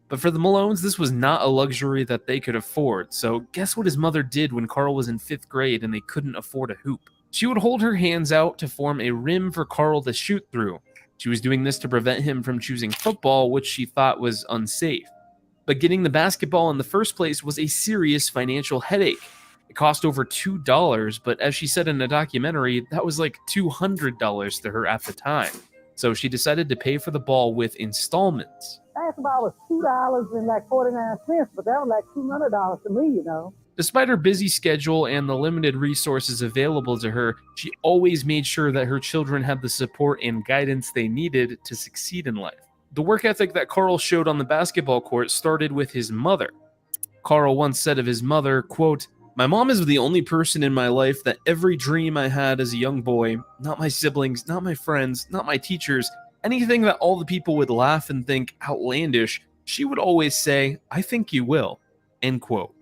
But for the Malones, this was not a luxury that they could afford, so guess what his mother did when Carl was in 5th grade and they couldn't afford a hoop? She would hold her hands out to form a rim for Carl to shoot through. She was doing this to prevent him from choosing football, which she thought was unsafe. But getting the basketball in the first place was a serious financial headache. It cost over $2, but as she said in a documentary, that was like $200 to her at the time. So she decided to pay for the ball with installments. Basketball was $2.49, but that was like $200 to me, you know. Despite her busy schedule and the limited resources available to her, she always made sure that her children had the support and guidance they needed to succeed in life. The work ethic that Carl showed on the basketball court started with his mother. Carl once said of his mother, quote, "My mom is the only person in my life that every dream I had as a young boy, not my siblings, not my friends, not my teachers, anything that all the people would laugh and think outlandish, she would always say, 'I think you will,'" end quote.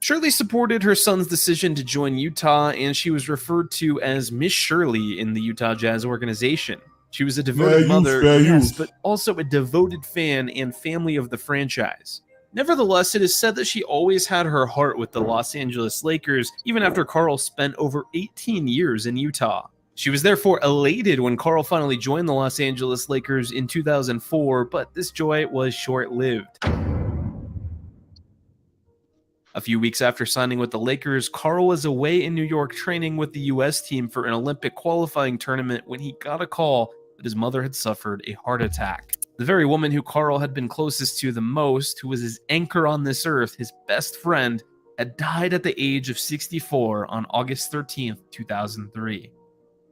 Shirley supported her son's decision to join Utah, and she was referred to as Miss Shirley in the Utah Jazz organization. She was a devoted mother, yes, but also a devoted fan and family of the franchise. Nevertheless, it is said that she always had her heart with the Los Angeles Lakers, even after Carl spent over 18 years in Utah. She was therefore elated when Carl finally joined the Los Angeles Lakers in 2004, but this joy was short-lived. A few weeks after signing with the Lakers, Carl was away in New York training with the U.S. team for an Olympic qualifying tournament when he got a call that his mother had suffered a heart attack. The very woman who Carl had been closest to the most, who was his anchor on this earth, his best friend, had died at the age of 64 on August 13th, 2003.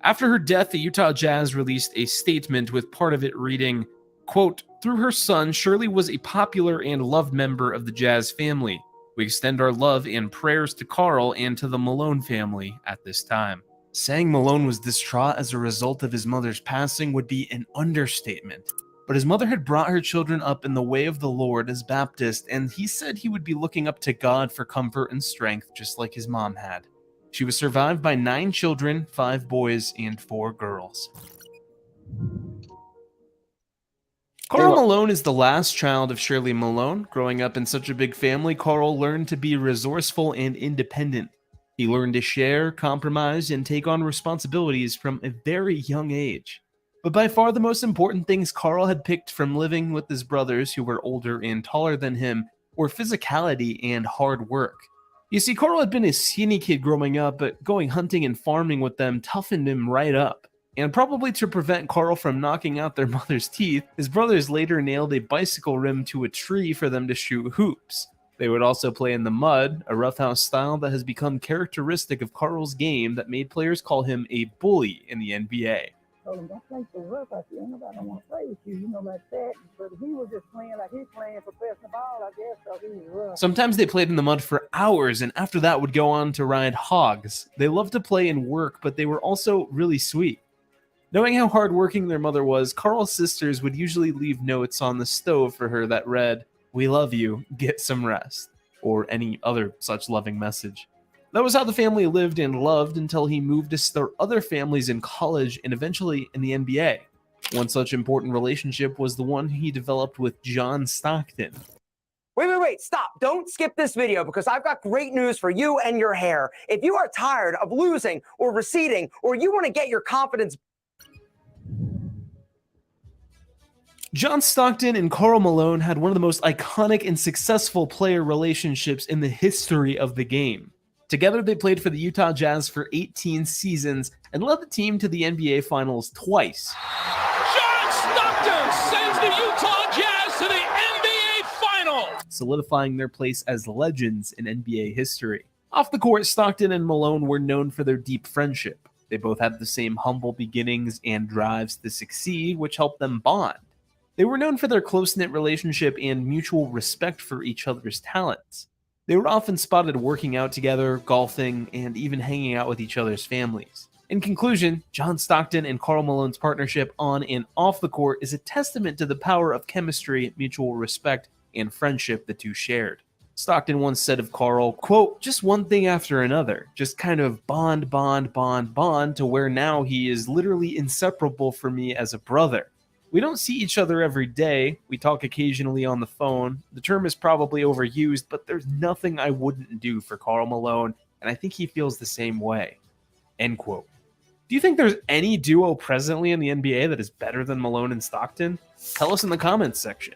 After her death, the Utah Jazz released a statement with part of it reading, quote, "Through her son, Shirley was a popular and loved member of the Jazz family. We extend our love and prayers to Carl and to the Malone family at this time." Saying Malone was distraught as a result of his mother's passing would be an understatement. But his mother had brought her children up in the way of the Lord as Baptist, and he said he would be looking up to God for comfort and strength, just like his mom had. She was survived by 9 children, 5 boys, and 4 girls. Carl Malone is the last child of Shirley Malone. Growing up in such a big family, Carl learned to be resourceful and independent. He learned to share, compromise, and take on responsibilities from a very young age. But by far the most important things Carl had picked from living with his brothers, who were older and taller than him, were physicality and hard work. You see, Carl had been a skinny kid growing up, but going hunting and farming with them toughened him right up. And probably to prevent Carl from knocking out their mother's teeth, his brothers later nailed a bicycle rim to a tree for them to shoot hoops. They would also play in the mud, a roughhouse style that has become characteristic of Carl's game that made players call him a bully in the NBA. Told him, don't play so rough out there. Nobody don't want to play with you, you know, like that. But he was just playing like he's playing professional ball, I guess, so he was rough. Sometimes they played in the mud for hours, and after that would go on to ride hogs. They loved to play and work, but they were also really sweet. Knowing how hardworking their mother was, Carl's sisters would usually leave notes on the stove for her that read, "We love you, get some rest," or any other such loving message. That was how the family lived and loved until he moved to start other families in college and eventually in the NBA. One such important relationship was the one he developed with John Stockton. Wait, stop. Don't skip this video because I've got great news for you and your hair. If you are tired of losing or receding, or you want to get your confidence. John Stockton and Karl Malone had one of the most iconic and successful player relationships in the history of the game. Together, they played for the Utah Jazz for 18 seasons and led the team to the NBA Finals twice. John Stockton sends the Utah Jazz to the NBA Finals, solidifying their place as legends in NBA history. Off the court, Stockton and Malone were known for their deep friendship. They both had the same humble beginnings and drives to succeed, which helped them bond. They were known for their close-knit relationship and mutual respect for each other's talents. They were often spotted working out together, golfing, and even hanging out with each other's families. In conclusion, John Stockton and Karl Malone's partnership on and off the court is a testament to the power of chemistry, mutual respect, and friendship the two shared. Stockton once said of Karl, quote, "Just one thing after another, just kind of bond to where now he is literally inseparable for me as a brother. We don't see each other every day. We talk occasionally on the phone. The term is probably overused, but there's nothing I wouldn't do for Karl Malone, and I think he feels the same way." End quote. Do you think there's any duo presently in the NBA that is better than Malone and Stockton? Tell us in the comments section.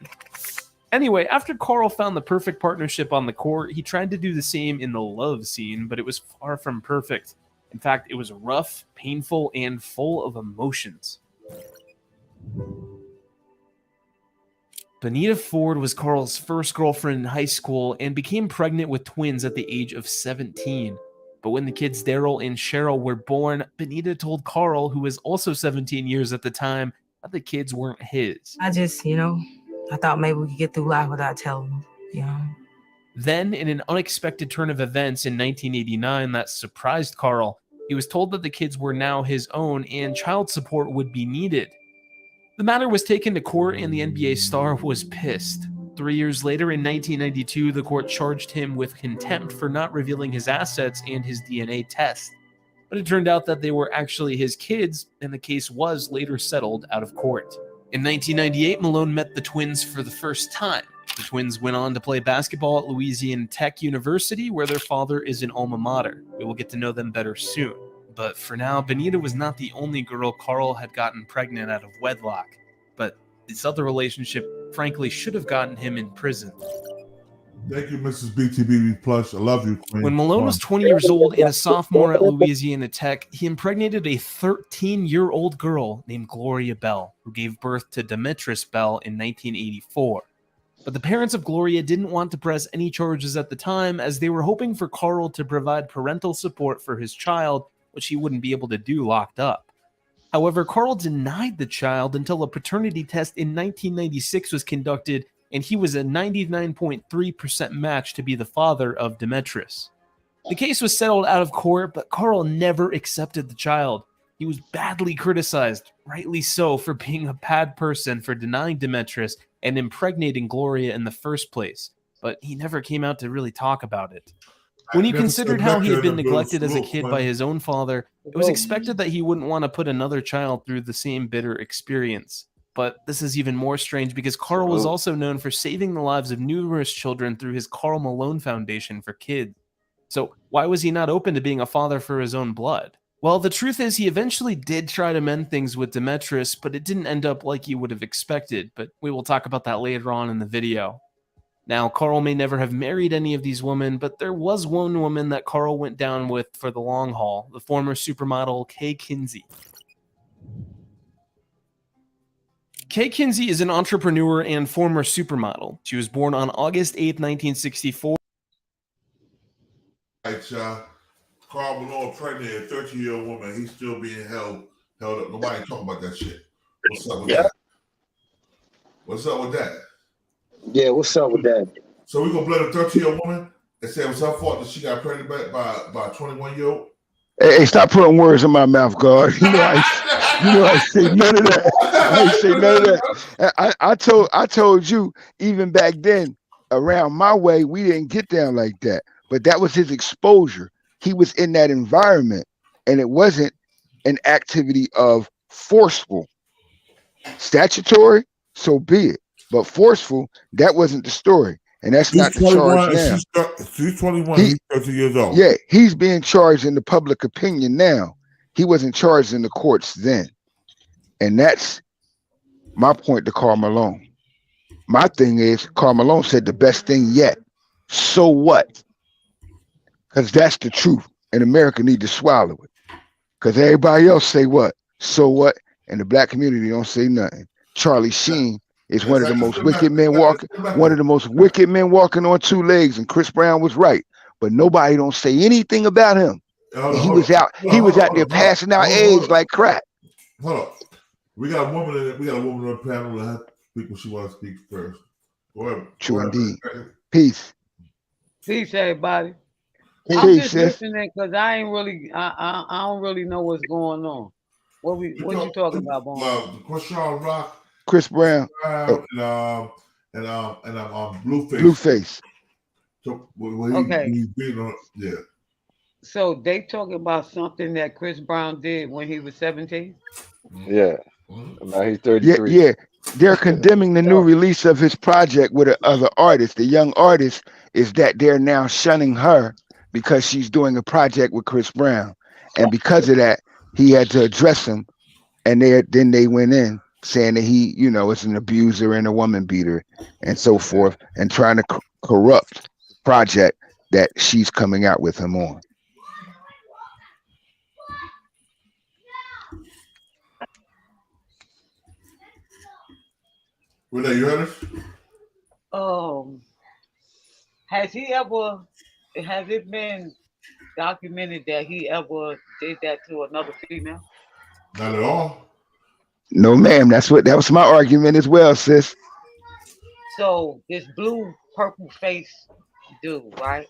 Anyway, after Karl found the perfect partnership on the court, he tried to do the same in the love scene, but it was far from perfect. In fact, it was rough, painful, and full of emotions. Benita Ford was Karl's first girlfriend in high school and became pregnant with twins at the age of 17. But when the kids Daryl and Cheryl were born, Benita told Karl, who was also 17 years at the time, that the kids weren't his. I just, I thought maybe we could get through life without telling them, Then, in an unexpected turn of events in 1989 that surprised Karl, he was told that the kids were now his own and child support would be needed. The matter was taken to court and the NBA star was pissed. 3 years later, in 1992, the court charged him with contempt for not revealing his assets and his DNA test. But it turned out that they were actually his kids, and the case was later settled out of court. In 1998, Malone met the twins for the first time. The twins went on to play basketball at Louisiana Tech University, where their father is an alma mater. We will get to know them better soon. But for now, Benita was not the only girl Karl had gotten pregnant out of wedlock. But this other relationship, frankly, should have gotten him in prison. Thank you, Mrs. BTBB Plus. I love you, Queen. When Malone was 20 years old and a sophomore at Louisiana Tech, he impregnated a 13-year-old girl named Gloria Bell, who gave birth to Demetrius Bell in 1984. But the parents of Gloria didn't want to press any charges at the time, as they were hoping for Karl to provide parental support for his child, which he wouldn't be able to do locked up. However, Karl denied the child until a paternity test in 1996 was conducted, and he was a 99.3% match to be the father of Demetrius. The case was settled out of court, but Karl never accepted the child. He was badly criticized, rightly so, for being a bad person for denying Demetrius and impregnating Gloria in the first place, but he never came out to really talk about it. When you considered how he had been neglected as a kid by his own father, it was expected that he wouldn't want to put another child through the same bitter experience. But this is even more strange because Karl was also known for saving the lives of numerous children through his Karl Malone Foundation for Kids. So why was he not open to being a father for his own blood? Well, the truth is he eventually did try to mend things with Demetrius, but it didn't end up like he would have expected, but we will talk about that later on in the video. Now, Karl may never have married any of these women, but there was one woman that Karl went down with for the long haul, the former supermodel Kay Kinsey. Kay Kinsey is an entrepreneur and former supermodel. She was born on August 8, 1964. Karl Malone pregnant, a 13-year-old woman. He's still being held up. Nobody talking about that shit. What's up with that? What's up with that? Yeah, what's up with that? So we gonna blame a 13-year-old woman and say it was her fault that she got pregnant by a 21-year-old? Hey, stop putting words in my mouth, God. I say none of that. I ain't say none of that. I told you even back then, around my way, we didn't get down like that. But that was his exposure. He was in that environment, and it wasn't an activity of forceful. Statutory, so be it. But forceful, that wasn't the story. and that's He's not the charge 21 and now. she's 21. He's 30 years old. Yeah, he's being charged in the public opinion now. He wasn't charged in the courts then. And that's my point to Karl Malone. My thing is, Karl Malone said the best thing yet. So what? Because that's the truth. And America need to swallow it. Because everybody else say what? So what? And the black community don't say nothing. Charlie Sheen is one of the most wicked men walking, on two legs, and Chris Brown was right. But nobody don't say anything about him. He was out there passing out AIDS like crack. Hold on. We got a woman on the panel that has to speak when she wants to speak first. Go ahead. True indeed. Peace. Peace, everybody. Peace, I'm just sis. listening because I don't really know what's going on. What you talking about, Bones? Cashapp Rock, Chris Brown, and Blueface. Blueface. So Okay. he's beating on, yeah. So they talking about something that Chris Brown did when he was 17? Yeah. Now he's 33. Yeah. They're condemning the new release of his project with other artists. The young artist is that they're now shunning her because she's doing a project with Chris Brown. And because of that, he had to address him. And then they went in saying that he, is an abuser and a woman beater and so forth, and trying to corrupt the project that she's coming out with him on. Renee, you heard us? Has it been documented that he ever did that to another female? Not at all. No, ma'am. That was my argument as well, sis. So this purple face dude, right?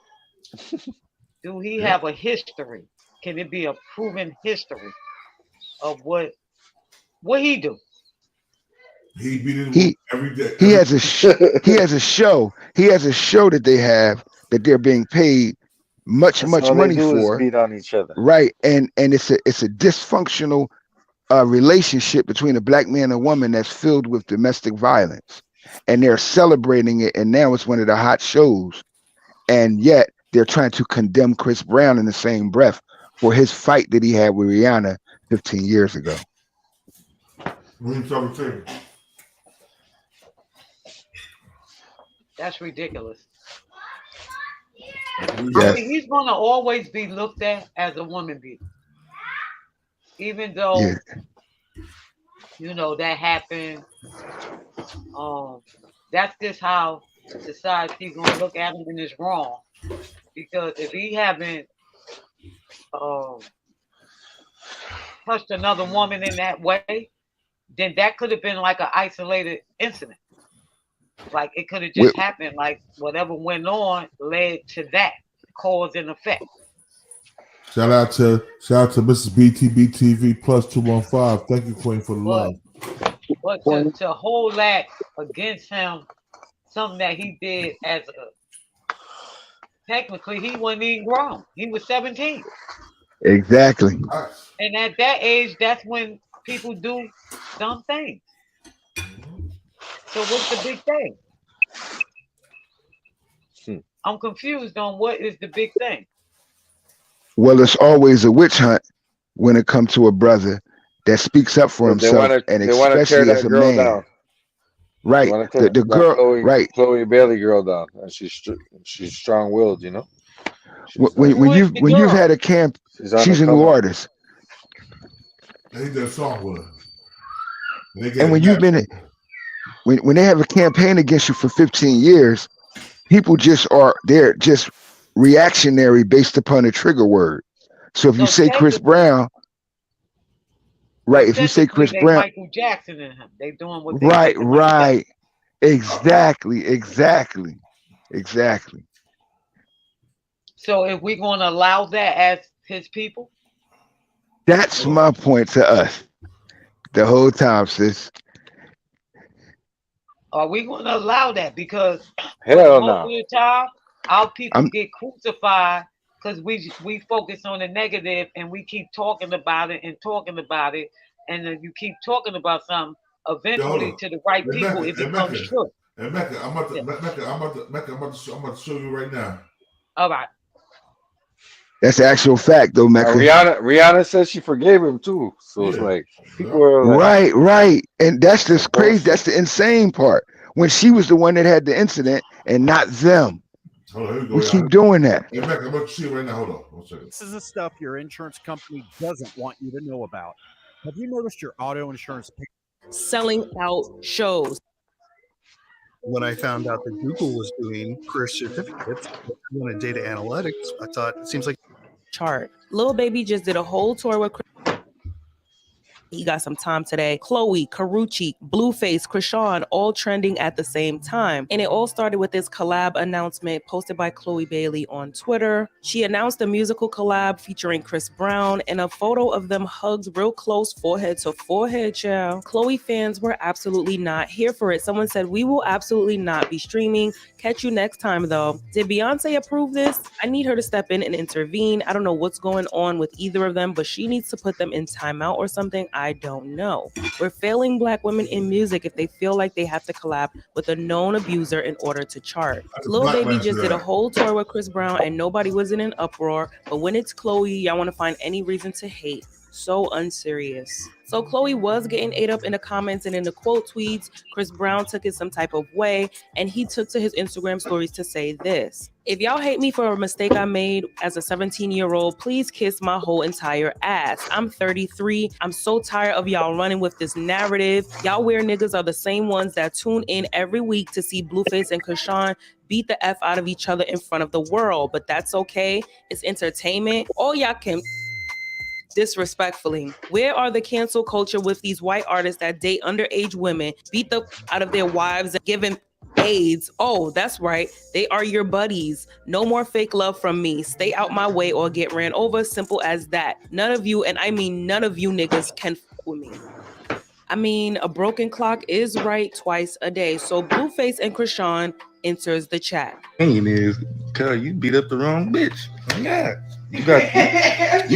Do he have a history? Can it be a proven history of what he do? He beat it every day. He has a show that they have that they're being paid much money for. Beat on each other. Right. And it's a dysfunctional relationship between a black man and a woman that's filled with domestic violence. And they're celebrating it, and now it's one of the hot shows. And yet they're trying to condemn Chris Brown in the same breath for his fight that he had with Rihanna 15 years ago. That's ridiculous. Yes. I mean, he's gonna always be looked at as a woman beater. Even though that happened. That's just how society's gonna look at him, and it's wrong. Because if he haven't touched another woman in that way, then that could have been like an isolated incident. Like it could have just happened. Like whatever went on led to that cause and effect. Shout out to Mrs. BTBTV plus 215. Thank you, Queen, for the love. But to hold that against him, something that he did technically he wasn't even grown. He was 17. Exactly. And at that age, that's when people do dumb things. So what's the big thing? I'm confused on what is the big thing. Well, it's always a witch hunt when it comes to a brother that speaks up for himself, and especially as a man. Down. Right. The girl, right. Chloe Bailey girl down, and she's strong-willed, When you've had a camp, she's a new artist. They did a song with her. And when you've been, when they have a campaign against you for 15 years, people they're just reactionary based upon a trigger word. So if you say Chris Brown, right? If you say Chris Brown, Michael Jackson and him, they doing what they right, exactly. So if we're going to allow that as his people, that's my point to us the whole time, sis. Are we going to allow that? Because hell most of the time, our people get crucified because we focus on the negative and we keep talking about it, and then you keep talking about something eventually to the right people, it becomes true. And Mecca, I'm about to show you right now. All right. That's actual fact, though, Mecca. Rihanna says she forgave him too. So it's like people are like, right, and that's just crazy. That's the insane part. When she was the one that had the incident and not them. Hold on, here we go. We keep doing that. Hey, Mecca, I'm about to see it right now. Hold on. 1 second. This is the stuff your insurance company doesn't want you to know about. Have you noticed your auto insurance selling out shows? When I found out that Google was doing career certificates and data analytics, I thought it seems like chart. Lil Baby just did a whole tour with he got some time today. Chloe, Karrueche, BlueFace, Chrisean, all trending at the same time. And it all started with this collab announcement posted by Chloe Bailey on Twitter. She announced a musical collab featuring Chris Brown and a photo of them hugged real close, forehead to forehead, child. Chloe fans were absolutely not here for it. Someone said, "We will absolutely not be streaming. Catch you next time, though." Did Beyonce approve this? I need her to step in and intervene. I don't know what's going on with either of them, but she needs to put them in timeout or something. I don't know. We're failing Black women in music if they feel like they have to collab with a known abuser in order to chart. Lil Baby just did a whole tour with Chris Brown and nobody was in an uproar, but when it's Chloe, y'all want to find any reason to hate. So unserious. So Chloe was getting ate up in the comments and in the quote tweets. Chris Brown took it some type of way, and he took to his Instagram stories to say this: "If y'all hate me for a mistake I made as a 17-year-old, please kiss my whole entire ass. I'm 33. I'm so tired of y'all running with this narrative. Y'all weird niggas are the same ones that tune in every week to see BlueFace and Chrisean beat the F out of each other in front of the world. But that's okay. It's entertainment. All y'all can disrespectfully. Where are the cancel culture with these white artists that date underage women, beat the out of their wives and give them AIDS? Oh, that's right. They are your buddies. No more fake love from me. Stay out my way or get ran over. Simple as that. None of you, and I mean none of you niggas, can f with me." I mean, a broken clock is right twice a day. So BlueFace and Chrisean enters the chat. Thing is, cuz you beat up the wrong bitch. Yeah. You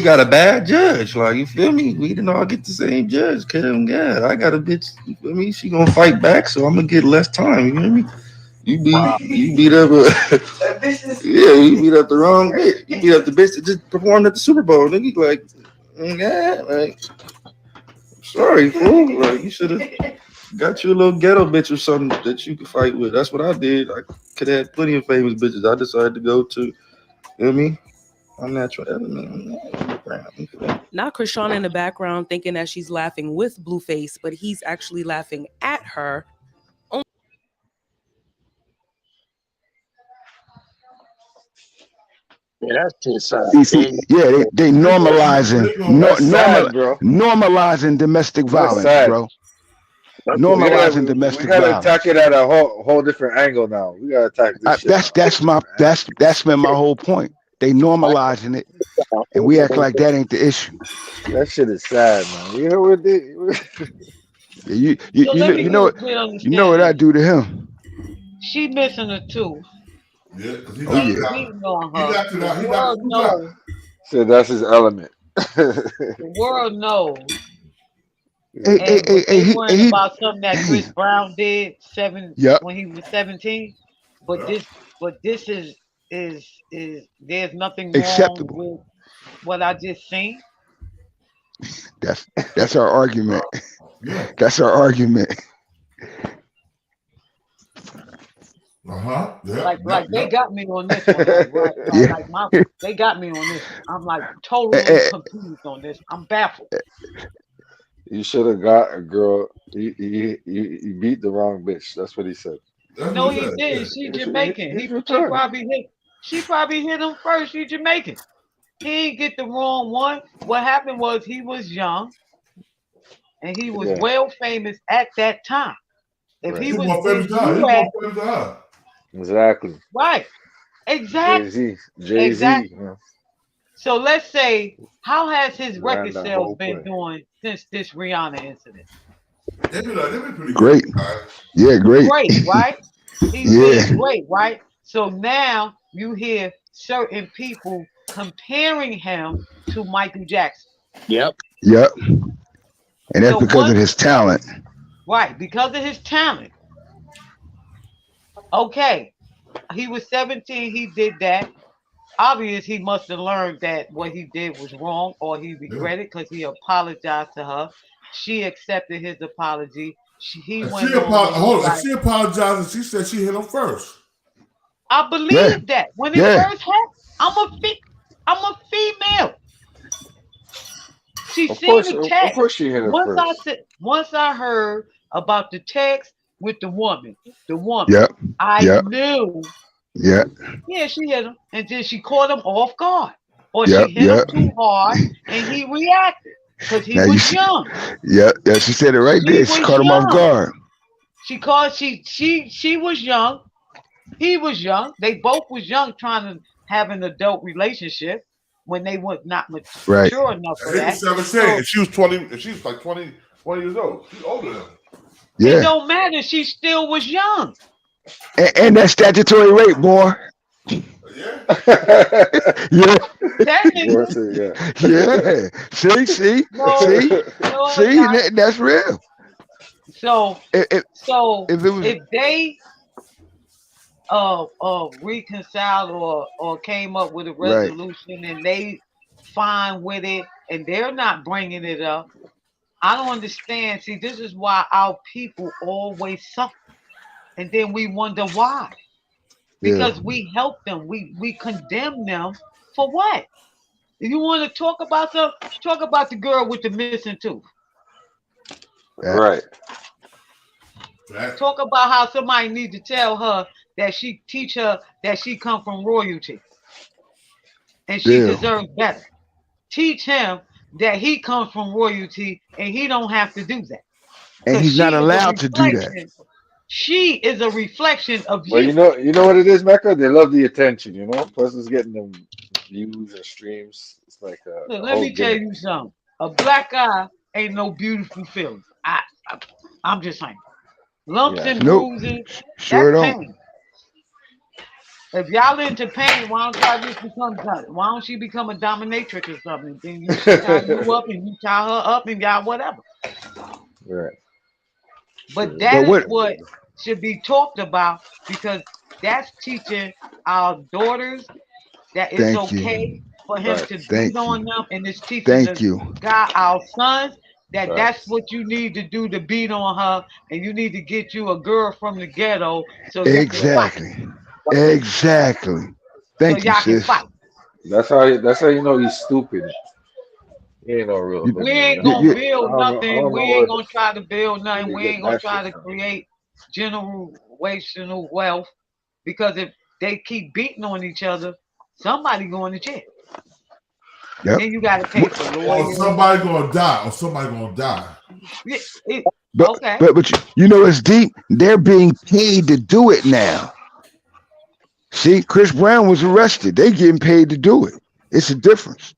got a bad judge, like, you feel me? We didn't all get the same judge, cuz yeah, I got a bitch, you feel me? She gonna fight back, so I'm gonna get less time, you hear me? You beat up you beat up the wrong bitch. You beat up the bitch that just performed at the Super Bowl, nigga. Like, yeah, like, sorry, fool. Like, you should have got you a little ghetto bitch or something that you could fight with. That's what I did. I could have had plenty of famous bitches. I decided to go to, you know what I mean? Unnatural element. Not Chrisean in the background thinking that she's laughing with BlueFace, but he's actually laughing at her. Yeah, that's just they normalizing normalizing domestic violence, bro. Normalizing domestic we gotta violence. attack it at a whole different angle now. We gotta attack this shit. That's been my whole point. They normalizing it, and we act like that ain't the issue. That shit is sad, man. You know what you know what I do to him. She missing a tooth. Yeah, because He's beating on her. The world knows. So that's his element. The world knows. Hey, worrying about something that Chris Brown did when he was 17. But this is there's nothing wrong with what I just seen. That's our argument. That's our argument. Like they got me on this one. They got me on this. I'm like totally confused on this. I'm baffled. You should have got a girl. You beat the wrong bitch. That's what he said. No, he didn't. She Jamaican. She probably hit him first. She Jamaican. He didn't get the wrong one. What happened was he was young, and he was well famous at that time. If he was exactly right, exactly. Jay-Z. Exactly. Yeah. So let's say, how has his record sales been doing since this Rihanna incident? They've been pretty great. Yeah, great. Great, right? He's been great, right? So now you hear certain people comparing him to Michael Jackson. Yep. And that's because of his talent. Right, because of his talent. Okay, he was 17. He did that. Obviously, he must have learned that what he did was wrong, or he regretted because he apologized to her. She accepted his apology. He went on. She apologized and she said she hit him first. I believe that when it first happened, I'm a female. She seen the text. Of course she hit him first. Once I heard about the text with the woman, Yep. I knew. Yeah. Yeah, she hit him, and then she caught him off guard, or Yep, she hit him too hard, and he reacted because he was young. Yeah, she said it right there. She caught him off guard. She was young. He was young. They both was young, trying to have an adult relationship when they were not mature enough for that. He was 17, and she was 20. And she was like 20 years old. She's older than him. Yeah. It don't matter. She still was young. And that's statutory rape, boy. Yeah. Yeah. Yeah. See, that's real. So if they reconciled or came up with a resolution and they fine with it and they're not bringing it up, I don't understand. See, this is why our people always suffer, and then we wonder why. Because we help them, we condemn them for what? If you want to talk about the girl with the missing tooth. Right. Talk about how somebody need to tell her that teach her that she come from royalty and she deserves better. Teach him that he comes from royalty and he don't have to do that. And he's not allowed to do that. She is a reflection of you. Well, you know what it is, Mecca? They love the attention, you know? Plus it's getting them views and streams. It's like let me tell you something. A black eye ain't no beautiful feeling. I'm just saying. Lumps and bruises, that's pain. If y'all into pain, why don't y'all just become done? Why don't she become a dominatrix or something? Then you tie you up and you tie her up and y'all whatever. Right. But that is what should be talked about, because that's teaching our daughters that it's okay for him to beat on them, and it's teaching our sons that that's what you need to do to beat on her, and you need to get you a girl from the ghetto so you can fight. Exactly. Thank you, sis. That's how you know he's stupid. He ain't no real. We ain't gonna build nothing. We ain't gonna try to build nothing. We ain't gonna try to create generational wealth, because if they keep beating on each other, somebody going to jail. Yep. Then you gotta pay for lawyers. Or somebody gonna die. But you know it's deep. They're being paid to do it now. See, Chris Brown was arrested. They getting paid to do it. It's a difference.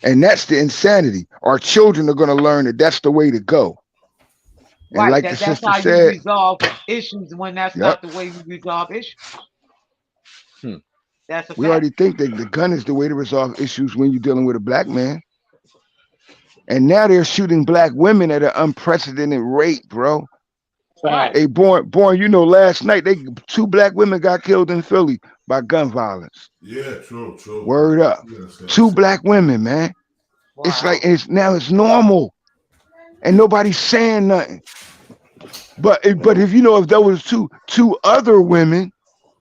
And that's the insanity. Our children are going to learn that that's the way to go. And right, like that's the sister how said, you resolve issues when that's not the way you resolve issues. That's a we fact. already think that the gun is the way to resolve issues when you're dealing with a black man. And now they're shooting black women at an unprecedented rate, bro. Right. Hey, born, you know, last night 2 black women got killed in Philly by gun violence. Yeah, true. Word up. 2 black women, man. Wow. It's like it's normal. And nobody's saying nothing. But if you know, if there was two other women,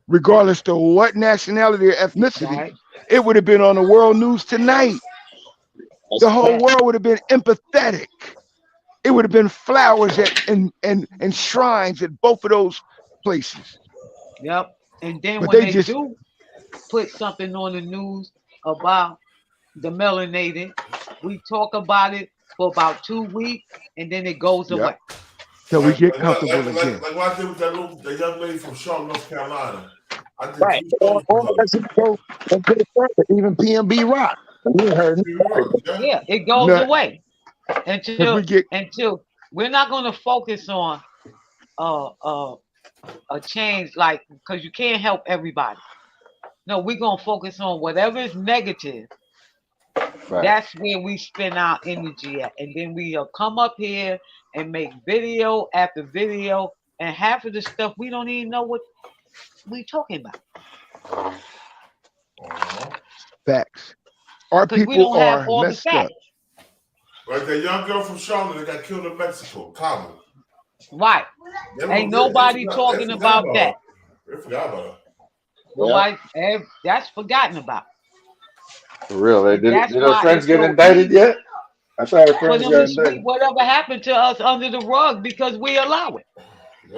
regardless to what nationality or ethnicity, it would have been on the world news tonight. The whole world would have been empathetic. It would have been flowers and shrines at both of those places. Yep. And then But when they they just do put something on the news about the melanated, we talk about it for about 2 weeks and then it goes away. So we get comfortable again. Like what I did with that young lady from Charlotte, North Carolina. I did Right. Even PNB Rock. Yeah, it goes away until we're not going to focus on a change, like, because you can't help everybody. No, we're going to focus on whatever is negative. That's where we spend our energy at, and then we'll come up here and make video after video, and half of the stuff we don't even know what we talking about. Facts. Our Because we people don't have are all the messed up. facts. Right, that young girl from Charlotte that got killed in Mexico, Cabo. Right. Ain't nobody talking about that. They forgot about her. Nobody, that's forgotten about. For real, did That's her why friends it's get so indicted easy yet? I thought her for friends them got to sweep indicted. whatever happened to us under the rug because we allow it.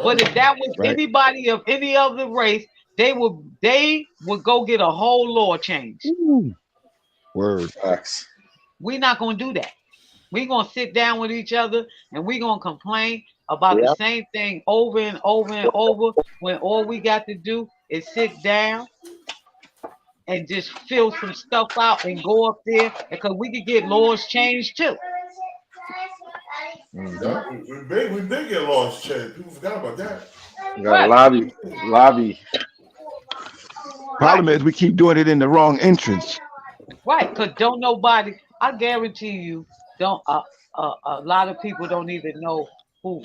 But if that was Right. anybody of any other race, they would go get a whole law change. Word. Facts. We're not gonna do that. We're gonna sit down with each other and we're gonna complain about the same thing over and over and over when all we got to do is sit down and just fill some stuff out and go up there because we could get laws changed too. Yeah, we did get laws changed. People forgot about that. You got lobby. Problem is we keep doing it in the wrong entrance. Right, because don't nobody, I guarantee you, don't a lot of people don't even know who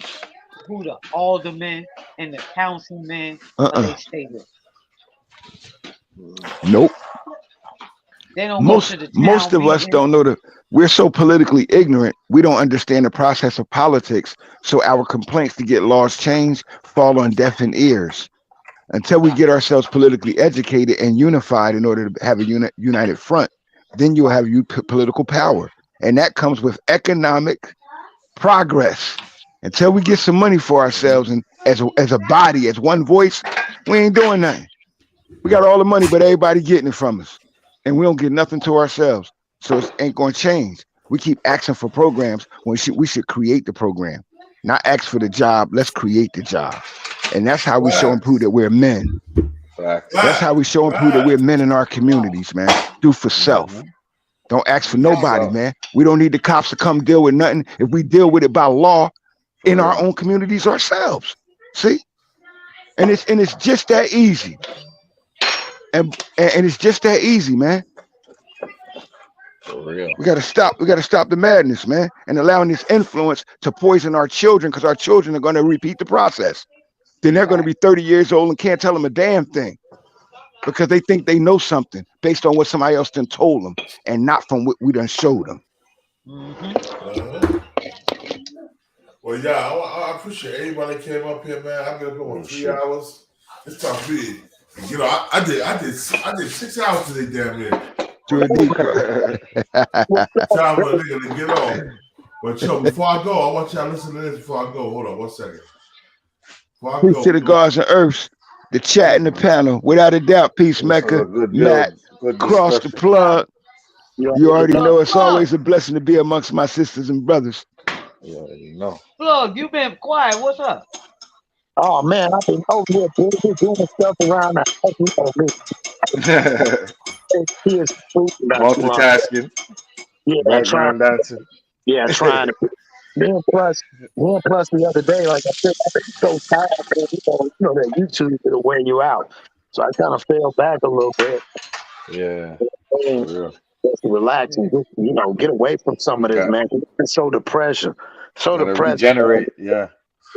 the aldermen and the councilmen of their state is. Nope. They don't Most go to the town most of us meeting. don't know we're so politically ignorant, we don't understand the process of politics. So our complaints to get laws changed fall on deaf ears. Until we get ourselves politically educated and unified in order to have a united front, then you'll have political power. And that comes with economic progress. Until we get some money for ourselves and as a body, as one voice, we ain't doing nothing. We got all the money, but everybody getting it from us. And we don't get nothing to ourselves. So it ain't going to change. We keep asking for programs when we should create the program. Not ask for the job, let's create the job. And that's how we show and prove that we're men. That's how we show and prove that we're men in our communities, man. Do for self. Don't ask for nobody, man. We don't need the cops to come deal with nothing if we deal with it by law in our own communities ourselves. See? And it's just that easy. And it's just that easy, man. For real. We gotta stop the madness, man, and allowing this influence to poison our children because our children are gonna repeat the process. Then they're gonna be 30 years old and can't tell them a damn thing because they think they know something based on what somebody else done told them and not from what we done showed them. Well, yeah, I appreciate everybody that came up here, man. I've been up for 3 hours. It's tough big. You know, I did 6 hours today, damn near. Time for a nigga to get on. But yo, before I go, I want y'all to listen to this before I go. Hold on 1 second. Before I Peace go, to the gods and earths, the chat and the panel. Without a doubt, peace, Mecca, Matt, Cross the Plug. You already know it's always a blessing to be amongst my sisters and brothers. Yeah, you know. Plug, you been quiet. What's up? Oh man, I've been over here doing stuff around the house. Multitasking. Yeah, Background dancing. Yeah, trying to. Then plus the other day, like I said, I've been so tired. Man, you know that YouTube will wear you out. So I kind of fell back a little bit. Yeah. Just relax and just, get away from some of this, man. It's so depression. So depressed. Regenerate. Yeah.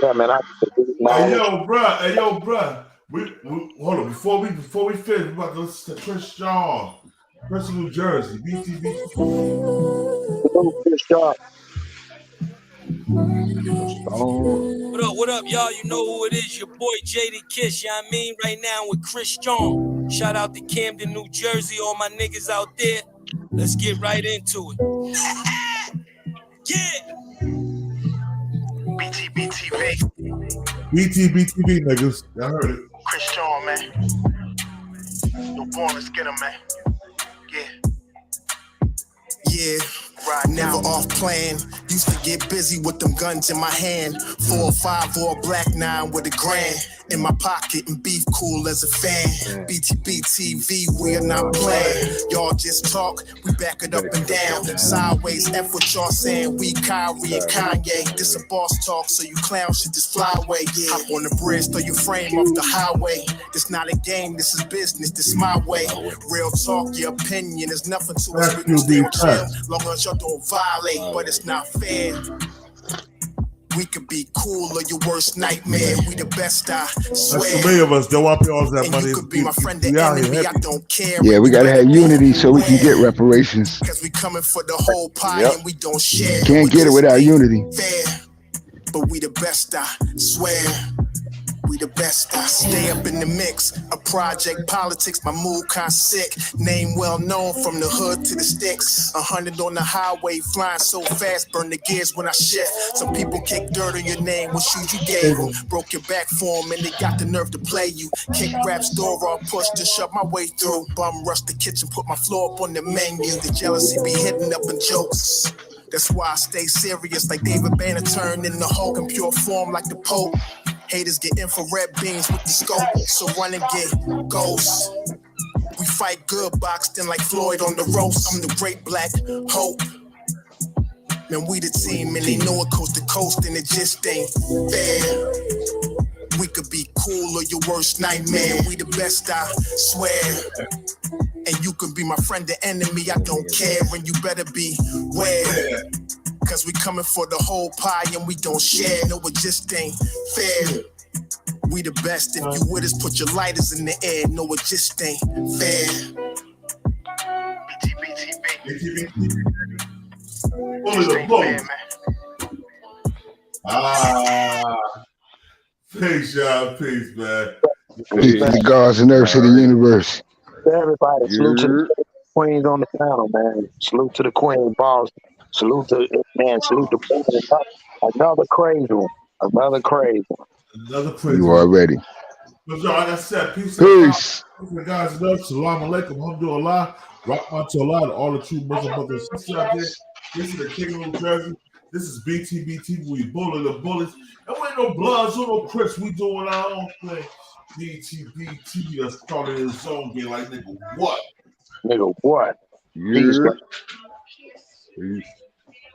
Yeah, man. Hey yo, bruh. We hold on before we finish. We're about to listen to Chris New Jersey, BTV. What up, y'all? You know who it is. Your boy JD Kiss, you know what I mean? Right now with Chris John. Shout out to Camden, New Jersey, all my niggas out there. Let's get right into it. Yeah. BTV niggas. Y'all heard it. Chris John, man. You're born, let's get him, man. Yeah, never off plan. Used to get busy with them guns in my hand. 4 or 5 or a black 9 with $1,000 in my pocket and beef cool as a fan. BTBTV, we are not playing. Y'all just talk, we back it up and down. Sideways, F what y'all saying. We Kyrie and Kanye. This a boss talk, so you clowns should just fly away. Hop on the bridge, throw your frame off the highway. This not a game, this is business, this my way. Real talk, your opinion is nothing to us. We can stay on chill, long as y'all don't violate, but it's not fair. We could be cool or your worst nightmare. We the best, I swear. That's so many of us don't want to pay all that And money. you could be my friend or We out here enemy, I happy. don't care. Yeah, we gotta have unity so we can get reparations. Cause we coming for the whole pie and we don't share. Can't get it without unity. Fair, but we the best, I swear. We the best, I stay up in the mix. A project politics, my mood kinda sick. Name well known from the hood to the sticks. 100 on the highway, flying so fast, burn the gears when I shift. Some people kick dirt on your name, what shoes you gave them. Broke your back for them and they got the nerve to play you. Kick raps door off, push to shove my way through. Bum rush the kitchen, put my floor up on the menu. The jealousy be hitting up in jokes. That's why I stay serious like David Banner turned in the Hulk in pure form like the Pope. Haters get infrared beams with the scope, so run and get ghosts. We fight good, boxed in like Floyd on the ropes. I'm the great black hope. Man, we the team and they know it coast to coast and it just ain't fair. We could be cool or your worst nightmare. We the best, I swear. And you can be my friend or enemy, I don't care. And you better beware. Cause we coming for the whole pie and we don't share. No, it just ain't fair. We the best. If you with us, put your lighters in the air. No, it just ain't fair. Peace, y'all. Peace, man. Peace to the gods and earth of the universe. Everybody, salute to the queens on the panel, man. Salute to the queen boss. Salute to salute the president. Another crazy one. Another crazy one. Another crazy You one. already. But y'all, like I said, peace. Peace. To the guys and earth. Salam alaikum. Alhamdulillah. Rahmat to all the true Muslim brothers and sisters out there. This is the King of New Jersey. This is BTBT. We bully the bullies. And we ain't no Bloods or no Crips. We doing our own thing. BTBT has started his own game. Like, nigga, what? Nigga, what? Yeah. Peace. Peace.